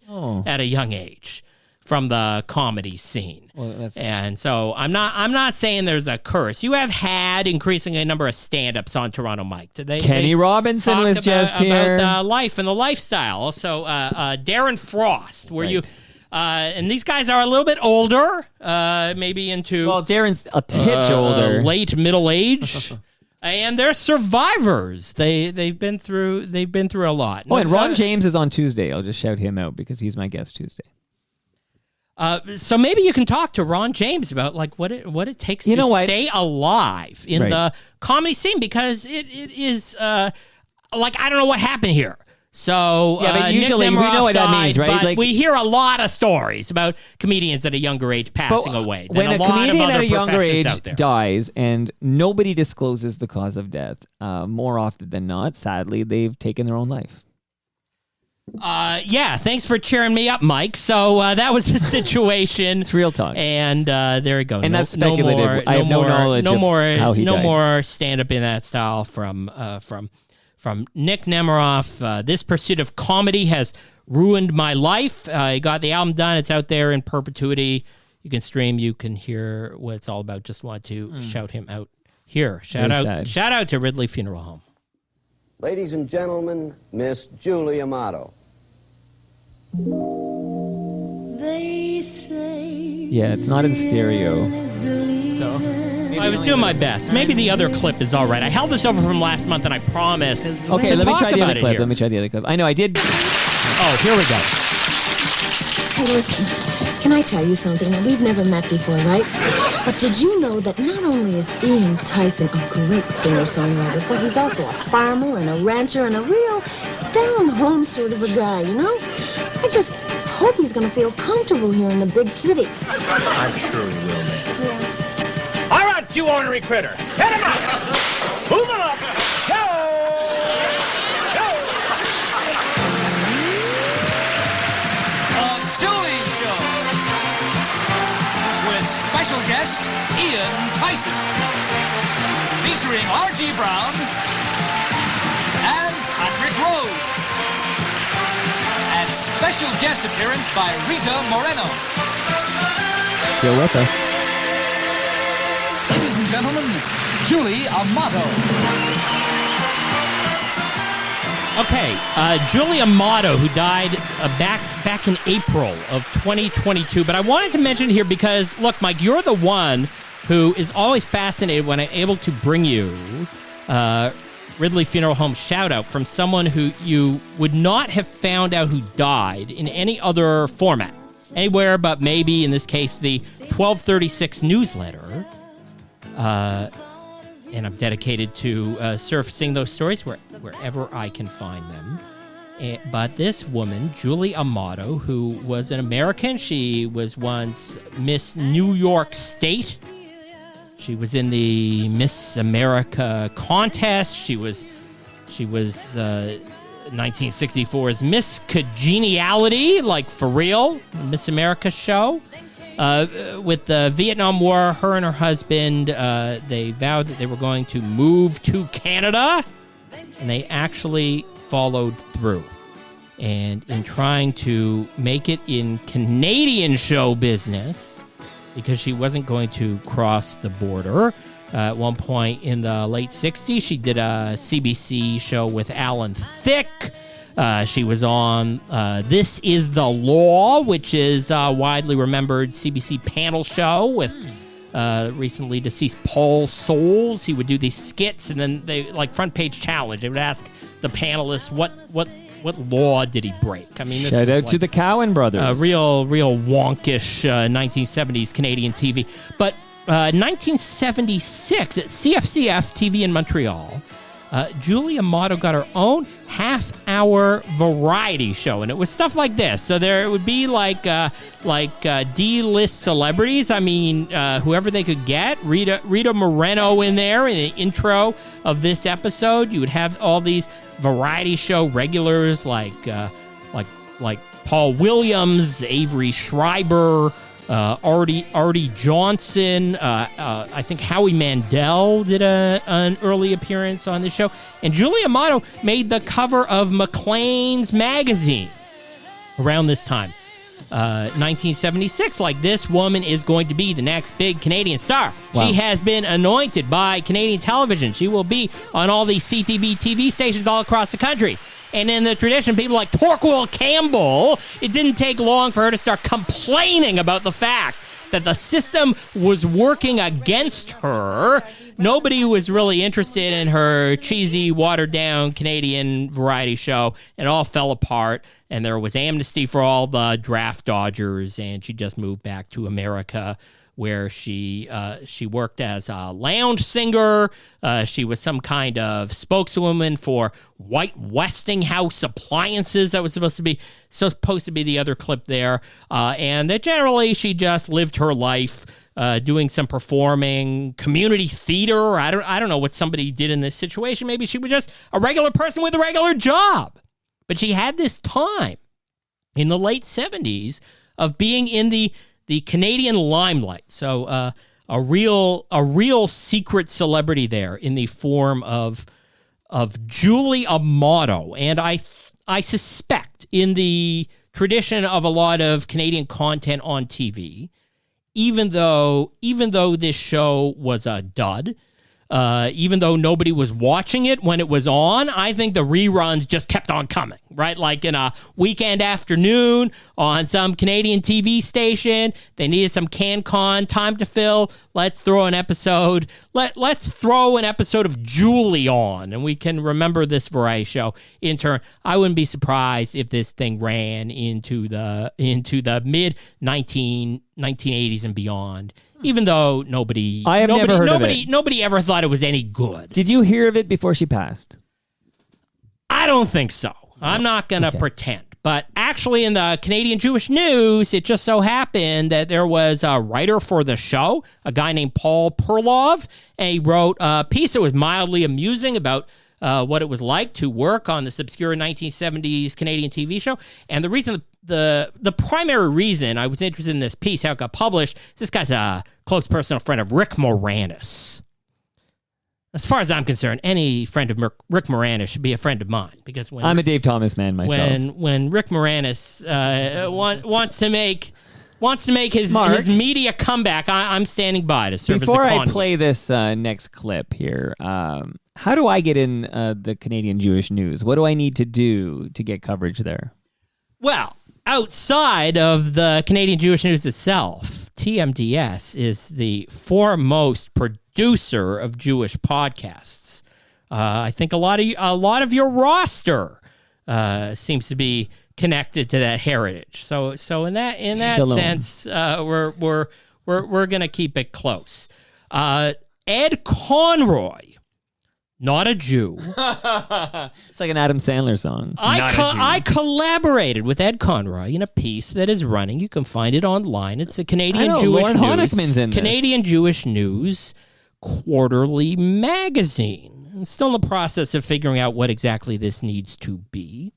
at a young age from the comedy scene. Well, and so I'm not saying there's a curse. You have had increasing a number of stand-ups on Toronto Mike. Kenny Robinson was just here. About life and the lifestyle. Also, Darren Frost, where you... and these guys are a little bit older, maybe into... Well, Darren's a titch older. Late middle age. And they're survivors. They've been through a lot. Oh, and Ron James is on Tuesday. I'll just shout him out because he's my guest Tuesday. So maybe you can talk to Ron James about like what it takes to stay alive in the comedy scene, because it is like, I don't know what happened here. So yeah, but usually we know what that means, right? But like, we hear a lot of stories about comedians at a younger age passing away. When a comedian at a younger age dies and nobody discloses the cause of death, more often than not, sadly, they've taken their own life. Yeah, thanks for cheering me up, Mike. So that was the situation. It's real talk. And there we go. And that's speculative. I have no knowledge of how he died. No more stand-up in that style from Nick Nemiroff. This pursuit of comedy has ruined my life. He got the album done. It's out there in perpetuity. You can stream. You can hear what it's all about. Just want to shout him out here. Shout out to Ridley Funeral Home. Ladies and gentlemen, Miss Julie Amato. They say yeah, it's not in stereo. So I was doing my best. Maybe the other clip is all right. I held this over from last month, and I promised. Okay, let me try the other clip. Let me try the other clip. I know I did. Oh, here we go. Hey, listen, can I tell you something? Now, we've never met before, right? But did you know that not only is Ian Tyson a great singer-songwriter, but he's also a farmer and a rancher and a real down-home sort of a guy, you know? I just hope he's going to feel comfortable here in the big city. I'm sure he will, man. Yeah. All right, you ornery critter. Hit him up. Move him up. Go. Go. A Julie Show with special guest Ian Tyson, featuring R.G. Brown and Patrick Rose, and special guest appearance by Rita Moreno. Still with us. Ladies and gentlemen, Julie Amato. Okay, Julie Amato, who died back in April of 2022. But I wanted to mention here because, look, Mike, you're the one who is always fascinated when I'm able to bring you Ridley Funeral Home shout-out from someone who you would not have found out who died in any other format. Anywhere but maybe, in this case, the 1236 newsletter. And I'm dedicated to surfacing those stories wherever I can find them. But this woman, Julie Amato, who was an American, she was once Miss New York State. She was in the Miss America contest. She was 1964's Miss Congeniality, like for real, Miss America show. With the Vietnam War, her and her husband, they vowed that they were going to move to Canada and they actually followed through. And in trying to make it in Canadian show business, because she wasn't going to cross the border, at one point in the late 60s, she did a CBC show with Alan Thicke. She was on This Is the Law, which is a widely remembered CBC panel show with recently deceased Paul Soles. He would do these skits, and then they, like, front page challenge. They would ask the panelists what law did he break. I mean, this shout was out like to the Cowan brothers. Real wonkish 1970s Canadian TV. But 1976 at CFCF TV in Montreal, Julie Amato got her own half-hour variety show, and it was stuff like this. So there would be like D-list celebrities. I mean, whoever they could get. Rita Moreno in there in the intro of this episode. You would have all these variety show regulars like Paul Williams, Avery Schreiber, Artie Johnson. I think Howie Mandel did an early appearance on this show. And Julie Amato made the cover of Maclean's magazine around this time. 1976, like, this woman is going to be the next big Canadian star. Wow. She has been anointed by Canadian television. She will be on all these CTV TV stations all across the country. And in the tradition, people like Torquil Campbell, it didn't take long for her to start complaining about the fact that the system was working against her. Nobody was really interested in her cheesy, watered-down Canadian variety show. It all fell apart, and there was amnesty for all the draft dodgers, and she just moved back to America, where she worked as a lounge singer. She was some kind of spokeswoman for White Westinghouse Appliances. That was supposed to be the other clip there. And that generally she just lived her life doing some performing, community theater. I don't know what somebody did in this situation. Maybe she was just a regular person with a regular job. But she had this time in the late 70s of being in the Canadian limelight. So a real secret celebrity there in the form of Julie Amato. And I suspect in the tradition of a lot of Canadian content on TV, even though this show was a dud, even though nobody was watching it when it was on, I think the reruns just kept on coming, right? Like in a weekend afternoon on some Canadian TV station, they needed some CanCon time to fill. Let's throw an episode. Let's throw an episode of Julie on, and we can remember this variety show in turn. I wouldn't be surprised if this thing ran into the mid 1980s and beyond. Even though nobody ever thought it was any good. Did you hear of it before she passed? I don't think so. I'm not going to pretend. But actually in the Canadian Jewish News, it just so happened that there was a writer for the show, a guy named Paul Perlov, and he wrote a piece that was mildly amusing about what it was like to work on this obscure 1970s Canadian TV show. And the reason, the primary reason I was interested in this piece, how it got published, is this guy's a close personal friend of Rick Moranis. As far as I'm concerned, any friend of Rick Moranis should be a friend of mine, because when I'm a Dave Thomas man myself. When Rick Moranis wants to make his media comeback, I'm standing by to serve before as a conduit. I play this next clip here. How do I get in the Canadian Jewish News? What do I need to do to get coverage there? Well, outside of the Canadian Jewish News itself, TMDS is the foremost producer of Jewish podcasts. I think a lot of your roster seems to be connected to that heritage. So in that Shalom. sense, we're gonna keep it close. Ed Conroy. Not a Jew. It's like an Adam Sandler song. I collaborated with Ed Conroy in a piece that is running. You can find it online. It's a Canadian Jewish Lauren Honickman's in this. Canadian Jewish News quarterly magazine. I'm still in the process of figuring out what exactly this needs to be.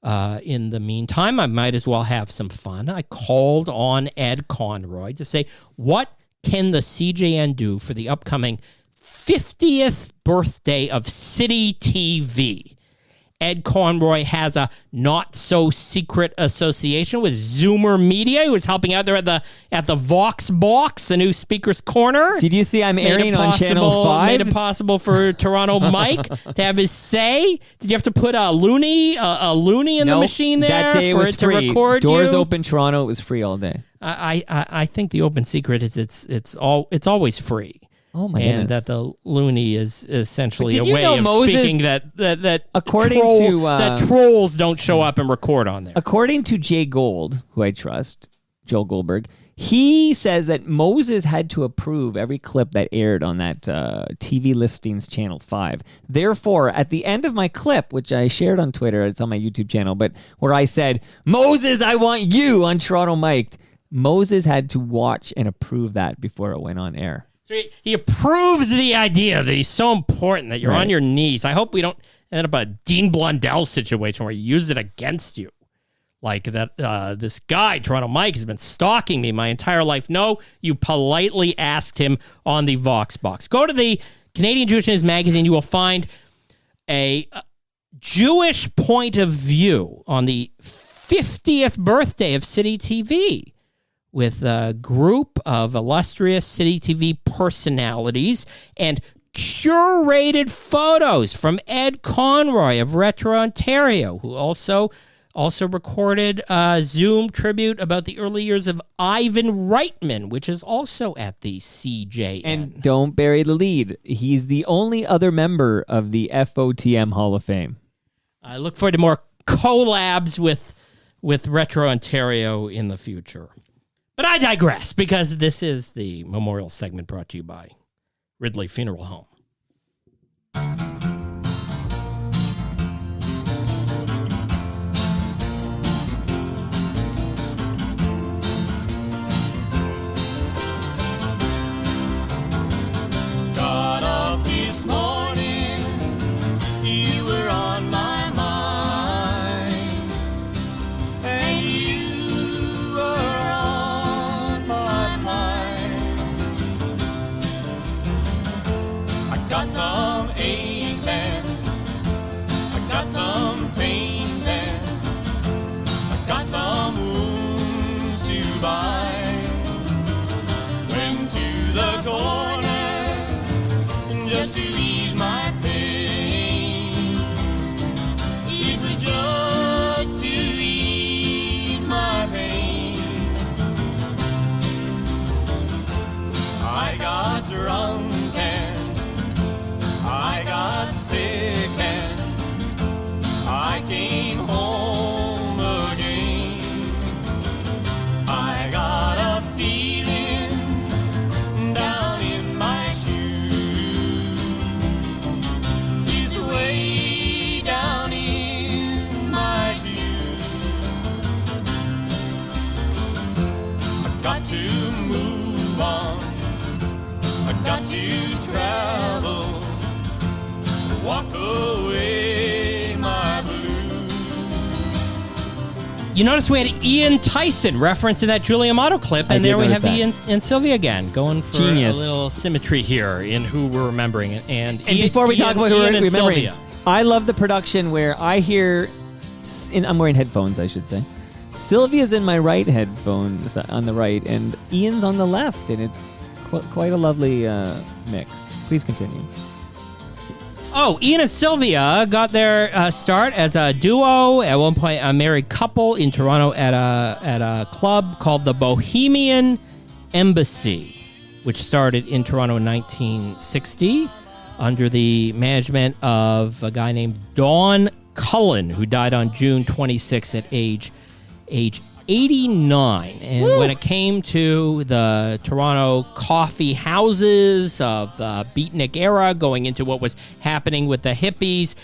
In the meantime, I might as well have some fun. I called on Ed Conroy to say, what can the CJN do for the upcoming 50th birthday of City TV. Ed Conroy has a not-so-secret association with Zoomer Media, who is helping out there at the Vox Box, the new Speaker's Corner. Did you see I'm airing on Channel 5? Made it possible for Toronto Mike to have his say. Did you have to put a loony in the machine there that day for was it to free. record Doors you? open Toronto. It was free all day. I think the open secret is it's always free. Oh my and goodness. that the loony is essentially a you way know of Moses, speaking that according to that trolls don't show up and record on there. According to Jay Gold, who I trust, Joel Goldberg, he says that Moses had to approve every clip that aired on that TV listings Channel 5. Therefore, at the end of my clip, which I shared on Twitter, it's on my YouTube channel, but where I said, Moses, I want you on Toronto Mike, Moses had to watch and approve that before it went on air. So he approves the idea that he's so important that you're on your knees. I hope we don't end up a Dean Blundell situation where he uses it against you. Like that, this guy, Toronto Mike, has been stalking me my entire life. No, you politely asked him on the Vox Box. Go to the Canadian Jewish News magazine. You will find a Jewish point of view on the 50th birthday of City TV, with a group of illustrious City TV personalities and curated photos from Ed Conroy of Retro Ontario, who also recorded a Zoom tribute about the early years of Ivan Reitman, which is also at the CJN. And don't bury the lead. He's the only other member of the FOTM Hall of Fame. I look forward to more collabs with Retro Ontario in the future. But I digress, because this is the memorial segment brought to you by Ridley Funeral Home. Got up this morning, you were on my mind, and you were on my mind. I got some aches and I got some pains and I got some wounds to bind. Went to the corner just to ease my pain. It was just to ease my pain. I got drunk and I got sick and I came home again. I got a feeling down in my shoes. It's way down in my shoes. I got to move on. I got to travel. Walk away my blues. You notice we had Ian Tyson referenced in that Julia Amato clip, and there we have Ian and Sylvia again, going for Genius. a little symmetry here in who we're remembering. And Before we talk about who we're Ian and remembering, Sylvia. I love the production where I hear, I'm wearing headphones, I should say. Sylvia's in my right headphones on the right, and Ian's on the left, and it's quite a lovely mix. Please continue. Oh, Ian and Sylvia got their start as a duo, at one point a married couple in Toronto at a club called the Bohemian Embassy, which started in Toronto in 1960 under the management of a guy named Don Cullen, who died on June 26 at age 89. And when it came to the Toronto coffee houses of the beatnik era, going into what was happening with the hippies,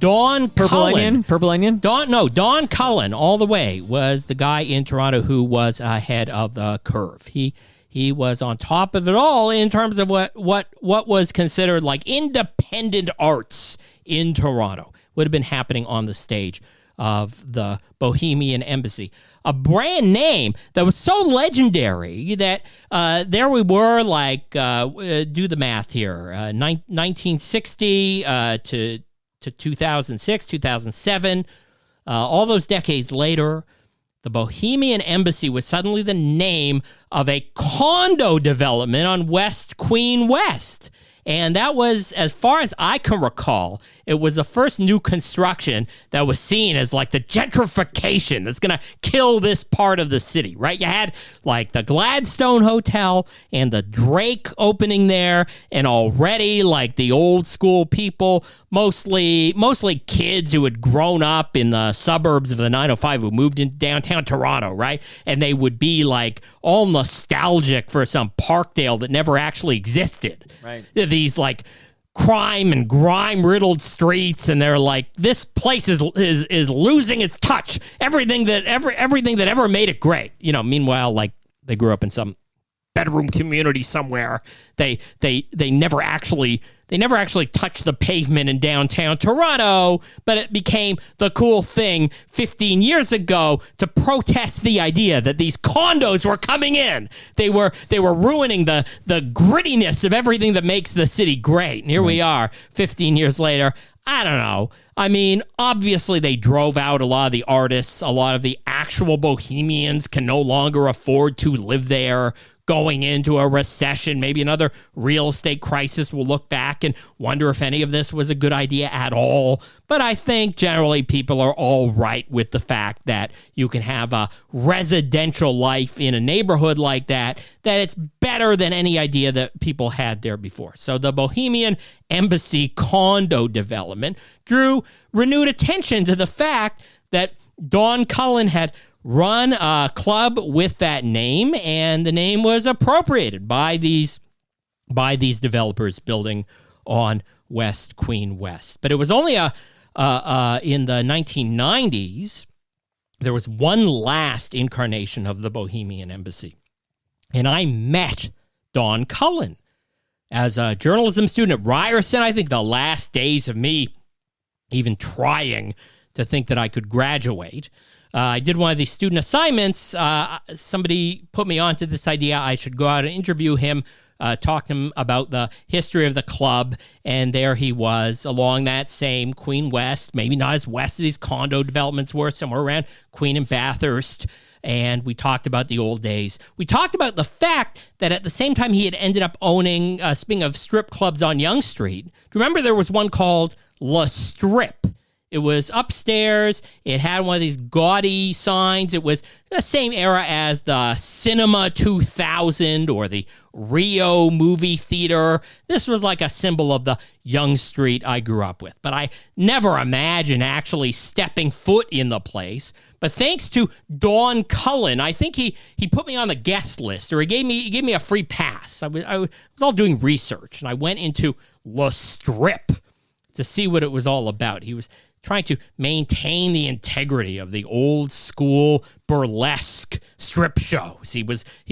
Don Cullen. Purple Onion? Don Cullen, all the way, was the guy in Toronto who was ahead of the curve. He was on top of it all in terms of what was considered like independent arts in Toronto would have been happening on the stage. the Bohemian Embassy. A brand name that was so legendary that there we were, like, do the math here, 1960 to 2006, 2007, all those decades later, the Bohemian Embassy was suddenly the name of a condo development on West Queen West. And that was, as far as I can recall, it was the first new construction that was seen as like the gentrification that's going to kill this part of the city, right? You had like the Gladstone Hotel and the Drake opening there, and already like the old school people, mostly kids who had grown up in the suburbs of the 905 who moved into downtown Toronto, right? And they would be like all nostalgic for some Parkdale that never actually existed. Right. These like crime and grime riddled streets, and they're like, this place is losing its touch. Everything that ever made it great. You know, meanwhile, like they grew up in some bedroom community somewhere. They never actually touched the pavement in downtown Toronto, but it became the cool thing 15 years ago to protest the idea that these condos were coming in. They were ruining the grittiness of everything that makes the city great. And here we are 15 years later. I don't know. I mean, obviously they drove out a lot of the artists. A lot of the actual bohemians can no longer afford to live there. Going into a recession, maybe another real estate crisis, we'll look back and wonder if any of this was a good idea at all. But I think generally people are all right with the fact that you can have a residential life in a neighborhood like that it's better than any idea that people had there before. So the Bohemian Embassy condo development drew renewed attention to the fact that Don Cullen had run a club with that name, and the name was appropriated by these developers building on West Queen West. But it was only in the 1990s, there was one last incarnation of the Bohemian Embassy. And I met Don Cullen as a journalism student at Ryerson. I think the last days of me even trying to think that I could graduate. I did one of these student assignments. Somebody put me onto this idea I should go out and interview him, talk to him about the history of the club, and there he was along that same Queen West, maybe not as west as these condo developments were, somewhere around Queen and Bathurst, and we talked about the old days. We talked about the fact that at the same time he had ended up owning, speaking of strip clubs on Yonge Street, do you remember there was one called La Strip? It was upstairs. It had one of these gaudy signs. It was the same era as the Cinema 2000 or the Rio movie theater. This was like a symbol of the Yonge Street I grew up with. But I never imagined actually stepping foot in the place. But thanks to Don Cullen, I think he put me on the guest list, or he gave me a free pass. I was all doing research, and I went into La Strip to see what it was all about. He was trying to maintain the integrity of the old school burlesque strip shows. He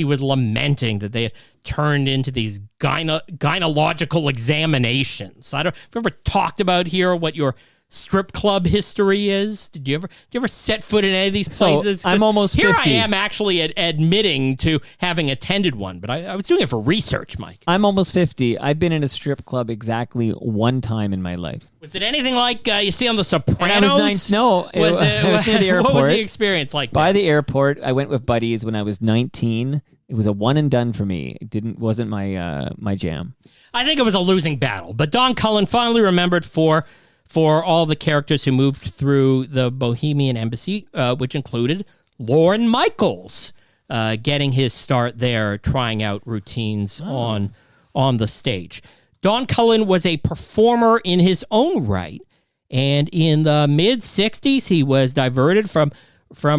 was lamenting that they had turned into these gynecological examinations. I don't. Have you ever talked about here what your strip club history is? Did you ever set foot in any of these places? So I'm almost 50. Here I am actually admitting to having attended one, but I was doing it for research, Mike. I'm almost 50. I've been in a strip club exactly one time in my life. Was it anything like you see on The Sopranos? And I was no, it was near the airport. What was the experience like? By the airport, I went with buddies when I was 19. It was a one and done for me. It wasn't my jam. I think it was a losing battle, but Don Cullen finally remembered for all the characters who moved through the Bohemian Embassy, which included Lorne Michaels getting his start there, trying out routines on the stage. Don Cullen was a performer in his own right, and in the mid-'60s, he was diverted from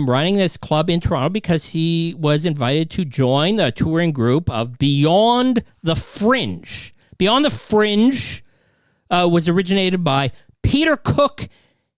running this club in Toronto because he was invited to join the touring group of Beyond the Fringe. Beyond the Fringe was originated by Peter Cook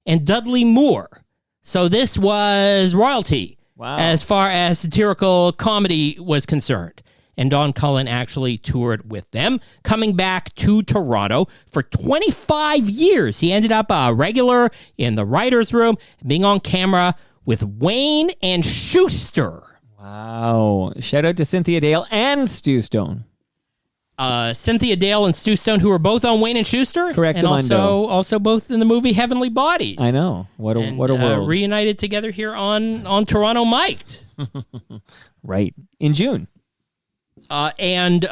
and Dudley Moore. So this was royalty as far as satirical comedy was concerned. and Don Cullen actually toured with them, coming back to Toronto for 25 years. He ended up a regular in the writer's room, being on camera with Wayne and Schuster. Wow. Shout out to Cynthia Dale and Stu Stone. Cynthia Dale and Stu Stone, who were both on Wayne and Schuster. Correct. And also both in the movie Heavenly Bodies. I know. What a world. Reunited together here on Toronto Mic'd. Right. In June. And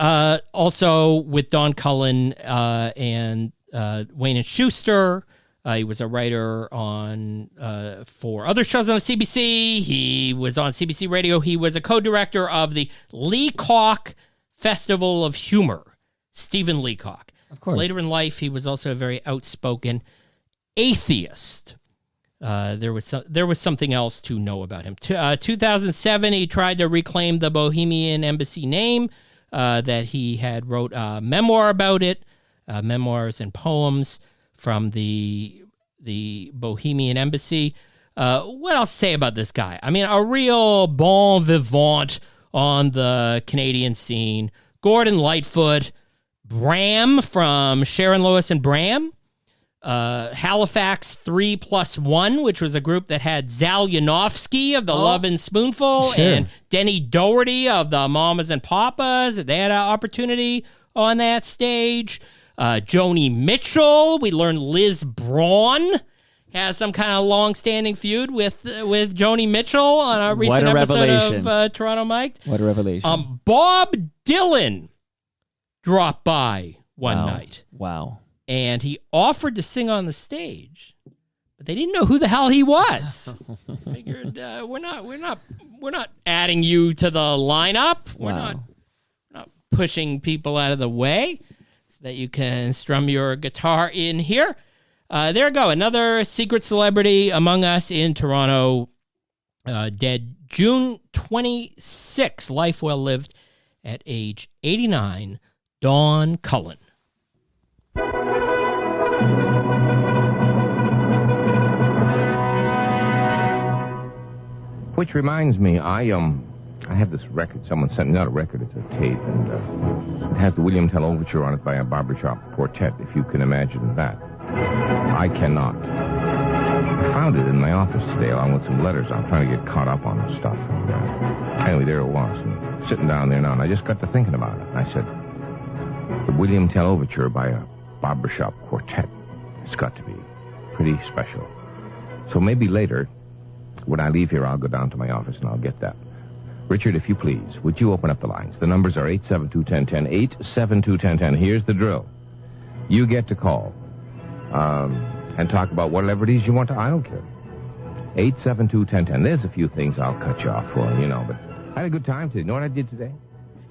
also with Don Cullen and Wayne and Schuster. He was a writer on for other shows on the CBC. He was on CBC Radio. He was a co-director of the Leacock Festival of Humor. Stephen Leacock. Of course. Later in life, he was also a very outspoken atheist. There was something else to know about him. 2007, he tried to reclaim the Bohemian Embassy name that he had wrote a memoir about it, memoirs and poems from the Bohemian Embassy. What else to say about this guy? I mean, a real bon vivant on the Canadian scene. Gordon Lightfoot, Bram from Sharon, Lois, and Bram. Halifax 3+1, which was a group that had Zal Yanofsky of the Love and Spoonful and Denny Doherty of the Mamas and Papas. They had an opportunity on that stage. Joni Mitchell. We learned Liz Braun has some kind of long-standing feud with Joni Mitchell on a recent episode of Toronto Mic'd. What a revelation. Bob Dylan dropped by one night. Wow. And he offered to sing on the stage, but they didn't know who the hell he was. Figured we're not adding you to the lineup. We're not pushing people out of the way so that you can strum your guitar in here. There you go. Another secret celebrity among us in Toronto, dead June 26. Life well lived at age 89. Don Cullen. Which reminds me, I have this record. Someone sent me, not a record, it's a tape, and it has the William Tell Overture on it by a barbershop quartet, if you can imagine that. I cannot. I found it in my office today along with some letters. I'm trying to get caught up on stuff. And, anyway, there it was, and sitting down there now, and I just got to thinking about it. I said, the William Tell Overture by a barbershop quartet. It's got to be pretty special. So maybe later, when I leave here, I'll go down to my office and I'll get that. Richard, if you please, would you open up the lines? The numbers are 872-1010, 872-1010. Here's the drill. You get to call and talk about whatever it is you want to. I don't care. 872-1010. There's a few things I'll cut you off for, but I had a good time today. You know what I did today?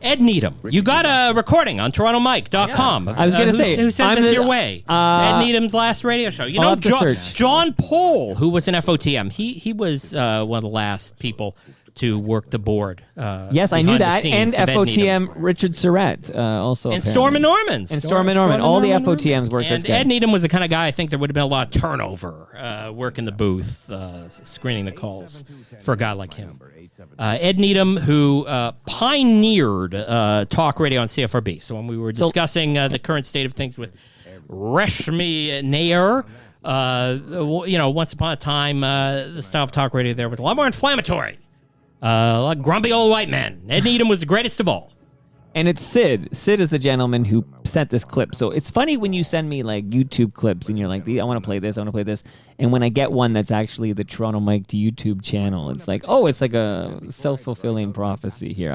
Ed Needham. You got a recording on TorontoMic.com. I was going to say. Who sent this your way? Ed Needham's last radio show. You know, John Paul, who was an FOTM. He was one of the last people to work the board. Yes, I knew that. And FOTM Richard Surratt also. And Storm and Normans. And Storm and Norman. All the FOTMs worked. And Ed Needham was the kind of guy I think there would have been a lot of turnover working the booth, screening the calls for a guy like him. Ed Needham, who pioneered talk radio on CFRB. So when we were discussing the current state of things with Reshmi Nair, once upon a time, the style of talk radio there was a lot more inflammatory. Like grumpy old white men. Ed Needham was the greatest of all. And it's Sid. Sid is the gentleman who sent this clip. So it's funny when you send me like YouTube clips and you're like, I want to play this, I want to play this. And when I get one that's actually the Toronto Mic'd YouTube channel, it's like, oh, it's like a self-fulfilling prophecy here.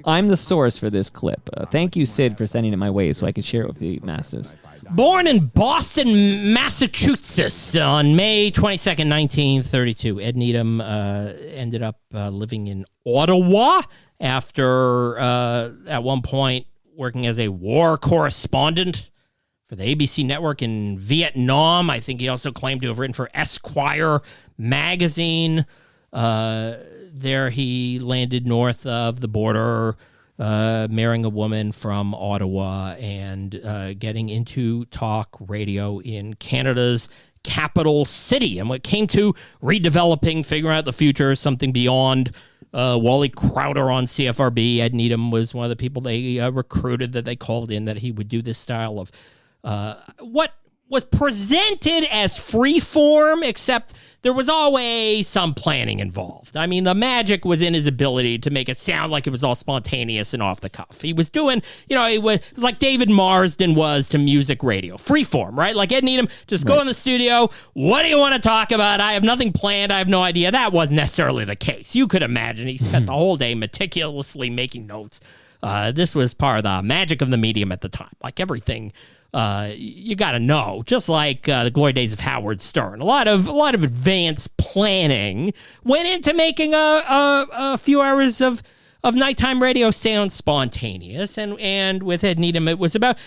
I'm the source for this clip. Thank you, Sid, for sending it my way so I could share it with the masses. Born in Boston, Massachusetts on May 22nd, 1932, Ed Needham ended up living in Ottawa after, at one point, working as a war correspondent for the ABC network in Vietnam. I think he also claimed to have written for Esquire magazine. There he landed north of the border, marrying a woman from Ottawa and getting into talk radio in Canada's capital city. And what came to redeveloping, figuring out the future, something beyond Wally Crowder on CFRB. Ed Needham was one of the people they recruited that they called in that he would do this style of what was presented as free form, except there was always some planning involved. I mean, the magic was in his ability to make it sound like it was all spontaneous and off the cuff. He was doing, it was like David Marsden was to music radio. Free form, right? Like Ed Needham, just go in the studio. What do you want to talk about? I have nothing planned. I have no idea. That wasn't necessarily the case. You could imagine he spent the whole day meticulously making notes. This was part of the magic of the medium at the time. Like everything you got to know, just like the glory days of Howard Stern. A lot of advanced planning went into making a few hours of nighttime radio sound spontaneous. And with Ed Needham, it was about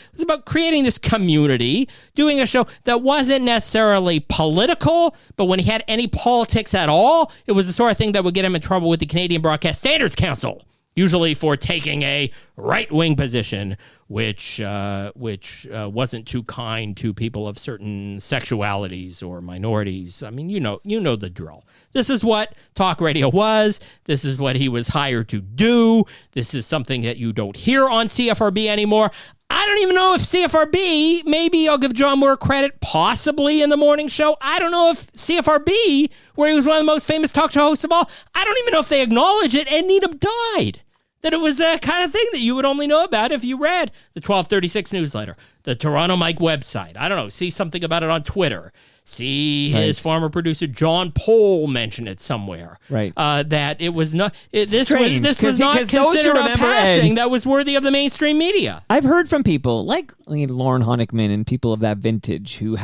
creating this community, doing a show that wasn't necessarily political, but when he had any politics at all, it was the sort of thing that would get him in trouble with the Canadian Broadcast Standards Council, usually for taking a right-wing position, which wasn't too kind to people of certain sexualities or minorities. I mean, you know the drill. This is what talk radio was. This is what he was hired to do. This is something that you don't hear on CFRB anymore. I don't even know if CFRB, maybe I'll give John Moore credit, possibly in the morning show. I don't know if CFRB, where he was one of the most famous talk show hosts of all, I don't even know if they acknowledge it. Ed Needham died. That it was a kind of thing that you would only know about if you read the 1236 newsletter, the Toronto Mike website. I don't know, see something about it on Twitter. See his former producer John Pohl mention it somewhere. Right. That it was not. This Strange, was not considered a passing that was worthy of the mainstream media. I've heard from people like Lauren Honickman and people of that vintage who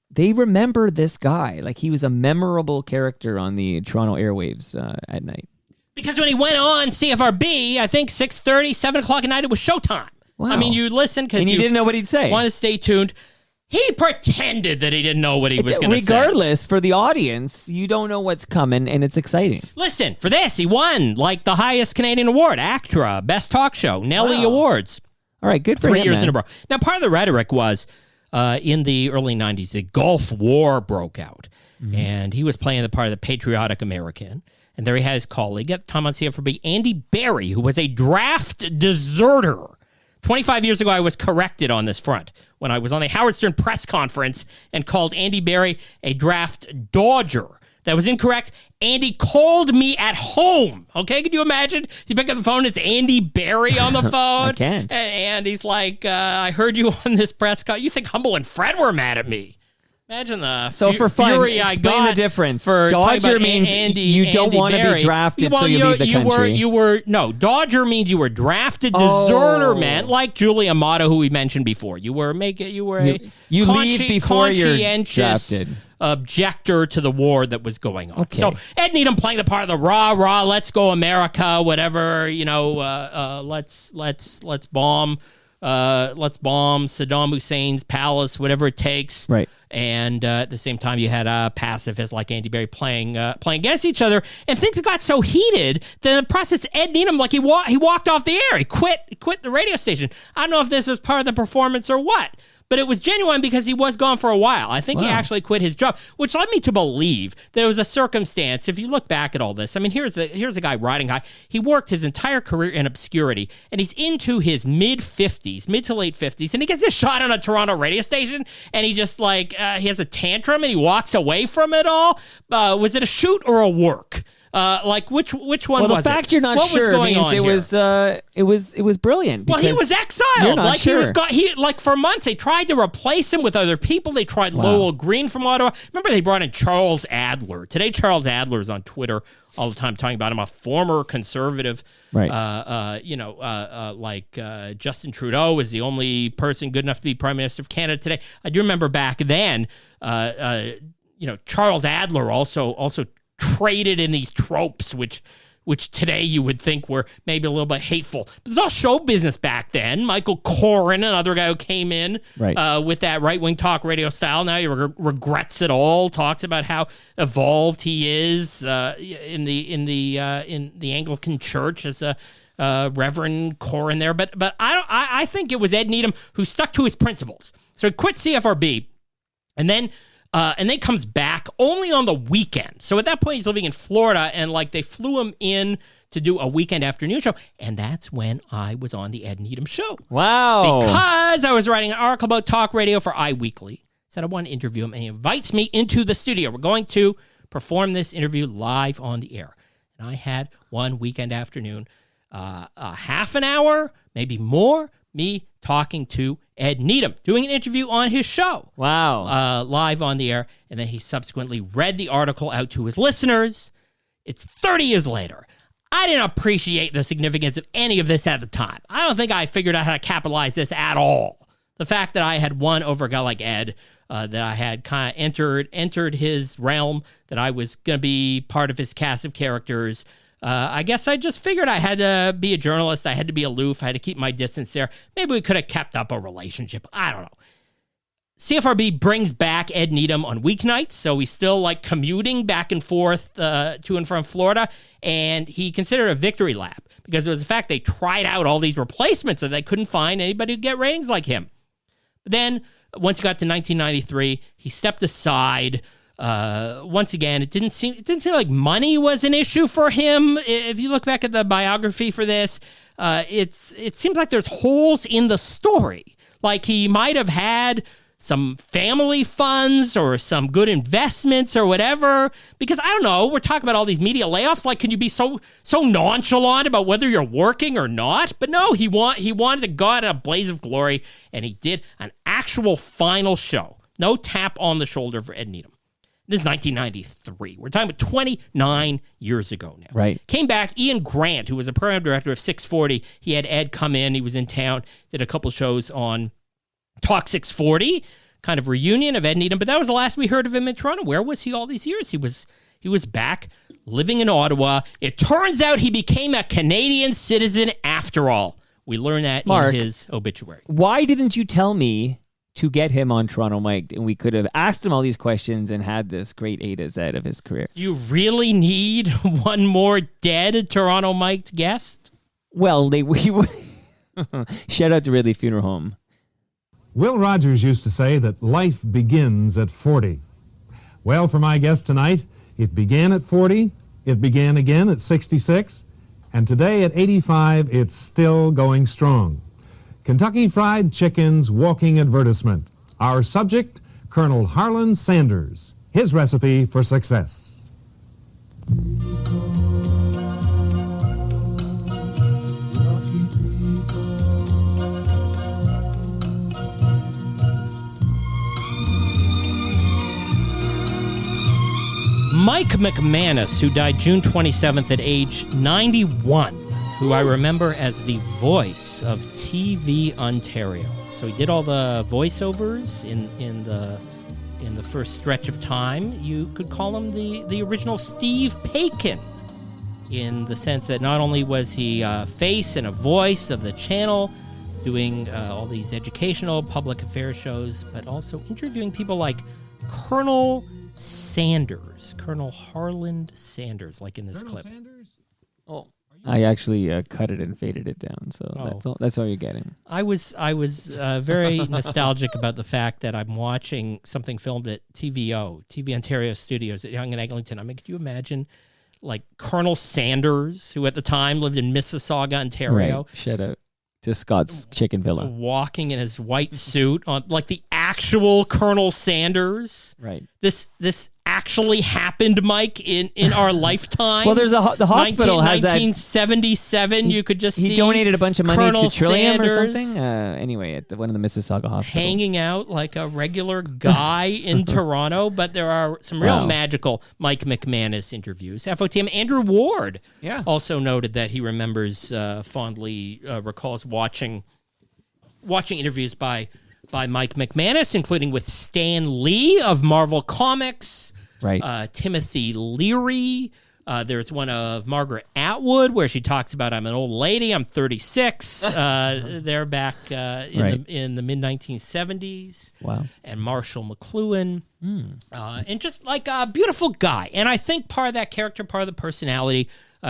they remember this guy. Like he was a memorable character on the Toronto airwaves at night. Because when he went on CFRB, I think 6:30, 7 o'clock at night, it was showtime. Wow. I mean, you listened because you didn't know what he'd say. Want to stay tuned. He pretended that he didn't know what he was going to say. Regardless, for the audience, you don't know what's coming, and it's exciting. Listen, for this, he won like the highest Canadian award, ACTRA, Best Talk Show, Nelly Awards. All right, good for him, 3 years man. in a row. Now, part of the rhetoric was in the early 90s, the Gulf War broke out, and he was playing the part of the patriotic American. And there he had his colleague at the time on CFRB, Andy Barry, who was a draft deserter. 25 years ago, I was corrected on this front when I was on the Howard Stern press conference and called Andy Barry a draft dodger. That was incorrect. Andy called me at home. Okay, can you imagine? You pick up the phone, it's Andy Barry on the phone. I can't. And he's like, I heard you on this press call. You think Humble and Fred were mad at me. Imagine the for fun, fury I explain got the difference. for Dodger means Andy, you don't Andy want to Barry. be drafted, Well, so you leave the country. No, Dodger means you were drafted. Deserter meant like Julie Amato, who we mentioned before. You were you leave before you're drafted. Objector to the war that was going on. Okay. So Ed Needham playing the part of the rah, let's go America, whatever, let's bomb. Let's bomb Saddam Hussein's palace, whatever it takes. Right. And at the same time, you had pacifists like Andy Barry playing against each other, and things got so heated that in the process, Ed Needham, like he walked off the air. He quit the radio station. I don't know if this was part of the performance or what. But it was genuine because he was gone for a while. I think he actually quit his job, which led me to believe there was a circumstance. If you look back at all this, I mean, here's a guy riding high. He worked his entire career in obscurity, and he's into his mid to late 50s, and he gets a shot on a Toronto radio station, and he just he has a tantrum, and he walks away from it all. Was it a shoot or a work? Which one was it? Well, the fact you're not what sure was means it was brilliant. Well, he was exiled. You're not sure. He for months they tried to replace him with other people. They tried Lowell Green from Ottawa. Remember they brought in Charles Adler. Today Charles Adler is on Twitter all the time talking about him, a former conservative. Right. Justin Trudeau is the only person good enough to be Prime Minister of Canada today. I do remember back then, Charles Adler also traded in these tropes, which today you would think were maybe a little bit hateful. But there's all show business back then. Michael Corrin, another guy who came in with that right-wing talk radio style. Now he regrets it all. Talks about how evolved he is in the Anglican Church as a Reverend Corrin there. But I think it was Ed Needham who stuck to his principles. So he quit CFRB, and then and then comes back only on the weekend. So at that point, he's living in Florida, and like they flew him in to do a weekend afternoon show, and that's when I was on the Ed Needham Show. Wow. Because I was writing an article about talk radio for iWeekly. Said I want to interview him, and he invites me into the studio. We're going to perform this interview live on the air. And I had one weekend afternoon, a half an hour, maybe more, me talking to Ed Needham, doing an interview on his show. Wow. Live on the air. And then he subsequently read the article out to his listeners. It's 30 years later. I didn't appreciate the significance of any of this at the time. I don't think I figured out how to capitalize this at all. The fact that I had won over a guy like Ed, that I had kind of entered his realm, that I was going to be part of his cast of characters. I guess I just figured I had to be a journalist. I had to be aloof. I had to keep my distance there. Maybe we could have kept up a relationship. I don't know. CFRB brings back Ed Needham on weeknights, so he's still like commuting back and forth to and from Florida, and he considered a victory lap because it was the fact they tried out all these replacements and they couldn't find anybody who'd get ratings like him. But then, once he got to 1993, he stepped aside. Once again, it didn't seem like money was an issue for him. If you look back at the biography for this, it seems like there's holes in the story. Like he might have had some family funds or some good investments or whatever. Because I don't know, we're talking about all these media layoffs. Like, can you be so nonchalant about whether you're working or not? But no, he wanted to go out in a blaze of glory, and he did an actual final show. No tap on the shoulder for Ed Needham. This is 1993. We're talking about 29 years ago now. Right. Came back, Ian Grant, who was a program director of 640. He had Ed come in. He was in town, did a couple shows on Talk 640, kind of reunion of Ed Needham, but that was the last we heard of him in Toronto. Where was he all these years? He was back living in Ottawa. It turns out he became a Canadian citizen after all. We learned that Mark, in his obituary. Why didn't you tell me to get him on Toronto Mike, and we could have asked him all these questions and had this great A to Z of his career? You really need one more dead Toronto Mike guest? Well, shout out to Ridley Funeral Home. Will Rogers used to say that life begins at 40. Well, for my guest tonight, it began at 40, it began again at 66, and today at 85, it's still going strong. Kentucky Fried Chicken's walking advertisement. Our subject, Colonel Harlan Sanders. His recipe for success. Mike McManus, who died June 27th at age 91, who I remember as the voice of TV Ontario. So he did all the voiceovers in the first stretch of time. You could call him the original Steve Paikin, in the sense that not only was he a face and a voice of the channel, doing all these educational public affairs shows, but also interviewing people like Colonel Sanders, Colonel Harlan Sanders, like in this clip. Sanders? Oh, I actually cut it and faded it down, so that's all you're getting. I was very nostalgic about the fact that I'm watching something filmed at TVO, TV Ontario Studios at Yonge and Eglinton. I mean, could you imagine, like, Colonel Sanders, who at the time lived in Mississauga, Ontario? Right. Shout out to Scott's Chicken Villa. Walking in his white suit on, like, the actual Colonel Sanders. Right. This actually happened, Mike, in our lifetime. Well, there's the hospital has that. 1977. You could just see he donated a bunch of money Colonel to Trillium Sanders or something. Anyway, at one of the Mississauga hospitals, hanging out like a regular guy in Toronto. But there are some real magical Mike McManus interviews. FOTM Andrew Ward also noted that he remembers fondly recalls watching interviews by Mike McManus, including with Stan Lee of Marvel Comics, right? Timothy Leary. There's one of Margaret Atwood where she talks about, I'm an old lady, I'm 36. They're back in the mid-1970s. Wow. And Marshall McLuhan. And just like a beautiful guy. And I think part of that character, part of the personality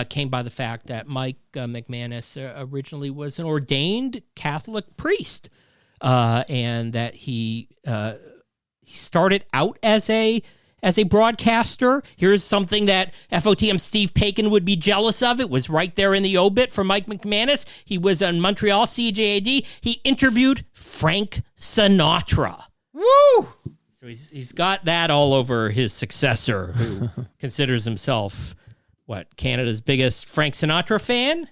came by the fact that Mike McManus originally was an ordained Catholic priest. And that he started out as a broadcaster. Here's something that FOTM Steve Paikin would be jealous of. It was right there in the obit for Mike McManus. He was on Montreal CJAD. He interviewed Frank Sinatra. Woo! So he's got that all over his successor, who considers himself, Canada's biggest Frank Sinatra fan?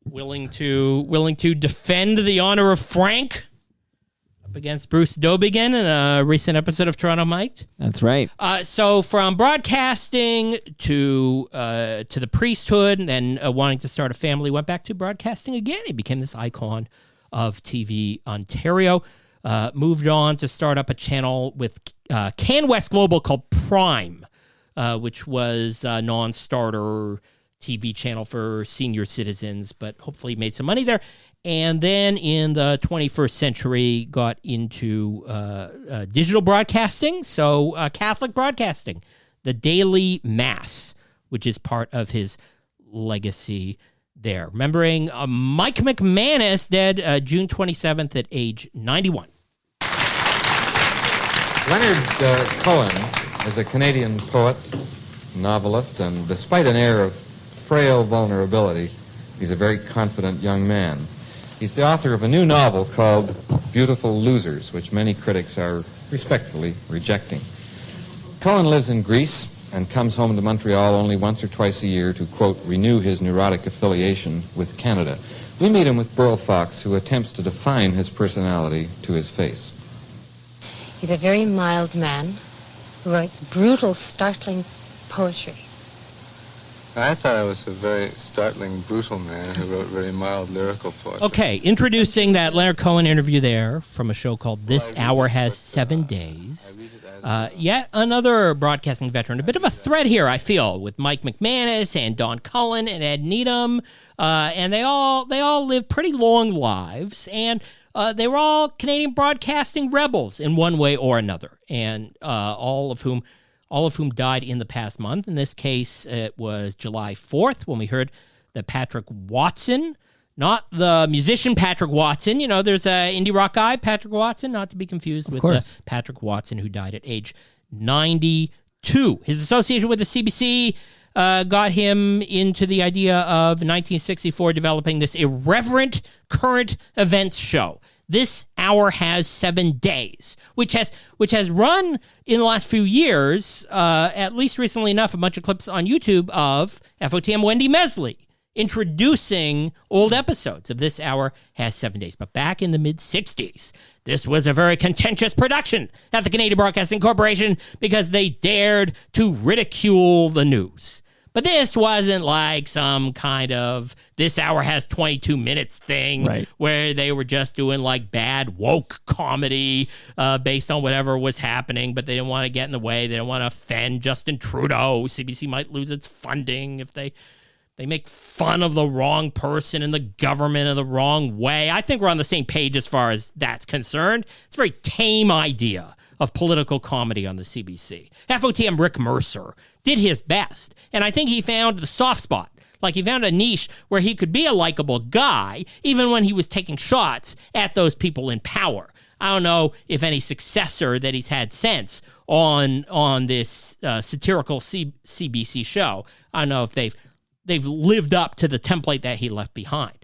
Willing to defend the honor of Frank up against Bruce Dobigan in a recent episode of Toronto Mic'd. That's right. So from broadcasting to the priesthood and then wanting to start a family, went back to broadcasting again. He became this icon of TV Ontario. Moved on to start up a channel with CanWest Global called Prime, which was a non-starter TV channel for senior citizens, but hopefully made some money there. And then in the 21st century, got into digital broadcasting, so Catholic broadcasting, the Daily Mass, which is part of his legacy there. Remembering Mike McManus, dead June 27th at age 91. Leonard Cohen is a Canadian poet, novelist, and despite an air of frail vulnerability, he's a very confident young man. He's the author of a new novel called Beautiful Losers, which many critics are respectfully rejecting. Cohen lives in Greece and comes home to Montreal only once or twice a year to, quote, renew his neurotic affiliation with Canada. We meet him with Burl Fox, who attempts to define his personality to his face. He's a very mild man who writes brutal, startling poetry. I thought I was a very startling, brutal man who wrote very mild lyrical poetry. Okay, introducing that Leonard Cohen interview there from a show called This Hour Has 7 Days. Yet another broadcasting veteran. A bit of a thread here, I feel, with Mike McManus and Don Cullen and Ed Needham. And they all lived pretty long lives. And they were all Canadian broadcasting rebels in one way or another. And all of whom died in the past month. In this case, it was July 4th when we heard that Patrick Watson, not the musician Patrick Watson, there's an indie rock guy, Patrick Watson, not to be confused with the Patrick Watson who died at age 92. His association with the CBC got him into the idea of 1964 developing this irreverent current events show. This Hour Has 7 Days, which has run in the last few years, at least recently enough, a bunch of clips on YouTube of FOTM Wendy Mesley introducing old episodes of This Hour Has 7 Days. But back in the mid-'60s, this was a very contentious production at the Canadian Broadcasting Corporation because they dared to ridicule the news. But this wasn't like some kind of This Hour Has 22 Minutes thing where they were just doing like bad woke comedy based on whatever was happening, but they didn't want to get in the way. They didn't want to offend Justin Trudeau. CBC might lose its funding if they make fun of the wrong person in the government in the wrong way. I think we're on the same page as far as that's concerned. It's a very tame idea of political comedy on the CBC. FOTM Rick Mercer did his best, and I think he found the soft spot. Like he found a niche where he could be a likable guy, even when he was taking shots at those people in power. I don't know if any successor that he's had since on this satirical CBC show, I don't know if they've lived up to the template that he left behind.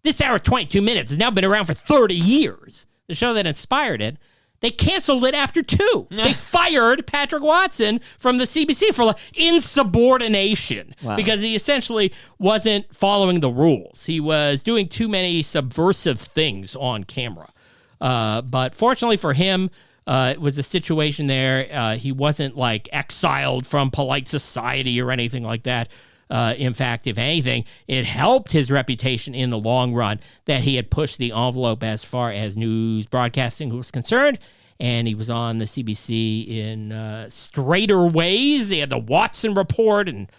This Hour 22 Minutes has now been around for 30 years. The show that inspired it, they canceled it after 2. They fired Patrick Watson from the CBC for insubordination because he essentially wasn't following the rules. He was doing too many subversive things on camera. But fortunately for him, it was a situation there. He wasn't like exiled from polite society or anything like that. In fact, if anything, it helped his reputation in the long run that he had pushed the envelope as far as news broadcasting was concerned, and he was on the CBC in straighter ways. He had the Watson Report and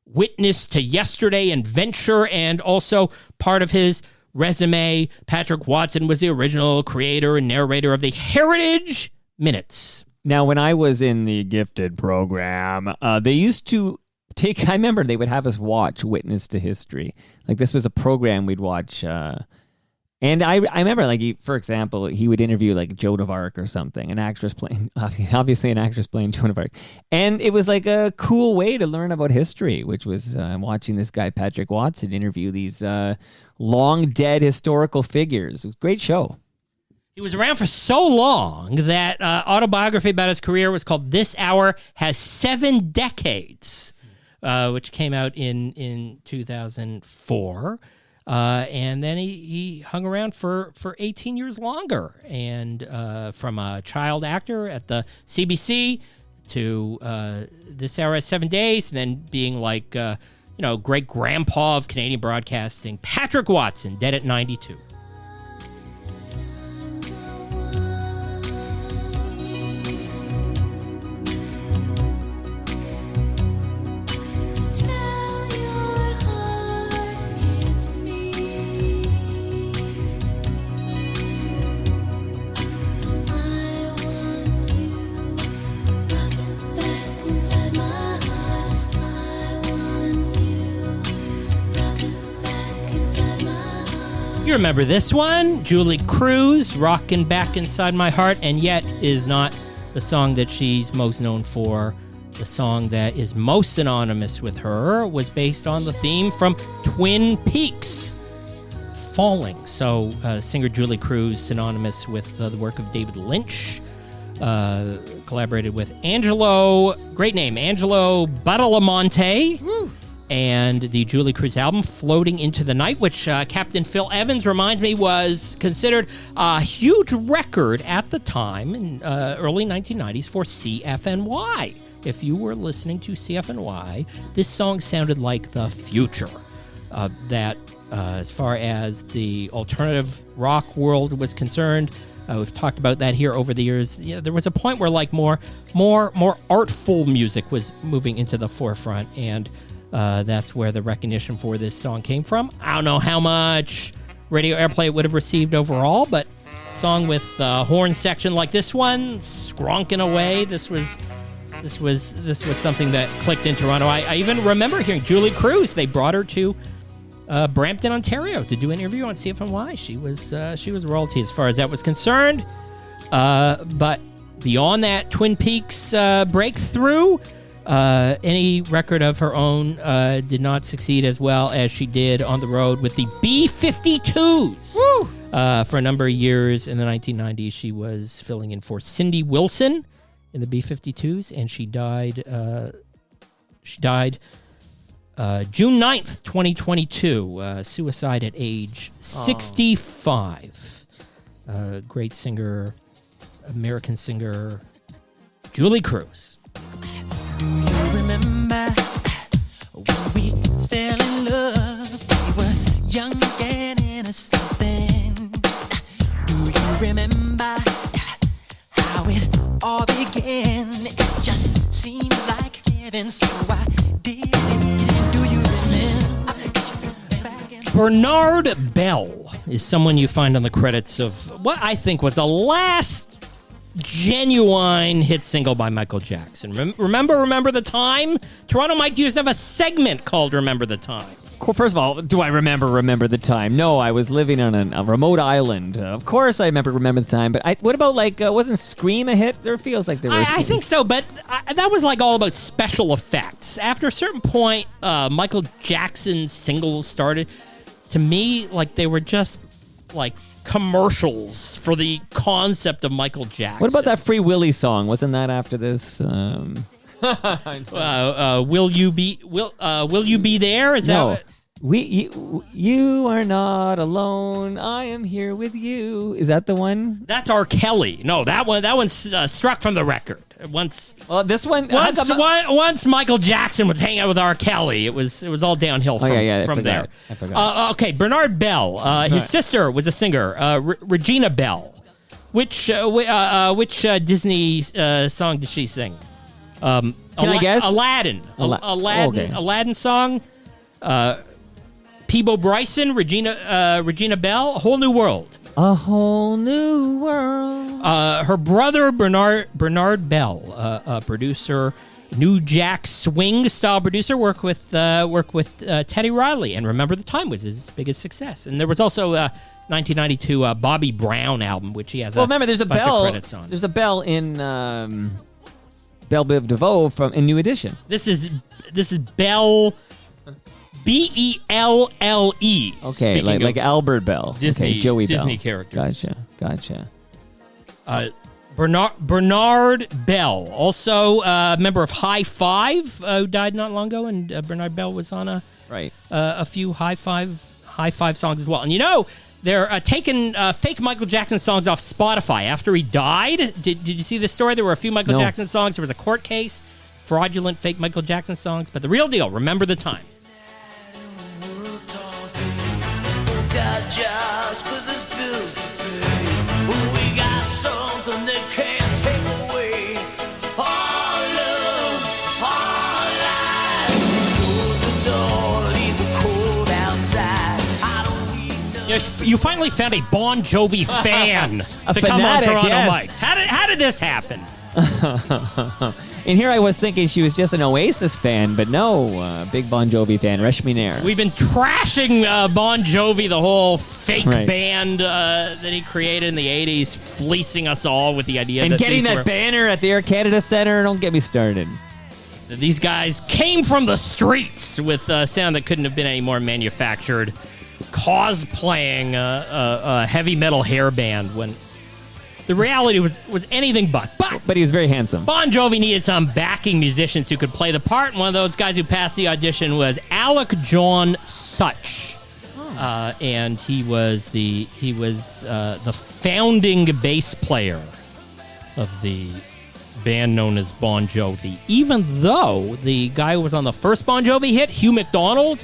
Witness to Yesterday and Venture, and also part of his resume, Patrick Watson was the original creator and narrator of the Heritage Minutes. Now, when I was in the Gifted program, they used to I remember they would have us watch Witness to History. Like this was a program we'd watch And I remember, like, for example, he would interview like Joan of Arc or something, an actress playing, obviously an actress playing Joan of Arc. And it was like a cool way to learn about history, which was watching this guy, Patrick Watson, interview these long dead historical figures. It was a great show. He was around for so long that autobiography about his career was called This Hour Has 7 Decades, which came out in 2004. And then he hung around for 18 years longer. And from a child actor at the CBC to This Hour Has 7 Days, and then being like, great grandpa of Canadian broadcasting, Patrick Watson, dead at 92. You remember this one, Julie Cruz, Rockin' Back Inside My Heart, and yet is not the song that she's most known for. The song that is most synonymous with her was based on the theme from Twin Peaks, Falling. So singer Julie Cruz, synonymous with the work of David Lynch, collaborated with Angelo Badalamenti. Woo. And the Julie Cruz album, Floating Into the Night, which Captain Phil Evans reminds me was considered a huge record at the time in early 1990s for CFNY. If you were listening to CFNY, this song sounded like the future. As far as the alternative rock world was concerned, we've talked about that here over the years. There was a point where like more artful music was moving into the forefront, and that's where the recognition for this song came from. I don't know how much radio airplay it would have received overall, but a song with a horn section like this one, skronking away. This was something that clicked in Toronto. I even remember hearing Julie Cruz. They brought her to Brampton, Ontario, to do an interview on CFNY. She was royalty as far as that was concerned. But beyond that Twin Peaks breakthrough, any record of her own did not succeed as well as she did on the road with the B-52s. Woo! For a number of years in the 1990s, she was filling in for Cindy Wilson in the B-52s, and she died June 9th, 2022, suicide at age 65. Great singer, American singer, Julie Cruz. Do you remember when we fell in love? We were young and innocent then. Do you remember how it all began? It just seemed like heaven, so I did it. Do you remember? Bernard Bell is someone you find on the credits of what I think was the last genuine hit single by Michael Jackson. Remember the Time? Toronto Mike used to have a segment called Remember the Time. First of all, do I remember the time? No, I was living on a remote island. Of course I remember the time, but what about wasn't Scream a hit? There feels like there was. I think so, but that was like all about special effects. After a certain point, Michael Jackson's singles started, to me, like they were just like commercials for the concept of Michael Jackson. What about that Free Willy song? Wasn't that after this? Will you be there? Is no. that You are not alone. I am here with you. Is that the one? That's R. Kelly. No, that one's struck from the record. Once Michael Jackson was hanging out with R. Kelly, it was all downhill from there. I forgot. Okay, Bernard Bell. His sister was a singer, Regina Bell. Which Disney song did she sing? Can I guess? Aladdin. Aladdin song. Peebo Bryson, Regina Bell, A Whole New World. A Whole New World. Her brother Bernard Bell, a producer New Jack Swing style producer, worked with Teddy Riley, and Remember the Time was his biggest success. And there was also 1992 Bobby Brown album, which he has remember, there's a bunch bell. of credits on. There's a bell in Belle Biv DeVoe in New Edition. This is Bell, Belle. Okay, like Albert Bell. Disney, okay, Joey Disney Bell. character. Gotcha. Bernard Bell, also a member of High Five, who died not long ago, and Bernard Bell was on a few High Five songs as well. And they're taking fake Michael Jackson songs off Spotify after he died. Did you see this story? There were a few Michael Jackson songs. There was a court case, fraudulent fake Michael Jackson songs. But the real deal, Remember the Time. Got jobs 'cause there's bills to pay. We got something that can't take away our love, our life. Close the door, leave the cold outside. I don't need no. You finally found a Bon Jovi fan A to fanatic, come on Toronto yes. Mike. How did this happen? And here I was thinking she was just an Oasis fan, but no, big Bon Jovi fan, Reshmi Nair. We've been trashing Bon Jovi, the whole fake band that he created in the 80s, fleecing us all with the idea And that getting these that were, banner at the Air Canada Centre, don't get me started. that these guys came from the streets with sound that couldn't have been any more manufactured, cosplaying a heavy metal hair band when the reality was anything but. But he was very handsome. Bon Jovi needed some backing musicians who could play the part, and one of those guys who passed the audition was Alec John Such. And he was the founding bass player of the band known as Bon Jovi. Even though the guy who was on the first Bon Jovi hit, Hugh McDonald,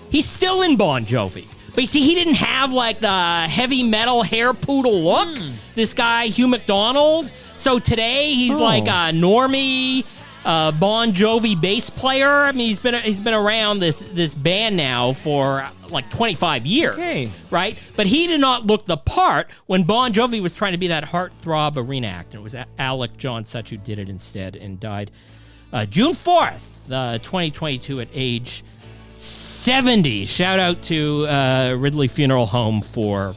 he's still in Bon Jovi. But you see, he didn't have like the heavy metal hair poodle look. This guy, Hugh McDonald. So today he's like a normie Bon Jovi bass player. I mean, he's been around this band now for like 25 years, right? But he did not look the part when Bon Jovi was trying to be that heartthrob arena actor. It was Alec John Such who did it instead and died June 4th, 2022 at age 70. Shout out to Ridley Funeral Home for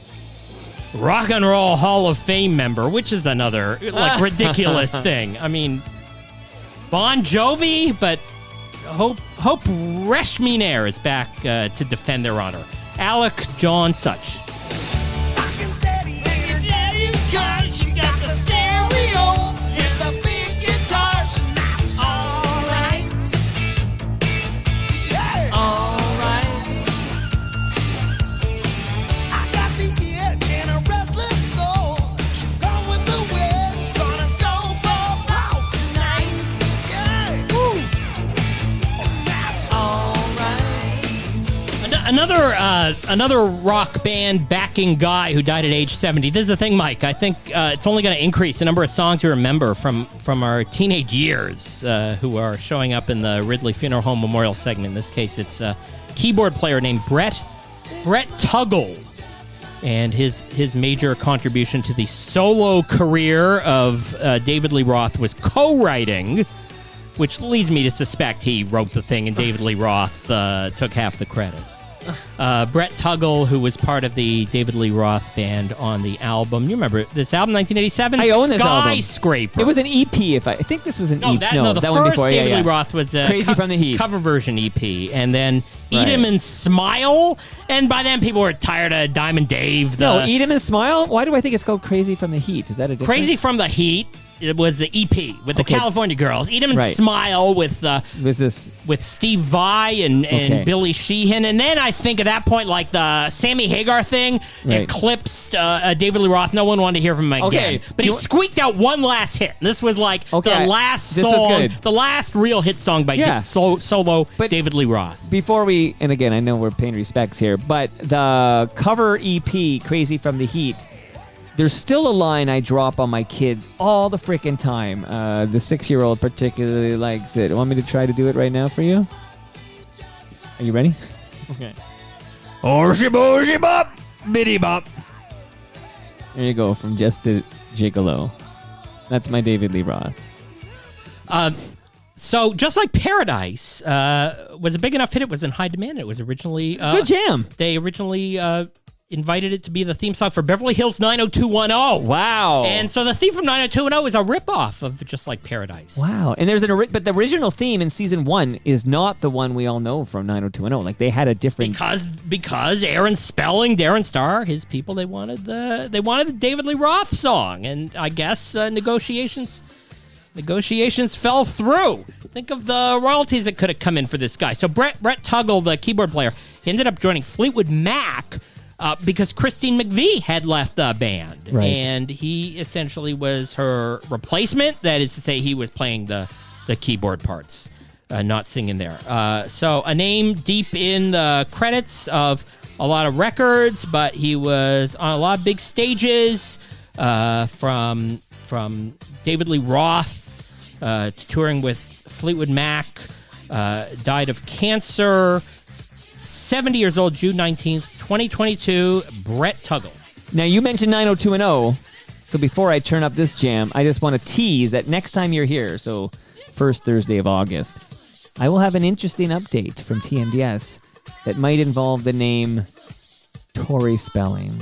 Rock and Roll Hall of Fame member, which is another like ridiculous thing. I mean, Bon Jovi, but hope Reshmi Nair is back to defend their honor. Alec John Such. She got the stereo and the big guitar, so that's all right. Yeah. All right. I got the itch and a restless soul. She gone with the wind, gonna go for broke tonight. Yeah. Woo. Oh, that's all right. Another rock band backing guy who died at age 70. This is the thing, Mike. I think it's only going to increase the number of songs we remember from our teenage years who are showing up in the Ridley Funeral Home Memorial segment. In this case, it's a keyboard player named Brett Tuggle. And his major contribution to the solo career of David Lee Roth was co-writing, which leads me to suspect he wrote the thing and David Lee Roth took half the credit. Brett Tuggle, who was part of the David Lee Roth band on the album. You remember this album, 1987? I own this album. Skyscraper. It was an EP. I think this was an EP. The that one first before. David Lee Roth was a Crazy from the Heat cover version EP, and then Eat 'Em and Smile. And by then, people were tired of Diamond Dave. No, Eat 'Em and Smile. Why do I think it's called Crazy from the Heat? Is that a difference? Crazy from the Heat. It was the EP with the California Girls. Eat 'Em and Smile with Steve Vai and Billy Sheehan. And then I think at that point, like the Sammy Hagar thing eclipsed David Lee Roth. No one wanted to hear from him again. But he squeaked out one last hit. This was like the last song, the last real hit song by solo David Lee Roth. Before we, and again, I know we're paying respects here, but the cover EP, Crazy from the Heat, there's still a line I drop on my kids all the frickin' time. The 6-year-old particularly likes it. Want me to try to do it right now for you? Are you ready? Okay. Horsey boosey bop, biddy bop. There you go, from Just a Gigolo. That's my David Lee Roth. So, Just Like Paradise was a big enough hit. It was in high demand. It was originally... It's a good jam. They originally invited it to be the theme song for Beverly Hills 90210. Wow. And so the theme from 90210 is a ripoff of Just Like Paradise. Wow. And there's but the original theme in season 1 is not the one we all know from 90210. Like, they had a different... Because Aaron Spelling, Darren Star, his people, they wanted the David Lee Roth song. And I guess negotiations fell through. Think of the royalties that could have come in for this guy. So Brett Tuggle, the keyboard player, he ended up joining Fleetwood Mac because Christine McVie had left the band. Right. And he essentially was her replacement. That is to say, he was playing the keyboard parts, not singing there. So a name deep in the credits of a lot of records, but he was on a lot of big stages from David Lee Roth to touring with Fleetwood Mac, died of cancer, 70 years old, June 19th, 2022, Brett Tuggle. Now, you mentioned 90210, so before I turn up this jam, I just want to tease that next time you're here, so first Thursday of August, I will have an interesting update from TMDS that might involve the name Tori Spelling.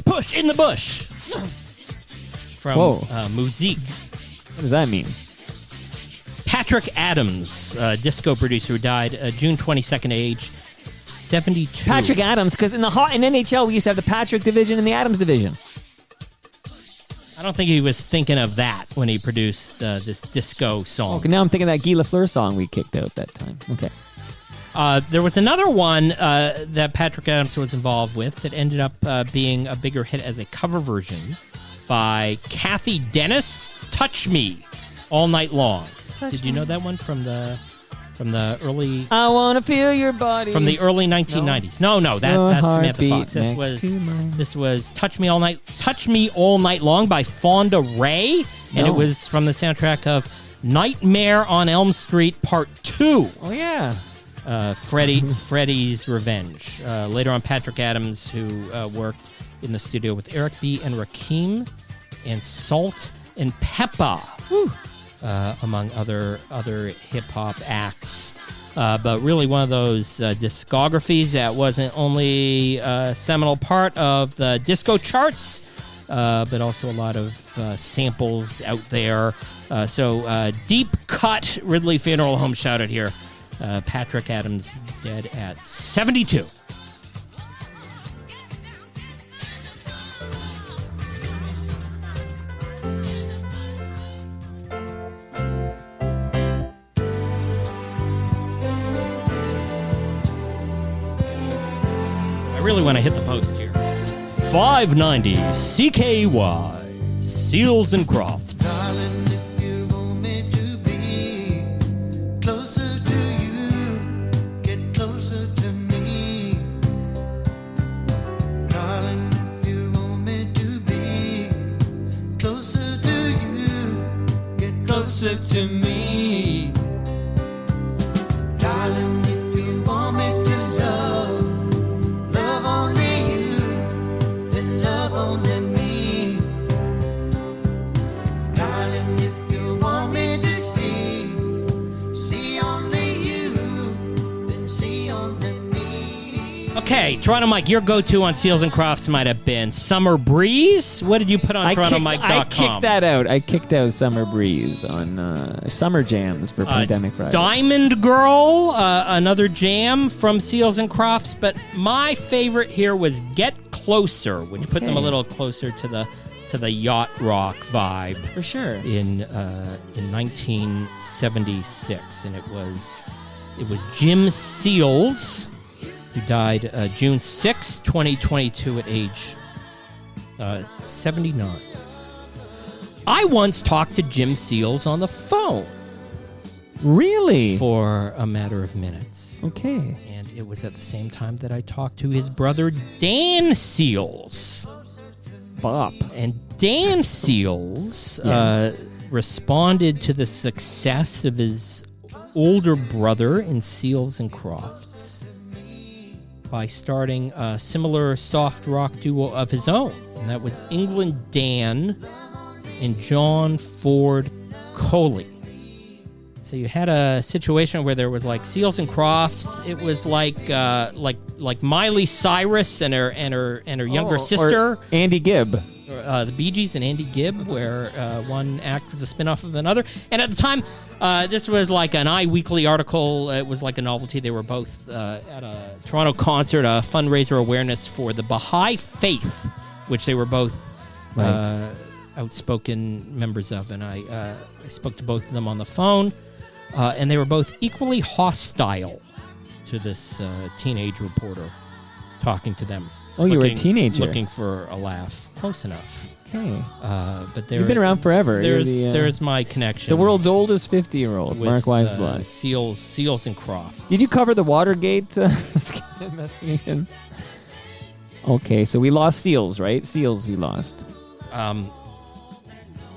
Push in the bush. From Musique. What does that mean? Patrick Adams, disco producer who died June 22nd, age 72. Patrick Adams, because in NHL we used to have the Patrick division and the Adams division. I don't think he was thinking of that when he produced this disco song. Okay, now I'm thinking of that Guy Lafleur song we kicked out that time. Okay. There was another one that Patrick Adams was involved with that ended up being a bigger hit as a cover version by Kathy Dennis, Touch Me All Night Long. Did you know that one from the early... I want to feel your body. From the early 1990s. No, that's Samantha Fox. This was Touch Me All Night Long by Fonda Ray, and it was from the soundtrack of Nightmare on Elm Street Part 2. Oh, yeah. Freddy's Revenge. Later on, Patrick Adams, who worked in the studio with Eric B. and Rakim and Salt and Peppa, among other hip-hop acts. But really one of those discographies that wasn't only a seminal part of the disco charts, but also a lot of samples out there. So deep cut Ridley Funeral Home shout out here. Patrick Adams dead at 72. I really want to hit the post here. 590 CKY, Seals and Crofts. Closer to you, get closer to me. Darling, if you want me to be closer to you, get closer to me. Darling, if you want me to love only you, then love only me. Darling, if you want me to see only you, then see only me. Okay, Toronto Mike, your go-to on Seals and Crofts might have been Summer Breeze. What did you put on TorontoMike.com? I kicked that out. I kicked out Summer Breeze on Summer Jams for Pandemic Friday. Diamond Girl, another jam from Seals and Crofts. But my favorite here was Get Closer, which put them a little closer to the yacht rock vibe. For sure. In 1976. And it was Jim Seals, who died June 6, 2022 at age 79. I once talked to Jim Seals on the phone. Really? For a matter of minutes. Okay. And it was at the same time that I talked to his brother, Dan Seals. Bop. And Dan Seals responded to the success of his older brother in Seals and Crofts by starting a similar soft rock duo of his own. And that was England Dan and John Ford Coley. So you had a situation where there was like Seals and Crofts. It was like Miley Cyrus and her younger sister, or Andy Gibb, the Bee Gees and Andy Gibb, where one act was a spinoff of another. And at the time, this was like an iWeekly article. It was like a novelty. They were both at a Toronto concert, a fundraiser awareness for the Baha'i Faith, which they were both outspoken members of. And I spoke to both of them on the phone. And they were both equally hostile to this teenage reporter talking to them. Oh, you were a teenager. Looking for a laugh. Close enough. Okay. But You've been around forever. There's my connection. The world's oldest 50-year-old, with, Marc Weisblott. Seals and Crofts. Did you cover the Watergate investigations? Okay, so we lost Seals, right? Seals we lost.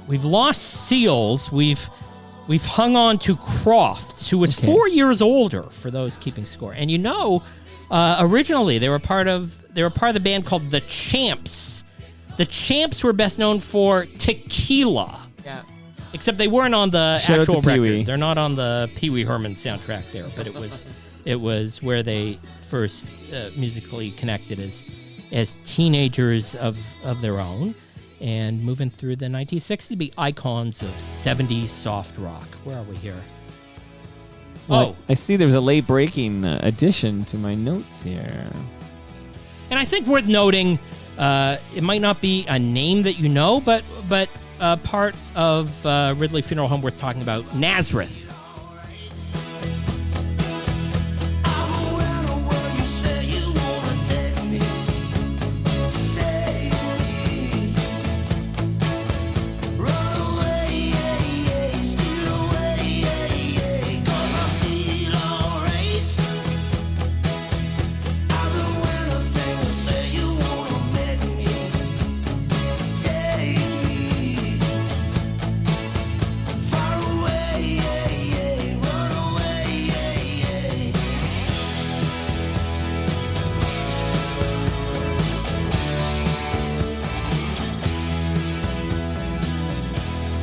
We've lost Seals. We've hung on to Crofts, who was 4 years older, for those keeping score. And originally they were part of the band called The Champs. The Champs were best known for Tequila. Yeah. Except they weren't on the Shout actual out to Pee-wee. record. They're not on the Pee Wee Herman soundtrack there, but it was where they first musically connected as teenagers of their own. And moving through the 1960s to be icons of 70s soft rock. Where are we here? Well, I see there's a late breaking addition to my notes here. And I think worth noting, it might not be a name that you know, but part of Ridley Funeral Home worth talking about, Nazareth.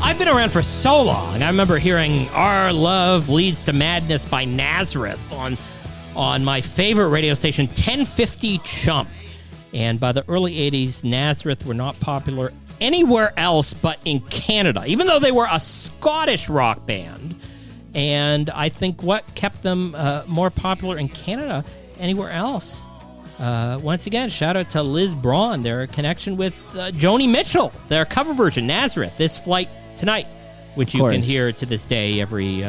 I've been around for so long. I remember hearing Our Love Leads to Madness by Nazareth on my favorite radio station, 1050 Chump. And by the early 80s, Nazareth were not popular anywhere else but in Canada, even though they were a Scottish rock band. And I think what kept them more popular in Canada anywhere else, once again, shout out to Liz Braun, their connection with Joni Mitchell, their cover version, Nazareth, This Flight Tonight, which you can hear to this day every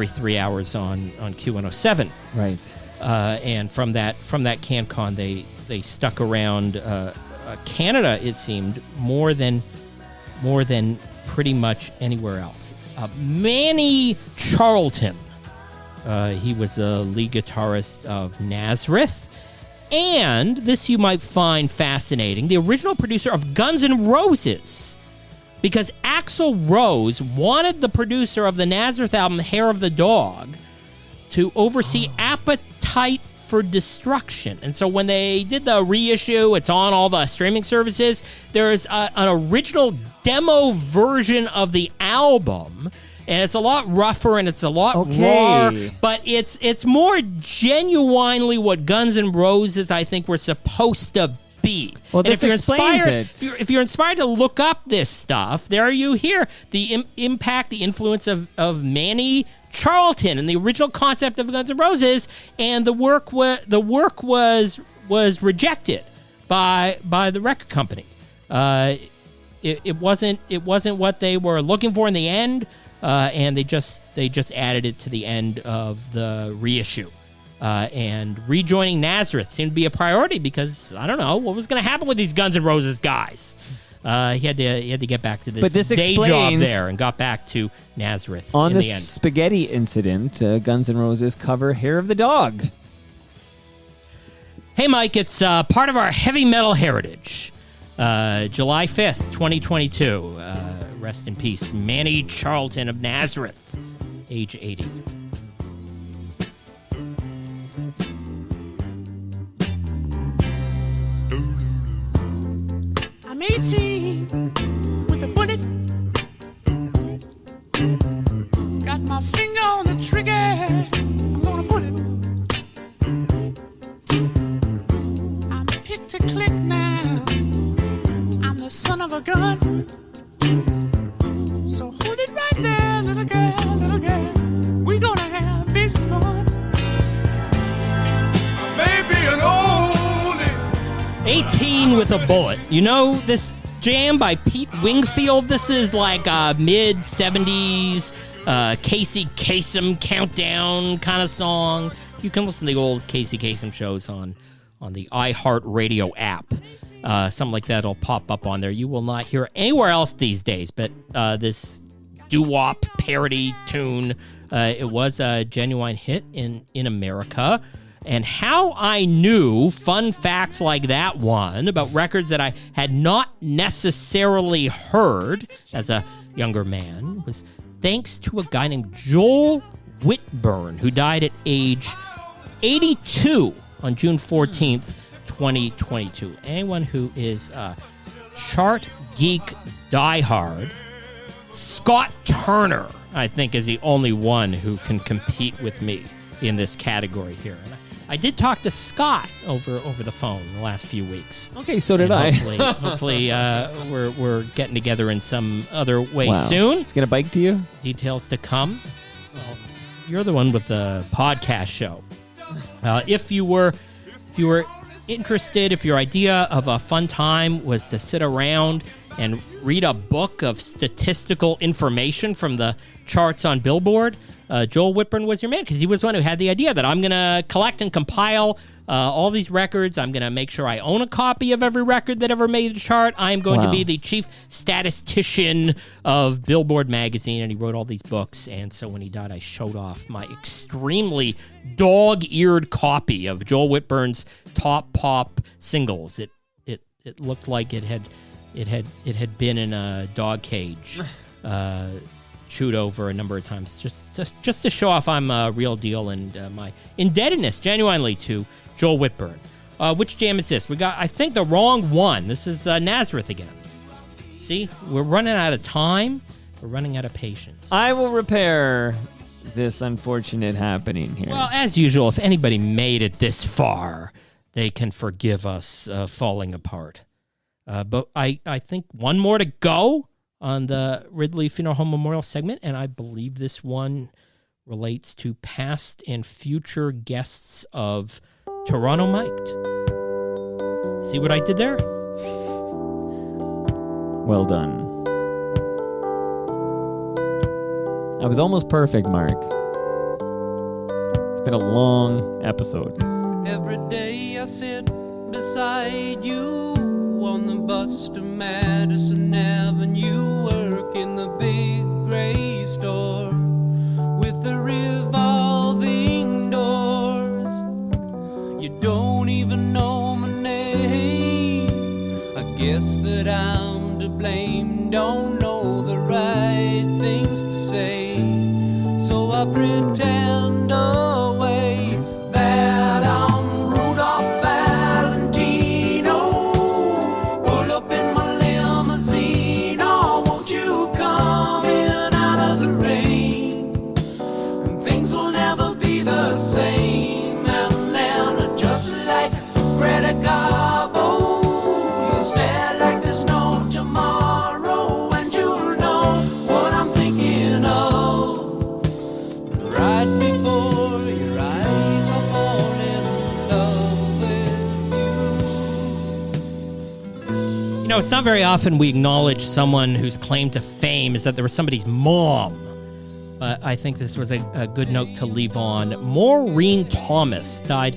3 hours on Q107. Right. And from that CanCon, they stuck around Canada, it seemed, more than pretty much anywhere else. Manny Charlton, he was the lead guitarist of Nazareth, and this you might find fascinating, the original producer of Guns N' Roses, because Axl Rose wanted the producer of the Nazareth album, Hair of the Dog, to oversee Appetite for Destruction. And so when they did the reissue, it's on all the streaming services, there's an original demo version of the album, and it's a lot rougher and it's a lot raw, but it's more genuinely what Guns N' Roses, I think, were supposed to be. Well, and this explains it. If you're inspired to look up this stuff, there you hear the impact, the influence of Manny Charlton and the original concept of Guns N' Roses, and the work was rejected by the record company. It wasn't what they were looking for in the end, and they just added it to the end of the reissue. And rejoining Nazareth seemed to be a priority because, I don't know, what was going to happen with these Guns N' Roses guys? He had to get back to this, But this day job explains- there and got back to Nazareth On in the the end. spaghetti incident, Guns N' Roses cover Hair of the Dog. Hey, Mike, it's part of our heavy metal heritage. July 5th, 2022. Rest in peace. Manny Charlton of Nazareth, age 80. I'm 18 with a bullet. Got my finger on the trigger. I'm gonna pull it. I'm picked to click now. I'm the son of a gun. So hold it right there, little girl, little girl. We gonna have big fun. Maybe an oldie. 18 with a bullet. You know this jam by Pete Wingfield? This is like mid-70s Casey Kasem countdown kind of song. You can listen to the old Casey Kasem shows on the iHeartRadio app. Something like that will pop up on there. You will not hear anywhere else these days, but this doo-wop parody tune, it was a genuine hit in America. And how I knew fun facts like that one about records that I had not necessarily heard as a younger man was thanks to a guy named Joel Whitburn, who died at age 82 on June 14th, 2022. Anyone who is a chart geek diehard, Scott Turner, I think, is the only one who can compete with me in this category here. And I did talk to Scott over the phone the last few weeks. Okay, so did And I. hopefully, we're getting together in some other way Wow. soon. It's going to bike to you? Details to come. Well, you're the one with the podcast show. If you were interested, if your idea of a fun time was to sit around and read a book of statistical information from the charts on Billboard, Joel Whitburn was your man, because he was the one who had the idea that I'm going to collect and compile all these records. I'm going to make sure I own a copy of every record that ever made a chart. I am going to Wow. be the chief statistician of Billboard magazine, and he wrote all these books. And so when he died, I showed off my extremely dog-eared copy of Joel Whitburn's top pop singles. It looked like it had been in a dog cage. Chewed over a number of times, just to show off I'm a real deal, and my indebtedness genuinely to Joel Whitburn. Which jam is this? We got, I think, the wrong one. This is Nazareth again. See, we're running out of time. We're running out of patience. I will repair this unfortunate happening here. Well, as usual, if anybody made it this far, they can forgive us falling apart. But I think one more to go on the Ridley Funeral Home Memorial segment, and I believe this one relates to past and future guests of Toronto Mic'd. See what I did there? Well done. I was almost perfect, Mark. It's been a long episode. Every day I sit beside you on the bus to Madison Avenue, work in the big gray store with the revolving doors. You don't even know my name. I guess that I'm to blame. Don't know the right things to say, so I pretend away that I'm Rudolph Valentino. Pull up in my limousine. Oh, won't you come in out of the rain? And things will never be the same. And then just like Greta Garbo, you'll stare like there's no tomorrow, and you'll know what I'm thinking of. Right before your eyes, I'll fall in love with you. You know, it's not very often we acknowledge someone whose claim to fame is that they were somebody's mom. But I think this was a good note to leave on. Maureen Thomas died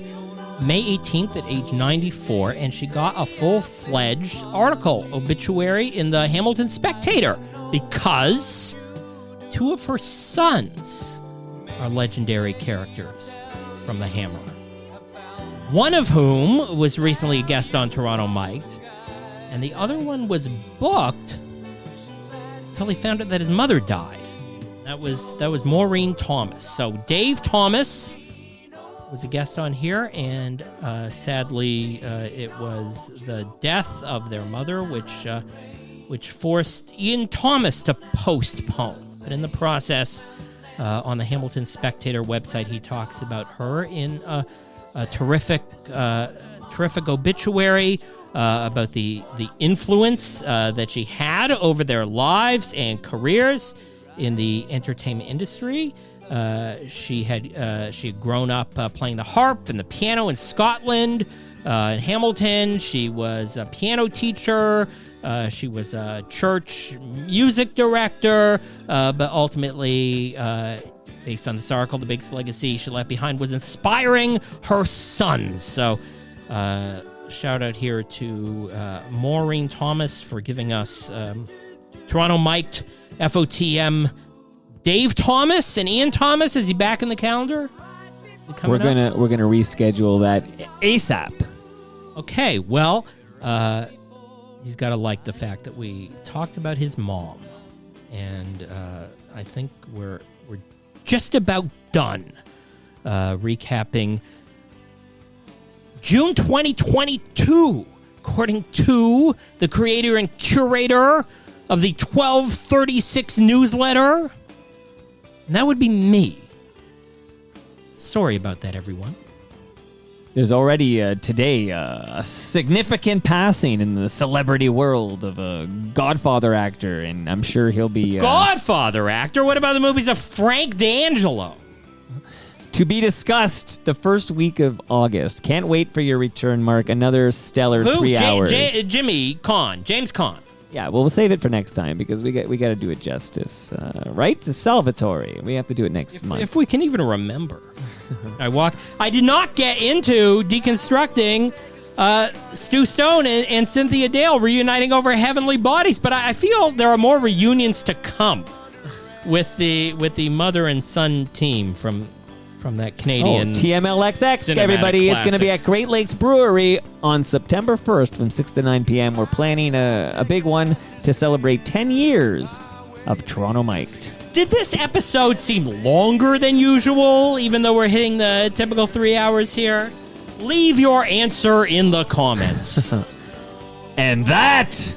May 18th at age 94, and she got a full-fledged article, obituary, in the Hamilton Spectator because 2 of her sons are legendary characters from the Hammer. One of whom was recently a guest on Toronto Mic'd, and the other one was booked until he found out that his mother died. That was Maureen Thomas. So Dave Thomas was a guest on here, and sadly, it was the death of their mother, which forced Ian Thomas to postpone. But in the process, on the Hamilton Spectator website, he talks about her in a terrific obituary about the influence that she had over their lives and careers in the entertainment industry. She had grown up playing the harp and the piano in Scotland. In Hamilton, she was a piano teacher. She was a church music director. But ultimately, based on this article, the biggest legacy she left behind was inspiring her sons. So shout out here to Maureen Thomas for giving us Toronto Mic'd FOTM. Dave Thomas and Ian Thomas, is he back in the calendar? We're gonna reschedule that ASAP. Okay, well, he's got to like the fact that we talked about his mom, and I think we're just about done recapping June 2022, according to the creator and curator of the 1236 newsletter. And that would be me. Sorry about that, everyone. There's already today a significant passing in the celebrity world of a Godfather actor, and I'm sure he'll be... Godfather actor? What about the movies of Frank D'Angelo? To be discussed the first week of August. Can't wait for your return, Mark. Another stellar 3 hours. James Caan. Yeah, well, we'll save it for next time because we got to do it justice, right? It's Salvatore. We have to do it next month. If we can even remember. I did not get into deconstructing Stu Stone and Cynthia Dale reuniting over Heavenly Bodies, but I feel there are more reunions to come with the mother and son team from that Canadian TMLXX, everybody. classic. It's going to be at Great Lakes Brewery on September 1st from 6 to 9 p.m. We're planning a big one to celebrate 10 years of Toronto Mic'd. Did this episode seem longer than usual, even though we're hitting the typical 3 hours here? Leave your answer in the comments. And that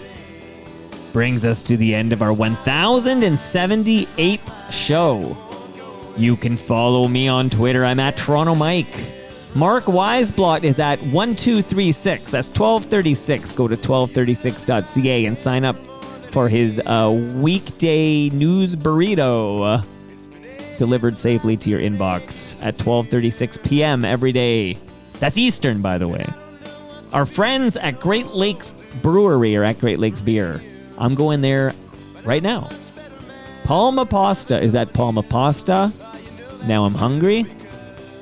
brings us to the end of our 1078th show. You can follow me on Twitter. I'm at Toronto Mike. Marc Weisblott is at 1236. That's 1236. Go to 1236.ca and sign up for his weekday news burrito delivered safely to your inbox at 12:36 p.m. every day. That's Eastern, by the way. Our friends at Great Lakes Brewery or at Great Lakes Beer. I'm going there right now. Palma Pasta is at Palma Pasta. Now I'm hungry.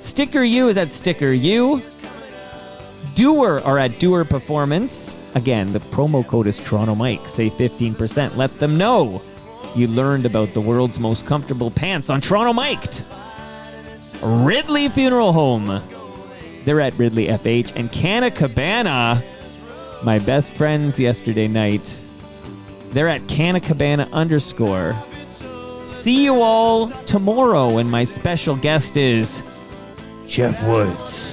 Sticker U is at Sticker U. Doer are at Doer Performance. Again, the promo code is Toronto Mike. Save 15%. Let them know you learned about the world's most comfortable pants on Toronto Mic'd. Ridley Funeral Home. They're at Ridley FH. And Canna Cabana, my best friends yesterday night. They're at Canna Cabana _. See you all tomorrow, and my special guest is Jeff Woods.